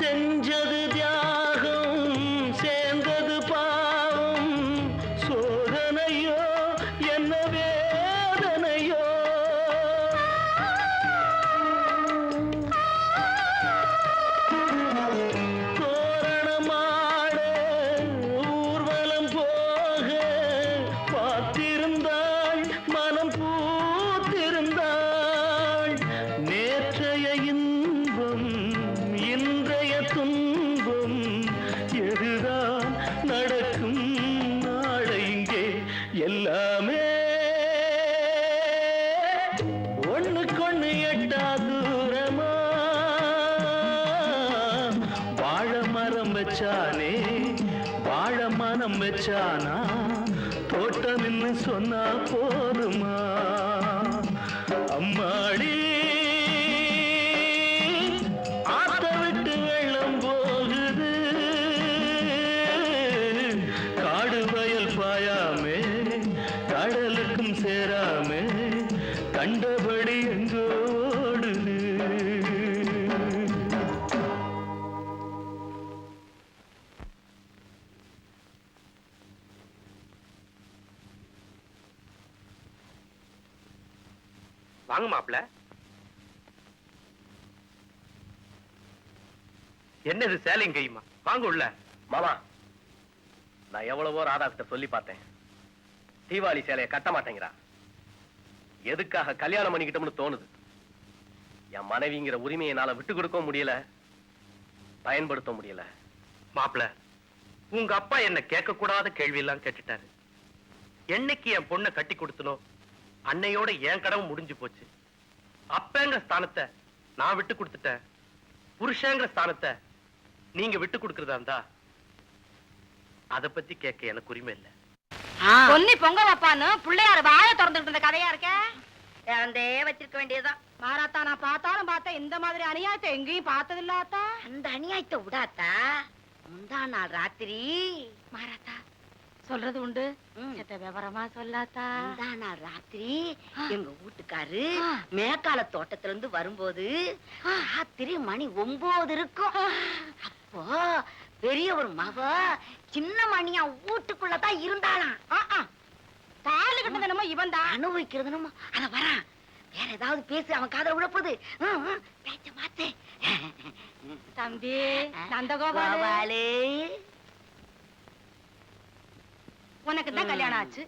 செஞ்சது தியாகம் சேர்ந்தது பாவம், சோதனையோ என்ன வேதனையோ, தோரணமாட ஊர்வலம் போக பார்த்திருந்தாள் மனம் பூத்திருந்தாள், நேற்றைய இன்பம் இன்றைய துன்பம் எதுதான் நடக்கும் நாளை இங்கே எல்லாமே ஒண்ணுக்கொண்ணு எட்டா தூரமா, வாழை மரம் வச்சானே வாழை மனம் வச்சானா தோட்டம் நின்னு சொன்னா போதுமா. அம்மாடி ஆத்த விட்டு வெள்ளம் போகுது, காடு வயல் பாயாமே கடலுக்கும் சேராமே கண்டபடி எங்கோடுது. வாங்க மாப்பிள. என்னது சேலையும் கையுமா? வாங்க உள்ள. மாமா, நான் எவ்வளவோ ராதா கிட்ட சொல்லி பார்த்தேன். தீபாவளி சேலையை கட்ட மாட்டேங்கிறா. எதுக்காக கல்யாணம் பண்ணிக்கிட்டோம்னு தோணுது. என் மனைவிங்கிற உரிமையை என்னால விட்டு கொடுக்க முடியல, பயன்படுத்த முடியல. மாப்பிள, உங்க அப்பா என்ன கேட்க கூடாத கேள்வி எல்லாம் கேட்டுட்டாரு. என்னைக்கு என் பொண்ணை கட்டி கொடுத்தனோ அன்னையோட என் கடவு முடிஞ்சு போச்சு. அப்பங்கிற ஸ்தானத்தை நான் விட்டு கொடுத்துட்டேன். புருஷங்கிற ஸ்தானத்தை நீங்க விட்டு கொடுக்கறதா இருந்தா அத பத்தி கேட்க எனக்கு உரிமை இல்ல. பொன்னி பொங்க வைப்பான்னு பிள்ளையார வாய திறந்துட்டு இருந்த கதையா இருக்க. இறந்தே வச்சிருக்க வேண்டியதுதான். மாறாத்தா, நான் பார்த்தாலும் பார்த்தேன், இந்த மாதிரி அநியாயத்தை எங்கேயும் பார்த்தது இல்லாத்தா. அந்த அநியாயத்தை விடாத்தா. முந்தா நாள் ராத்திரி மாறாத்தா, சொல்றது உண்டு, சத்த விவரமா சொல்லாத்தா. முந்தா நாள் ராத்திரி எங்க வீட்டுக்காரு மேக்கால தோட்டத்துல இருந்து வரும்போது ராத்திரி மணி 9 இருக்கும். அப்போ பெரிய ஒரு மக சின்ன மணியா வீட்டுக்குள்ளதான் இருந்தாளாம். தாலி கட்டது நம்ம இவன் தான் அனுபவிக்கிறது நம்ம. அத வரான், வேற ஏதாவது பேசி அவன் காதல விழப்போது. பேச்ச மாத்து. தம்பி நந்தகோபாலு, உனக்கு தான் கல்யாணம் ஆச்சு,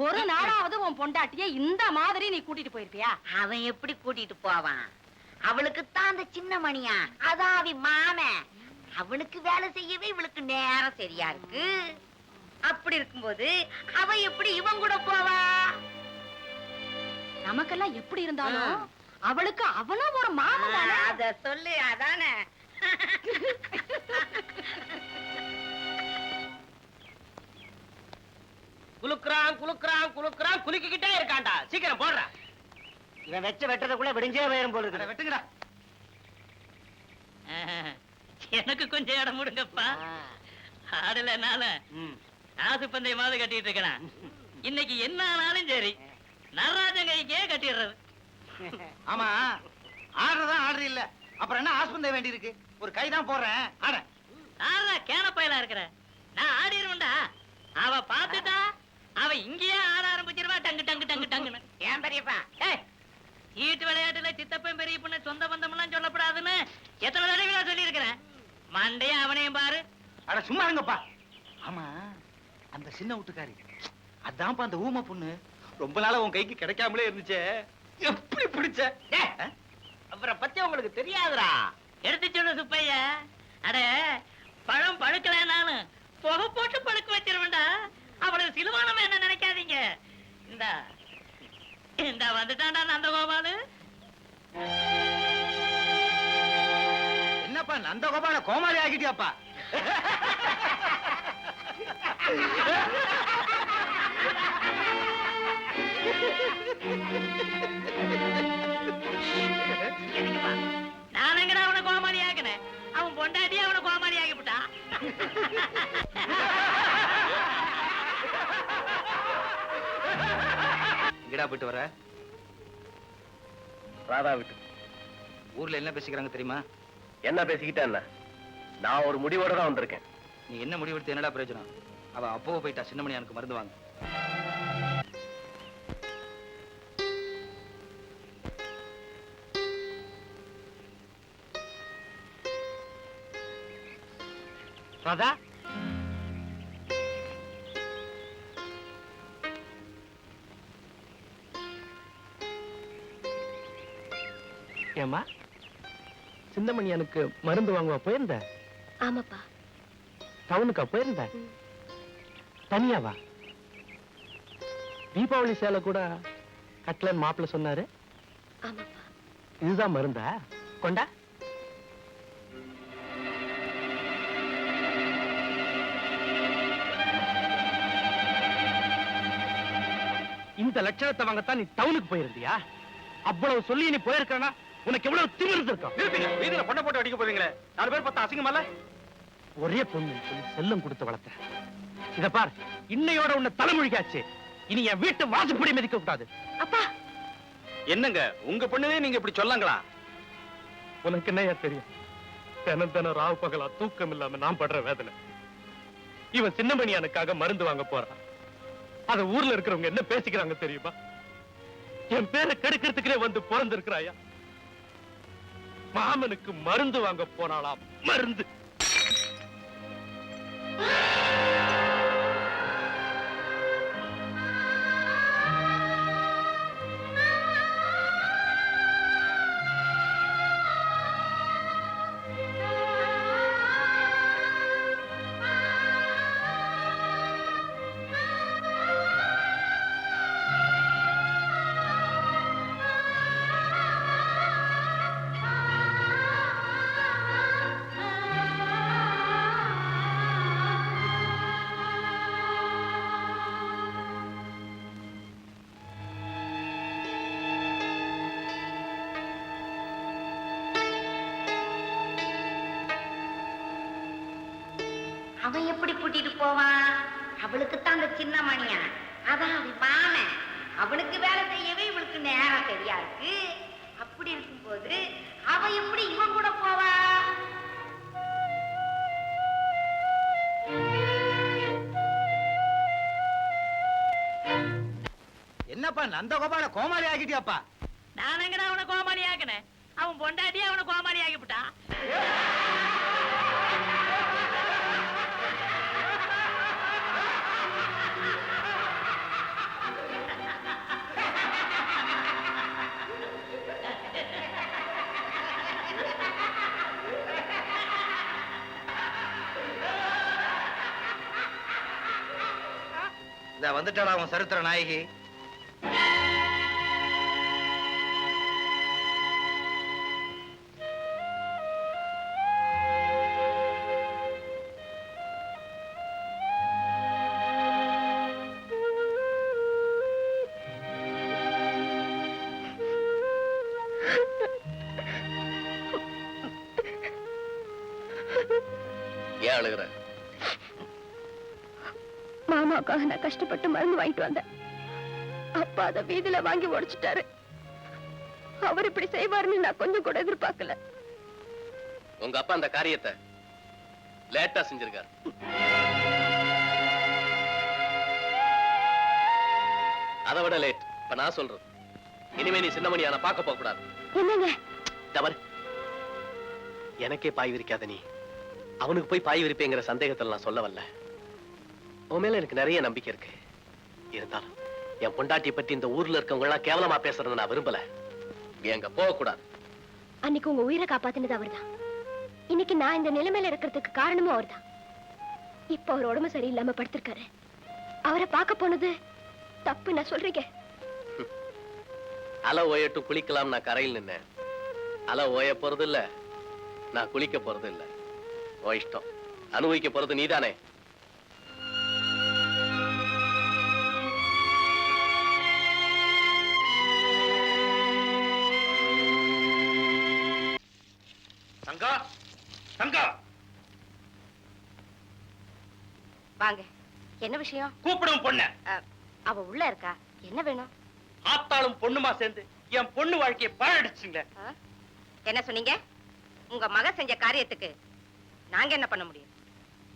ஒரு நாளாவது உன் பொண்டாட்டிய இந்த மாதிரி நீ கூட்டிட்டு போயிருப்பியா? அவன் எப்படி கூட்டிட்டு போவான்? அவளுக்கு தான் அந்த சின்ன மணியா, அதாவி மாமன். அவனுக்கு வேலை செய்யவே இவளுக்கு நேரம் சரியா இருக்கு. அப்படி இருக்கும்போது அவ எப்படி இவன் கூட போவா? நமக்கெல்லாம் எப்படி இருந்தாலும் அவளுக்கு அவனும் ஒரு மாமன் தானே. அத சொல்லு. அதானே குலுக்குறான் குலுக்குறான் குலுக்குறான், குலுக்கிக்கிட்டே இருக்கான்டா. சீக்கிரம் போடுற. இவன் வெச்ச வெட்டதுக்குள்ள விடிஞ்சே போயிரும் போல இருக்கு. வெட்டுங்கடா. எனக்கு கொஞ்சம் இடம் முடுங்கப்பா. ஆடலனால ஆசு பந்தயமாவது கட்டிட்டு இருக்கிறேன். இன்னைக்கு என்ன ஆனாலும் சரி நடராஜன் கைக்கே கட்டிடுறது. ஆமா, ஆடுறதான் ஆடுற இல்ல, அப்புறம் என்ன ஆஸ்பந்தய வேண்டி இருக்கு? ஒரு கைதான் போடுறேன், ஆட. ஆடுறா கேனப்பயலா இருக்கிற. நான் ஆடிடுவேன்டா. அவ பாத்துட்டா அவ இங்கேயே ஆட ஆரம்பிச்சிருவா. டங்கு டங்கு டங்கு டங்குன்னு. ஏன் பெரியப்பா? சீட்டு விளையாட்டுல சித்தப்பன் பெரிய பொண்ணு சொந்த பந்தம் எல்லாம் சொல்லப்படாதுன்னு எத்தனை தடவை சொல்லி இருக்கிறேன். மண்டைய அவனையும் பாரு. அட சும்மா இருங்கப்பா. ஆமா, அந்த சின்ன வீட்டுக்காரி அதான்ப்பா அந்த ஊமை பொண்ணு. ரொம்ப நாளா உன் கைக்கு கிடைக்காமலே இருந்துச்சே, எப்படி பிடிச்ச? அப்புறம் பத்தி உங்களுக்கு தெரியாதுடா. எடுத்து சொல்லு சுப்பையா. அட பழம் பழுக்கலனாலும் புகை போட்டு பழுக்க வச்சிருவேன்டா. அவளுக்கு சிலுவானம் என்ன நினைக்காதீங்க. இந்தா இந்த வந்துட்டான்டா நந்தகோபாலு. என்னப்பா நந்தகோபால கோமாளி ஆகிட்டியாப்பா? நான் எங்கடா அவனை கோமாளி ஆக்கினேன்? அவன் பொண்டாட்டி அவனை கோமாளி ஆகிவிட்டான். எங்கடா போயிட்டு வர? ராதா விட்டு. ஊர்ல என்ன பேசிக்கிறாங்க தெரியுமா? என்ன பேசிக்கிட்டா என்ன? நான் ஒரு முடிவோட தான் வந்திருக்கேன். நீ என்ன முடிவெடுத்து என்னடா பிரயோஜனம்? அவ அப்போ போயிட்டா. சின்னமணி எனக்கு மருந்து வாங்க. ராதா, ஏமா சின்னமணியனுக்கு மருந்து வாங்குவா போயிருந்த? ஆமாப்பா. டவுனுக்கா போயிருந்த? தனியாவா? தீபாவளி சேலை கூட கட்டலன்னு மாப்பிள்ள சொன்னாரு. ஆமாப்பா. இதுதான் மருந்தா? கொண்டா. இந்த லட்சணத்தை வாங்கத்தான் நீ டவுனுக்கு போயிருந்தியா? அவ்வளவு சொல்லி நீ போயிருக்கா? உனக்கு எவ்வளவு திமிரு இருக்கும்? வீதியில பொண்ணை போட்டு அடிக்க போறீங்களே, 4 பேர் பார்த்தா அசிங்கமால? ஒரே பொண்ணு சொல்லி செல்லம் கொடுத்து வளர்த்த. இத பார், இன்னையோட உன்னை தலைமொழிக்காச்சு. இனி என் வீட்டு வாசப்படி மிதிக்க கூடாது. அப்பா, என்னங்க உங்க பொண்ணுவே நீங்க இப்படி சொல்லாங்களா? உனக்கு என்னையா தெரியும்? தினம் தினம் ராவு பகலா தூக்கம் இல்லாம நான் படுற வேதனை. இவன் சின்னமணியானுக்காக மருந்து வாங்க போறான். அத ஊர்ல இருக்கிறவங்க என்ன பேசிக்கிறாங்க தெரியுமா? என் பேரை கெடுக்கிறதுக்கே வந்து பிறந்திருக்கிறாயா? மாமனுக்கு மருந்து வாங்க போனாலாம், மருந்து. அவன் எப்படி கூட்டிட்டு போவான்? அவளுக்குத்தான் அந்த சின்ன மணியா, அதான் அவன் மாமன். அவனுக்கு வேலை செய்யவே இவளுக்கு நேரம் சரியா இருக்கு. அப்படி இருக்கும்போது அவன் எப்படி இவன் கூட போவா? என்னப்பா நந்தகோபால கோமாளி ஆகிட்டியாப்பா? நான் எங்கடா அவனை கோமாளி ஆக்கினேன்? அவன் பொண்டாட்டியே அவனை கோமாளி ஆகிவிட்டான். வந்துட்டாடா அவன் சரித்திர நாயகி. ஏன் அழுகுற? மாமாவுக்காக நான் கஷ்டப்பட்டு மருந்து வாங்கிட்டு வந்தேன். அப்பா அதை வீதியில வாங்கி உடைச்சிட்டாரு. அவர் இப்படி செய்வாருன்னு நான் கொஞ்சம் கூட எதிர்பார்க்கல. உங்க அப்பா அந்த காரியத்தை லேட்டா செஞ்சிருக்காரு. அதை விட லேட். இப்ப நான் சொல்றது, இனிமே நீ சின்னமணியான பார்க்க போக கூடாது. என்னங்க தவறு. எனக்கே பாய் விரிக்காத நீ அவனுக்கு போய் பாய் விரிப்பேங்கிற சந்தேகத்தில் நான் சொல்ல வரல. உன் மேல எனக்கு நிறைய நம்பிக்கை இருக்கு. இருந்தாலும் என் பொண்டாட்டியை பத்தி இந்த ஊர்ல இருக்கவங்க எல்லாம் கேவலமா பேசுறத நான் விரும்பல. எங்க போக கூடாது. அன்னைக்கு உங்க உயிரை காப்பாத்தினது அவர்தான். இன்னைக்கு நான் இந்த நிலைமையில இருக்கிறதுக்கு காரணமும் அவர்தான். இப்ப அவர் உடம்பு சரியில்லாம படுத்திருக்காரு. அவரை பார்க்க போனது தப்பு நான் சொல்றீங்க. அலை ஓயட்டும் குளிக்கலாம். நான் கரையில் நின்னேன். அலை ஓய போறது இல்ல, நான் குளிக்க போறது இல்ல. ஓ இஷ்டம். அனுபவிக்க போறது நீதானே. தங்கா, தங்கா, வாங்க. என்ன விஷயம்? கூப்பிடும் பொண்ண. அவ உள்ள இருக்கா. என்ன வேணும்? ஆத்தாளும் பொண்ணுமா சேர்ந்து என் பொண்ணு வாழ்க்கையை பாழடிச்சுங்க. என்ன சொன்னீங்க? உங்க மக செஞ்ச காரியத்துக்கு நாங்க என்ன பண்ண முடியும்?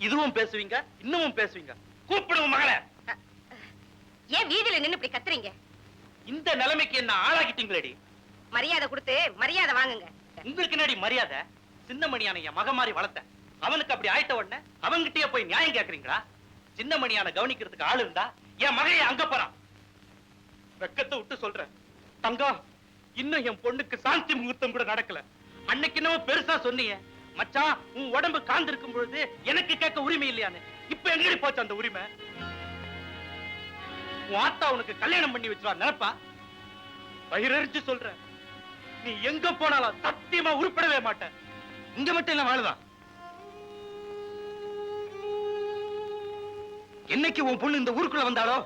இதுவும் பேசுவீங்க, இன்னமும் பேசுவீங்க. கூப்பிடுவோம் மகளே. ஏன் வீதியில நின்னு இப்படி கத்துறீங்க? இந்த நிலைமைக்கு என்ன ஆளாகிட்டீங்களேடி. மரியாதை கொடுத்து மரியாதை வாங்குங்க. உங்களுக்கு என்னடி மரியாதை? சின்னமணியான என் மக மாதிரி வளர்த்த அவனுக்கு அப்படி ஆயிட்ட உடனே அவன்கிட்டயே போய் நியாயம் கேக்குறீங்களா? சின்னமணியான கவனிக்கிறதுக்கு ஆள் இருந்தா என் மகையை அங்க போறான். வெக்கத்தை விட்டு சொல்றேன் தங்கம், இன்னும் என் பொண்ணுக்கு சாந்தி முகூர்த்தம் கூட நடக்கல. அன்னைக்கு என்னவோ பெருசா சொன்னீங்க, மச்சான் உன் உடம்பு காந்திருக்கும் பொழுது எனக்கு கேட்க உரிமை இல்லையான்னு. இப்ப எங்கடி போச்சு அந்த உரிமை? உன் ஆத்தா உனக்கு கல்யாணம் பண்ணி வச்சுவா நினைப்பா? வயிறறிஞ்சு சொல்றேன், நீ எங்க போனாலும் சத்தியமா உருப்படவே மாட்டேன். இங்க மட்டும் என்ன வாழுதான்? என்னைக்கு உன் பொண்ணு இந்த ஊருக்குள்ள வந்தாலோ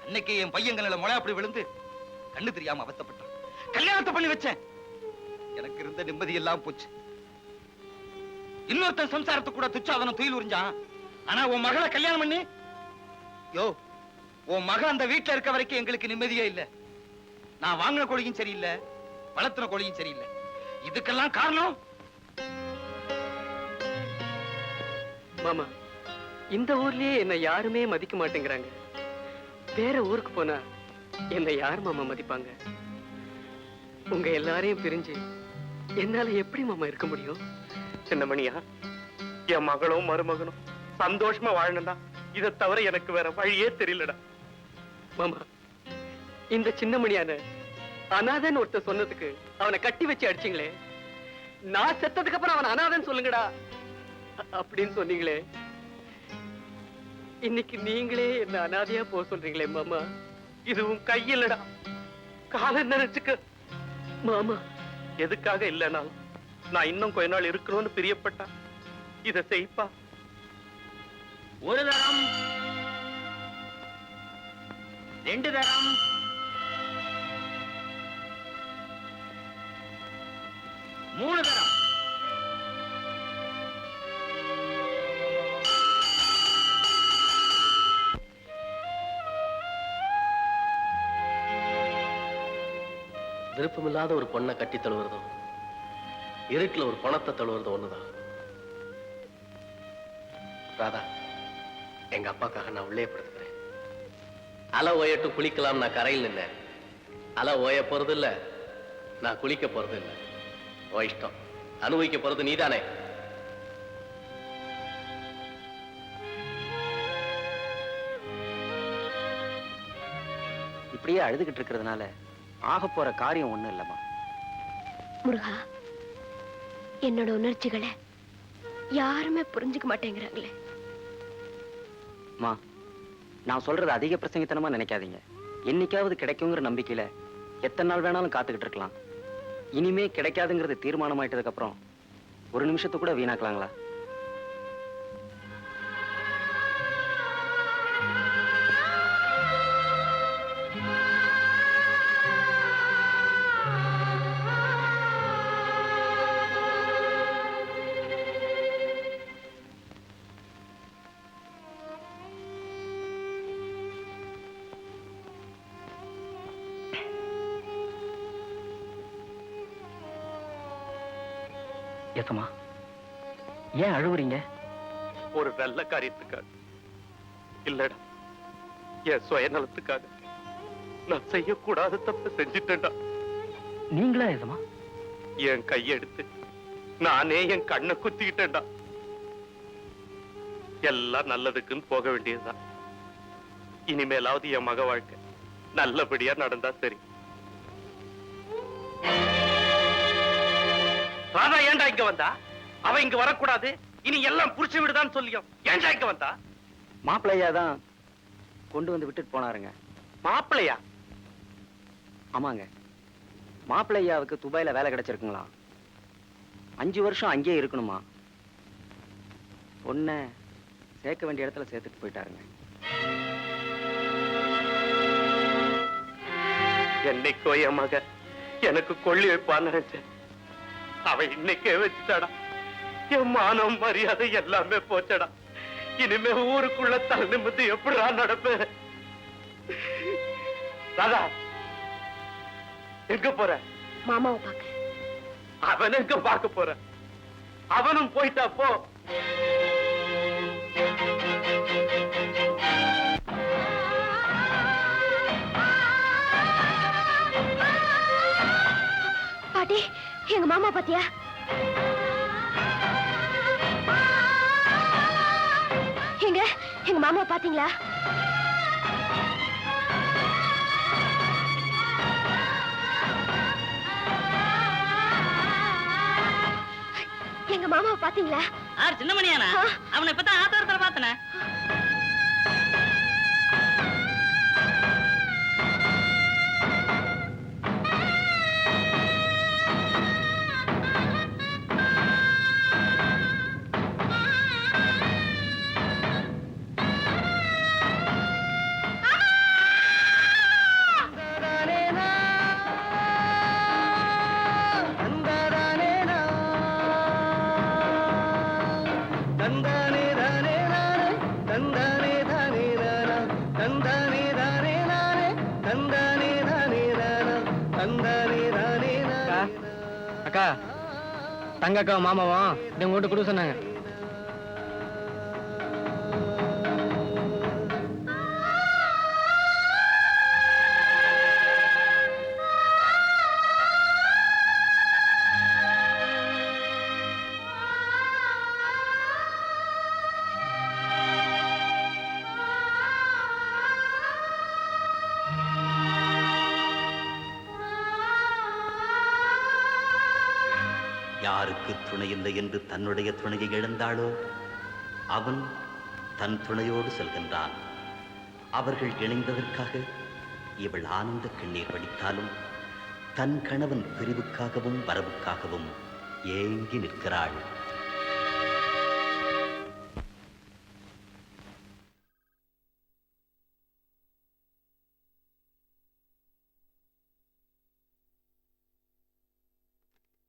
அன்னைக்கு என் பையங்கள முளை அப்படி விழுந்து கண்ணு தெரியாம அவஸ்தைப்பட்டான். கல்யாணத்தை பண்ணி வச்சேன். எனக்கு இருந்த நிம்மதி எல்லாம் போச்சு. இன்னொருத்தன் சம்சாரத்தை கூட துச்சாதனம் துயில் உறிஞ்சான். ஆனா உன் மகளை கல்யாணம் பண்ணி யோ, உன் மக அந்த வீட்டுல இருக்க வரைக்கும் எங்களுக்கு நிம்மதியே இல்ல. நான் வாங்கின கோழியும் சரியில்லை, வளர்த்துன கோழியும் சரியில்லை. இதுக்கெல்லாம் காரணம் மாமா. இந்த ஊர்லயே என்ன யாருமே மதிக்க மாட்டேங்கிறாங்க. வேற ஊருக்கு போனா என்ன யார் மாமா மதிப்பாங்க? உங்க எல்லாரையும் பிரிஞ்சு என்னால எப்படி மாமா இருக்க முடியும்? சின்னமணியா, என் மகளும் மருமகனும் சந்தோஷமா வாழணும்டா. இதை தவிர எனக்கு வேற வழியே தெரியலடா. மாமா, இந்த சின்னமணியான அனாதன் ஒருத்தர் சொன்னதுக்கு அவனை கட்டி வச்சு அடிச்சிங்களே, நான் செத்ததுக்கு அப்புறம் அவன் அனாதன் சொல்லுங்கடா அப்படின்னு சொன்னீங்களே, இன்னைக்கு நீங்களே என்ன அனாதையா போக சொல்றீங்களே மாமா. இது உன் கையிலடா, காலம் நினைச்சுக்க. மாமா, எதுக்காக இல்லைனாலும் நான் இன்னும் கொஞ்ச நாள் இருக்கணும்னு பிரியப்பட்டா. இதை செய்ப்பா. ஒரு தரம், 2 தரம், 3 தரம். விருப்பமில்லாத ஒரு பொண்ணை கட்டி தழுவுறதும் இருட்டுல ஒரு பணத்தை தழுவுறதும் ஒண்ணுதான். ராதா, எங்க அப்பாக்காக நான் உள்ளே படுத்துக்கிறேன். அலை ஓயட்டும் குளிக்கலாம். நான் கரையில் நின்னேன். அலை ஓய போறது இல்ல, நான் குளிக்க போறது இல்ல. ஓ இஷ்டம். அனுபவிக்க போறது நீதானே. இப்படியே அழுதுகிட்டு இருக்கிறதுனால ஆக போற காரியம் ஒண்ணும் இல்லம்மா. முருகா, என்னோட உணர்ச்சிகளை யாருமே புரிஞ்சுக்க மாட்டேங்கிறாங்களே. மா, நான் சொல்றது அதிக பிரசங்கத்தனமா நினைக்காதீங்க. என்னைக்காவது கிடைக்குங்கிற நம்பிக்கையில எத்தனை நாள் வேணாலும் காத்துக்கிட்டு இருக்கலாம். இனிமே கிடைக்காதுங்கிறது தீர்மானமாயிட்டதுக்கு அப்புறம் ஒரு நிமிஷத்தை கூட வீணாக்கலாங்களா? ஏசமா, ஏன் அழுவுறீங்க? ஒரு நல்ல காரியத்துக்காக இல்லடா, என் சுயநலத்துக்காக நான் செய்யக்கூடாத தப்பு செஞ்சிட்டேன்டா. நீங்களா ஏசமா? என் கையெடுத்து நானே என் கண்ணை குத்திக்கிட்டேன்டா. எல்லாம் நல்லதுக்குன்னு போக வேண்டியதுதான். இனிமேலாவது என் மக வாழ்க்கை நல்லபடியா நடந்தா சரி. ராதா ஏன்டா இங்க வந்தா? அவ இங்க வரக்கூடாது, இனி எல்லாம் புடிச்சு விடுதான்னு சொல்லியும் ஏன்டா இங்க வந்தா? மாப்பிள்ளையா தான் கொண்டு வந்து விட்டுட்டு போனாருங்க. மாப்பிள்ளையா? ஆமாங்க, மாப்பிள்ளையாவுக்கு துபாயில வேலை கிடைச்சிருக்குங்களா. 5 வருஷம் அங்கேயே இருக்கணுமா. பொண்ணை சேர்க்க வேண்டிய இடத்துல சேர்த்துட்டு போயிட்டாருங்க. என்னைக்கோ என் மக எனக்கு கொள்ளி வைப்பான்னு நினைச்சேன். அவ இன்னைக்கே வச்சுட்டாடா. என் மானம் மரியாதை எல்லாமே போச்சடா. இனிமே ஊருக்குள்ள தலை நிமிந்து எப்படிடா நடப்பேன்? ராதா, எங்க போற? மாமாவை பார்க்க. அவன் எங்க பார்க்க போற? அவனும் போயிட்டா போ. பாட்டி, எங்க மாமா பாத்தியா? எங்க மாமா பாத்தீங்களா? எங்க மாமாவை பாத்தீங்களா? சின்னமணியானா? அவனை இப்பதான் ஆத்தோரத்துல பார்த்தன. அக்கா, தங்கக்கா மாமாவும் இதை உங்ககிட்ட கொடுக்க சொன்னாங்க. யாருக்கு துணை இல்லை என்று தன்னுடைய துணையை இழந்தாளோ அவன் தன் துணையோடு செல்கின்றான். அவர்கள் இணைந்ததற்காக இவள் ஆனந்த கண்ணீர் வடித்தாலும் தன் கணவன் பிரிவுக்காகவும் வரவுக்காகவும் ஏங்கி நிற்கிறாள்.